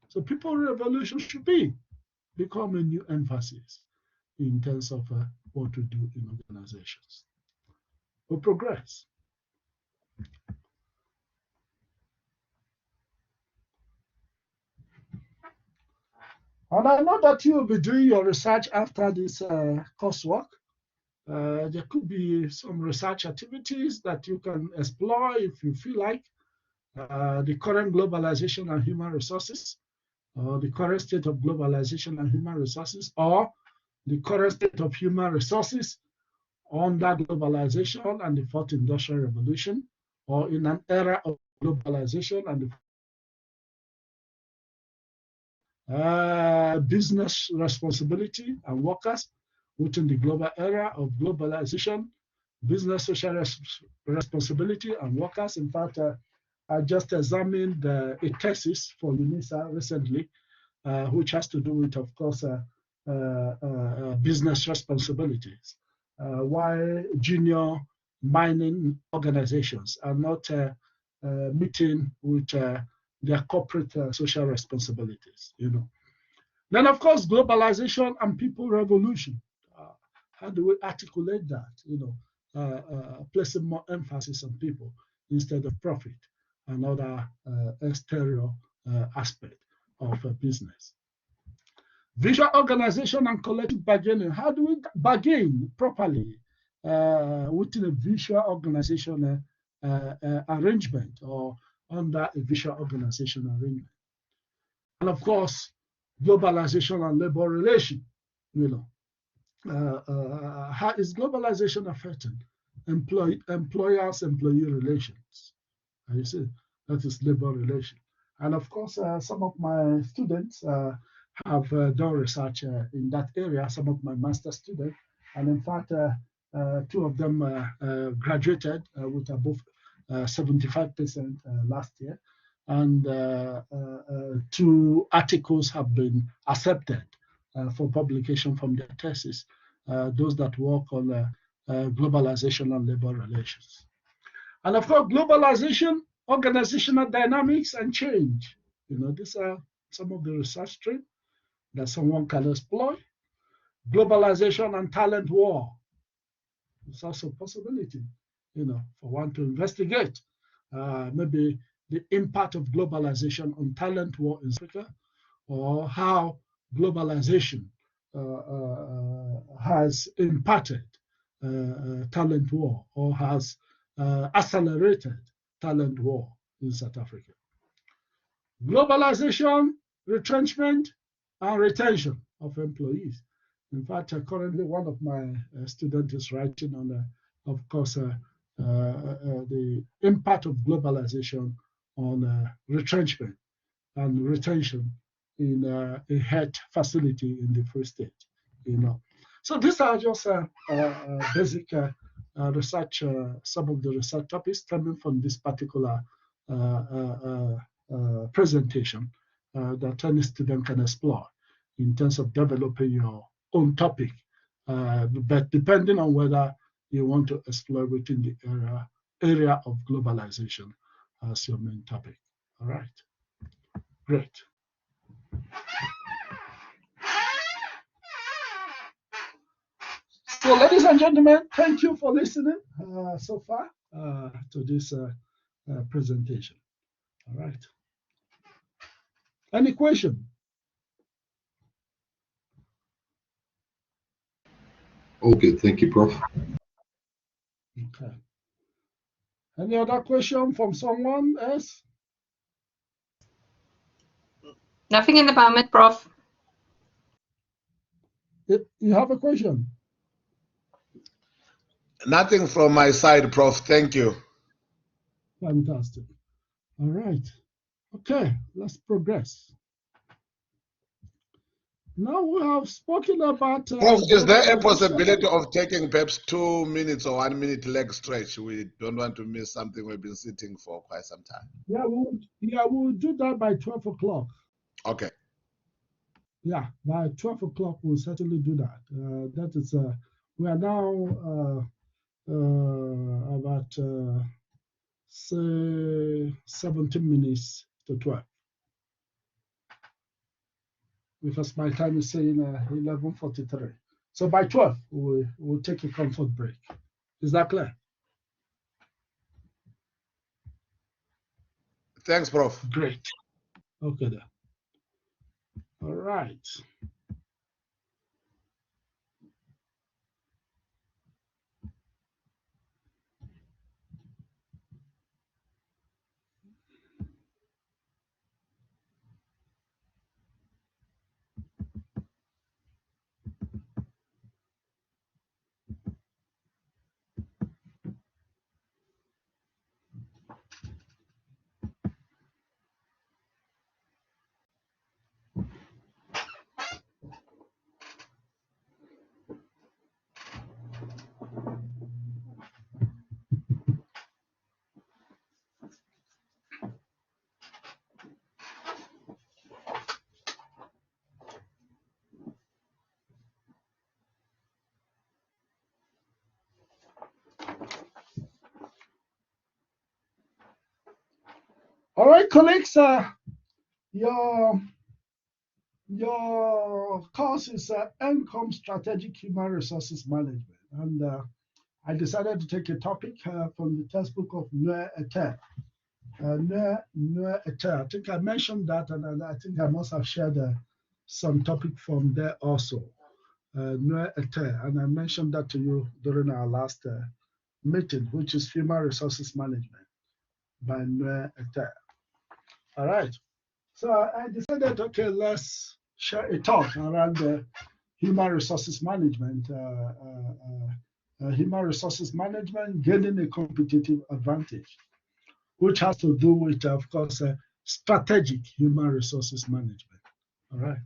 So people revolution should become a new emphasis in terms of what to do in organizations. We progress. And I know that you will be doing your research after this coursework. There could be some research activities that you can explore if you feel like. The current globalization and human resources, or the current state of globalization and human resources, or the current state of human resources under globalization and the fourth industrial revolution, or in an era of globalization and the business responsibility and workers within the global era of globalization, business social responsibility and workers. In fact, I just examined a thesis for UNISA recently, which has to do with, of course, business responsibilities. Why junior mining organizations are not meeting with their corporate social responsibilities, you know. Then, of course, globalization and people revolution. How do we articulate that, you know, placing more emphasis on people instead of profit and other exterior aspect of a business. Visual organization and collective bargaining. How do we bargain properly within a visual organization arrangement or under a visual organization arrangement? And of course, globalization and labor relation. You know, how is globalization affecting employers-employee relations? You see, that is labor relation. And of course, some of my students have done research in that area, some of my master students. And in fact, two of them graduated with above 75% last year. And two articles have been accepted for publication from their thesis, those that work on globalization and labor relations. And of course, globalization, organizational dynamics, and change. You know, these are some of the research streams that someone can explore. Globalization and talent war. It's also a possibility, you know, for one to investigate maybe the impact of globalization on talent war in Africa, or how globalization has impacted talent war or has accelerated talent war in South Africa. Globalization, retrenchment, and retention of employees. In fact, currently one of my students is writing on, of course, the impact of globalization on retrenchment and retention in a health facility in the Free State. You know, so these are just basic research, some of the research topics coming from this particular presentation that any student can explore in terms of developing your own topic, but depending on whether you want to explore within the area area of globalization as your main topic. All right, great. So, ladies and gentlemen, thank you for listening so far to this presentation. All right. Any question? Okay, thank you, Prof. Okay. Any other question from someone else? Nothing in the moment, Prof. You have a question? Nothing from my side, Prof. Thank you. Fantastic. All right. Okay, let's progress. Now we have spoken about. Prof, is there a possibility of taking perhaps 2 minutes or 1 minute leg stretch? We don't want to miss something we've been sitting for quite some time. Yeah, we'll do that by 12 o'clock. Okay. Yeah, by 12 o'clock, we'll certainly do that. That is, we are now about, say, 17 minutes to 12. Because my time is saying 11:43. So by 12, we'll take a comfort break. Is that clear? Thanks, Prof. Great. Okay, then. All right. All right, colleagues, your course is Income Strategic Human Resources Management. And I decided to take a topic from the textbook of Noe et al. Noe et al. I think I mentioned that, and I think I must have shared some topic from there also. Noe et al. And I mentioned that to you during our last meeting, which is Human Resources Management by Noe et al. All right. So I decided, okay, let's share a talk around the human resources management. Human resources management gaining a competitive advantage, which has to do with, of course, strategic human resources management. All right.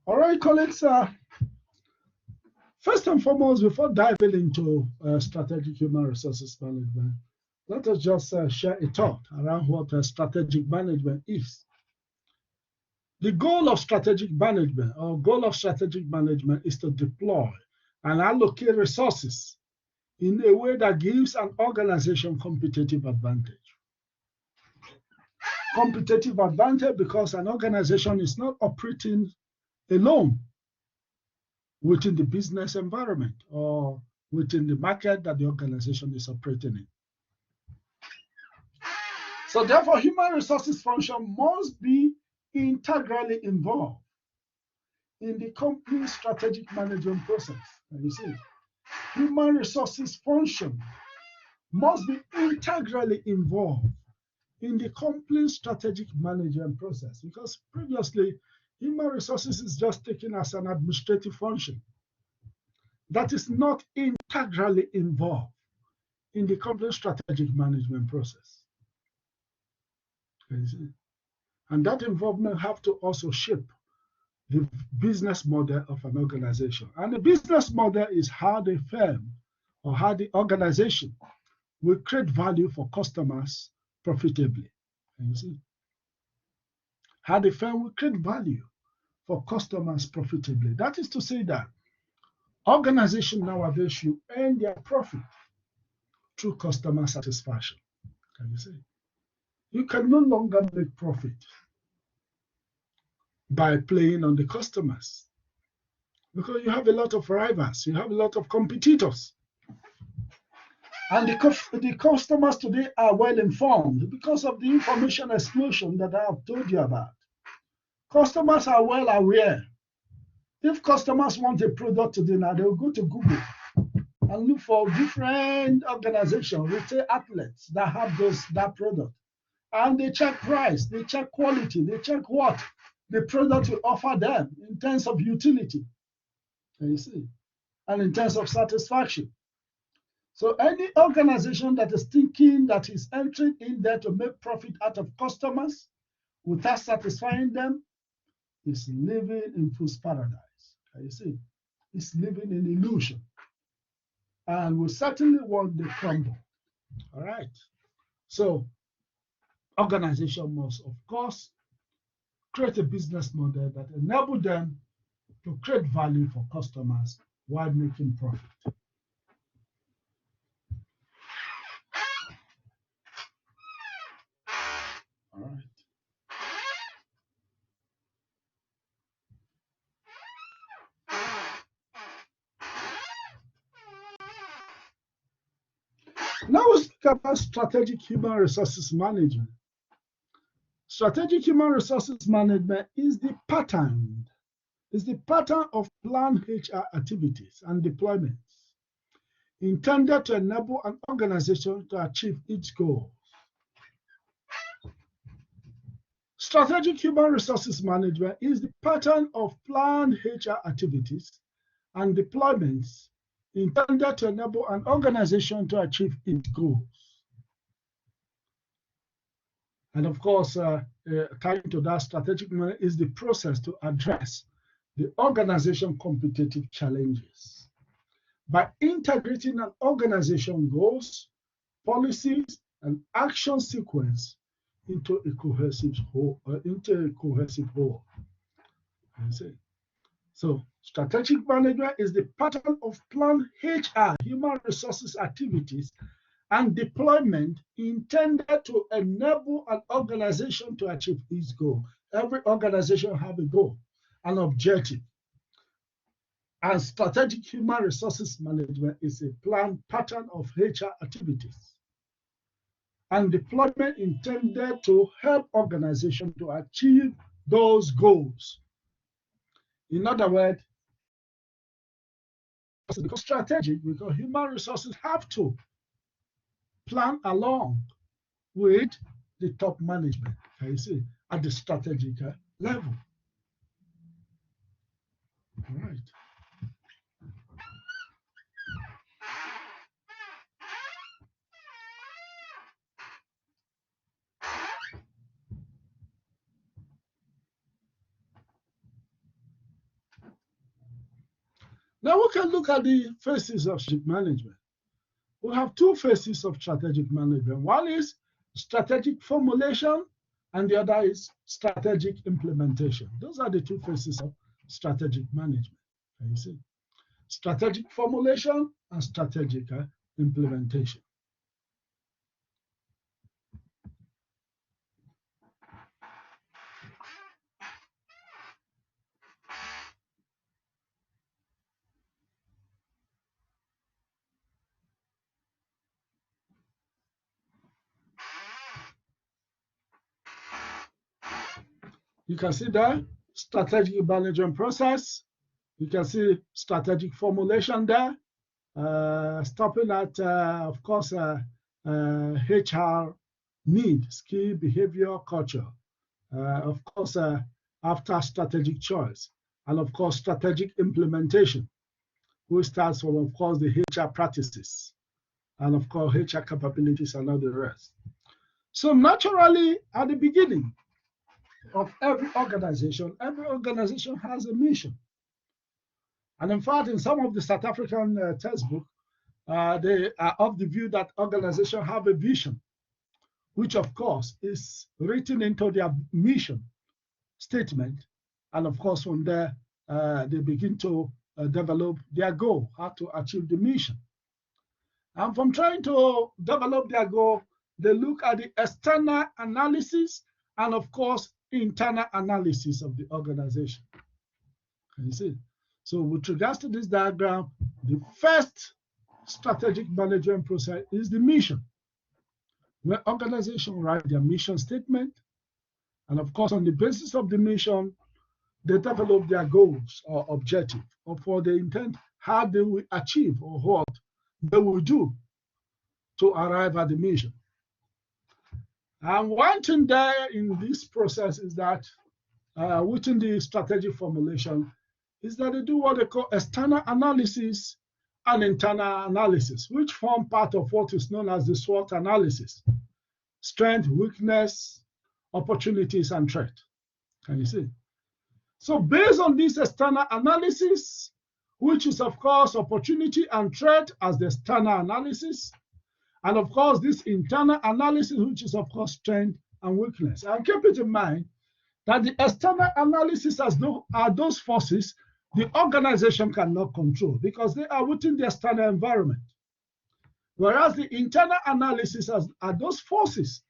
All right, colleagues. First and foremost, before diving into strategic human resources management, let us just share a thought around what strategic management is. The goal of strategic management is to deploy and allocate resources in a way that gives an organization competitive advantage. Competitive advantage because an organization is not operating alone within the business environment or within the market that the organization is operating in. So therefore, human resources function must be integrally involved in the company's strategic management process. And you see, human resources function must be integrally involved in the company's strategic management process, because previously Human resources is just taken as an administrative function that is not integrally involved in the company's strategic management process. And that involvement have to also shape the business model of an organization. And the business model is how the firm or how the organization will create value for customers profitably. You see? How the firm will create value for customers profitably. That is to say that organizations nowadays should earn their profit through customer satisfaction. Can you see? You can no longer make profit by playing on the customers because you have a lot of rivals, you have a lot of competitors. And the customers today are well informed because of the information explosion that I have told you about. Customers are well aware. If customers want a product today now, they'll go to Google and look for different organizations, retail outlets that have that product. And they check price, they check quality, they check what the product will offer them in terms of utility, you see, and in terms of satisfaction. So any organization that is thinking that is entering in there to make profit out of customers without satisfying them is living in fool's paradise. You see, it's living in illusion. And we certainly want the crumble. All right. So organization must, of course, create a business model that enables them to create value for customers while making profit. All right. Now we speak about strategic human resources management. Strategic human resources management is the pattern of planned HR activities and deployments intended to enable an organization to achieve its goals. Strategic human resources management is the pattern of planned HR activities and deployments intended to enable an organization to achieve its goals. And of course, tying to that, strategic management is the process to address the organization competitive challenges by integrating an organization goals, policies, and action sequence into a cohesive whole. So strategic management is the pattern of planned HR, human resources activities, and deployment intended to enable an organization to achieve its goal. Every organization has a goal, an objective. And strategic human resources management is a planned pattern of HR activities and deployment intended to help organizations to achieve those goals. In other words, because strategic, because human resources have to plan along with the top management, you see, at the strategic level. All right. Now we can look at the phases of strategic management. We have two phases of strategic management. One is strategic formulation, and the other is strategic implementation. Those are the two phases of strategic management. Can you see? Strategic formulation and strategic implementation. You can see there, strategic management process. You can see strategic formulation there, stopping at, of course, HR need, skill, behavior, culture. Of course, after strategic choice, and of course, strategic implementation, which starts from, of course, the HR practices, and of course, HR capabilities and all the rest. So naturally, at the beginning of every organization has a mission. And in fact, in some of the South African textbooks, they are of the view that organizations have a vision, which of course is written into their mission statement. And of course, from there, they begin to develop their goal, how to achieve the mission. And from trying to develop their goal, they look at the external analysis and of course, internal analysis of the organization. Can you see? So with regards to this diagram, the first strategic management process is the mission, where organizations write their mission statement. And of course, on the basis of the mission, they develop their goals or objective, or for the intent, how they will achieve or what they will do to arrive at the mission. And one thing there in this process is that within the strategic formulation is that they do what they call external analysis and internal analysis, which form part of what is known as the SWOT analysis: strength, weakness, opportunities, and threat. Can you see? So based on this external analysis, which is of course opportunity and threat as the external analysis, and of course this internal analysis, which is of course strength and weakness. And keep it in mind that the external analysis are those forces the organization cannot control because they are within the external environment. Whereas the internal analysis are those forces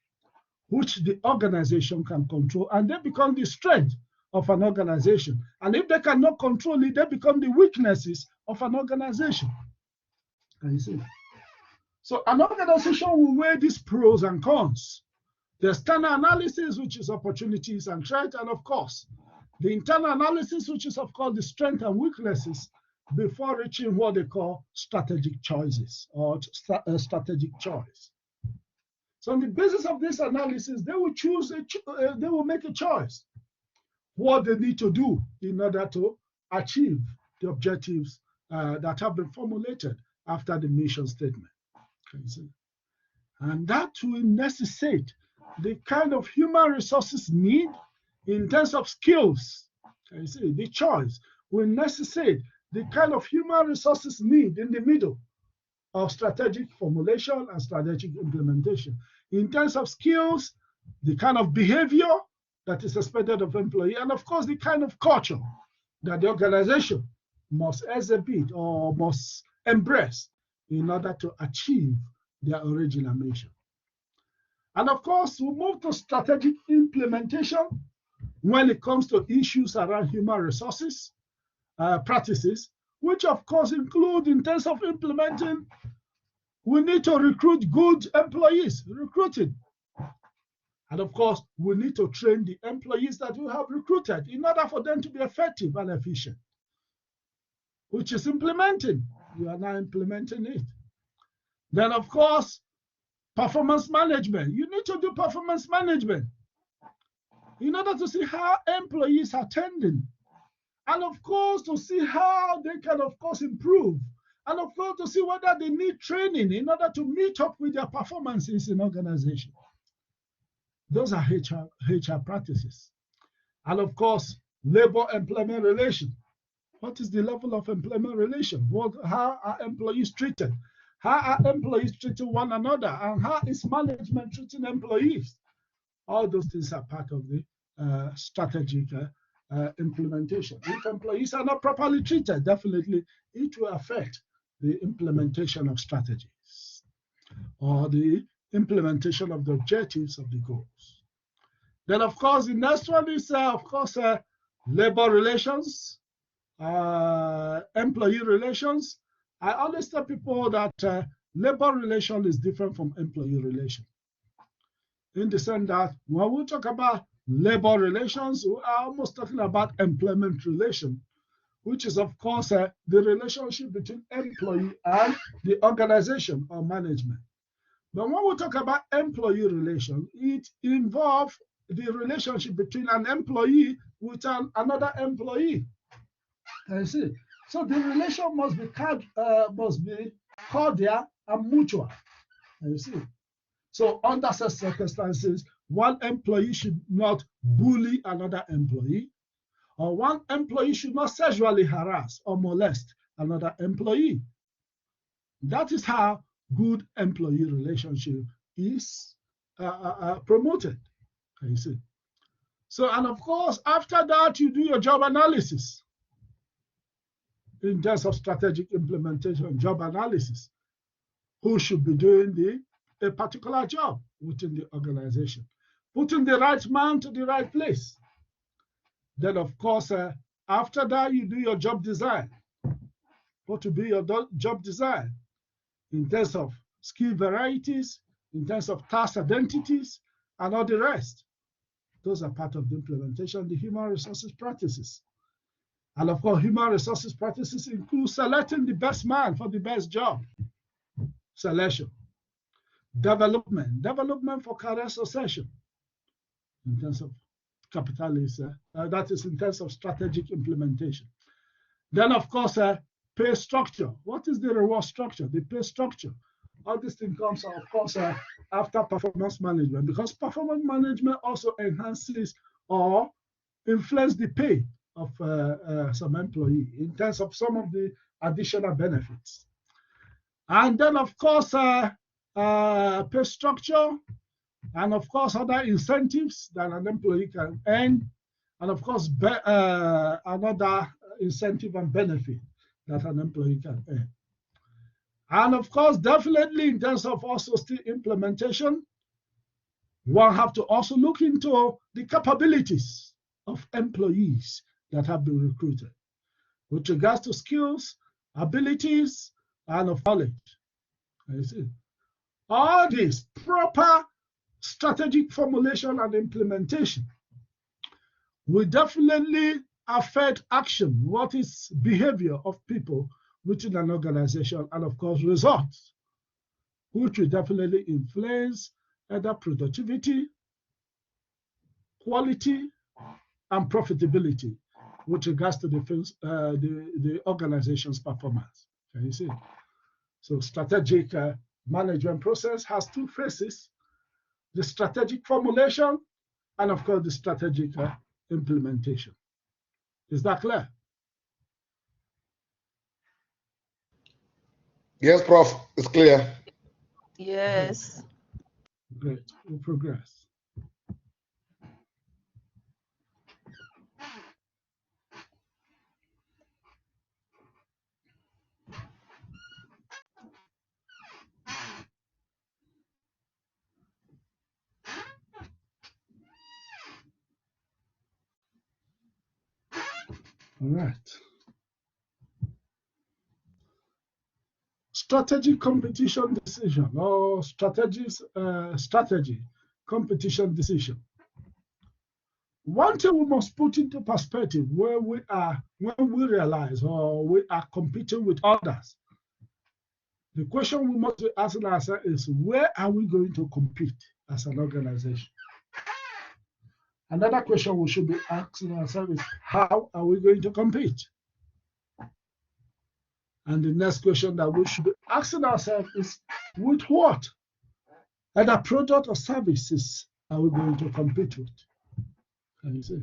which the organization can control, and they become the strength of an organization. And if they cannot control it, they become the weaknesses of an organization. Can you see? So an organization will weigh these pros and cons. The external analysis, which is opportunities and threats, and of course, the internal analysis, which is of course the strengths and weaknesses, before reaching what they call strategic choices or strategic choice. So on the basis of this analysis, they will they will make a choice what they need to do in order to achieve the objectives that have been formulated after the mission statement. Can you see? And that will necessitate the kind of human resources need in terms of skills. Can you see? The choice will necessitate the kind of human resources need in the middle of strategic formulation and strategic implementation. In terms of skills, the kind of behavior that is expected of employee, and of course, the kind of culture that the organization must exhibit or must embrace in order to achieve their original mission. And of course, we move to strategic implementation when it comes to issues around human resources practices, which of course include, in terms of implementing, we need to recruit good employees, recruiting. And of course, we need to train the employees that we have recruited in order for them to be effective and efficient, which is implementing. You are now implementing it. Then of course, performance management. You need to do performance management in order to see how employees are attending. And of course, to see how they can, of course, improve. And of course, to see whether they need training in order to meet up with their performances in organization. Those are HR practices. And of course, labor-employment relation. What is the level of employment relation? How are employees treated? How are employees treating one another? And how is management treating employees? All those things are part of the strategic implementation. If employees are not properly treated, definitely it will affect the implementation of strategies or the implementation of the objectives of the goals. Then, of course, the next one is, labor relations, employee relations. I always tell people that labor relation is different from employee relation, in the sense that when we talk about labor relations, we are almost talking about employment relation, which is, of course, the relationship between employee and the organization or management. But when we talk about employee relation, it involves the relationship between an employee with another employee. You see, so the relation must be cordial and mutual. You see, so under such circumstances, one employee should not bully another employee, or one employee should not sexually harass or molest another employee. That is how good employee relationship is promoted. You see. So, and of course, after that, you do your job analysis in terms of strategic implementation, job analysis. Who should be doing a particular job within the organization? Putting the right man to the right place. Then, of course, after that, you do your job design. What to be your job design in terms of skill varieties, in terms of task identities, and all the rest. Those are part of the implementation of the human resources practices. And of course, human resources practices include selecting the best man for the best job. Selection. Development for career succession. In terms of capitalism, that is in terms of strategic implementation. Then, of course, pay structure. What is the reward structure? The pay structure. All these things comes, of course, after performance management, because performance management also enhances or influences the pay of some employee in terms of some of the additional benefits. And then, of course, pay structure, and of course, other incentives that an employee can earn, and of course, another incentive and benefit that an employee can earn. And of course, definitely in terms of also still implementation, one have to also look into the capabilities of employees that have been recruited with regards to skills, abilities, and of knowledge. You see, all this proper strategic formulation and implementation will definitely affect action, what is behavior of people within an organization, and of course results, which will definitely influence either productivity, quality, and profitability with regards to the organization's performance. Can you see? So strategic management process has two phases: the strategic formulation and of course the strategic implementation. Is that clear? Yes, Prof, it's clear. Yes. Great, we'll progress. All right. Strategic competition decision or strategy competition decision. One thing we must put into perspective where we are when we realize or we are competing with others. The question we must be asking ourselves is, where are we going to compete as an organization? Another question we should be asking ourselves is, how are we going to compete? And the next question that we should be asking ourselves is, with what? Either product or services are we going to compete with? Can you see?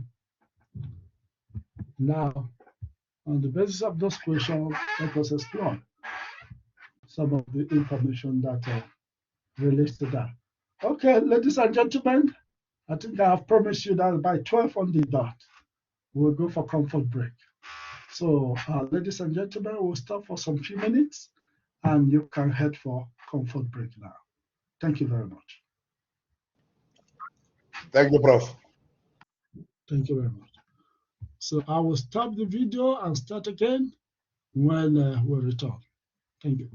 Now, on the basis of those questions, let us explore some of the information that relates to that. Okay, ladies and gentlemen, I think I have promised you that by 12 on the dot, we'll go for comfort break. So, ladies and gentlemen, we'll stop for some few minutes, and you can head for comfort break now. Thank you very much. Thank you, Prof. Thank you very much. So I will stop the video and start again when we return. Thank you.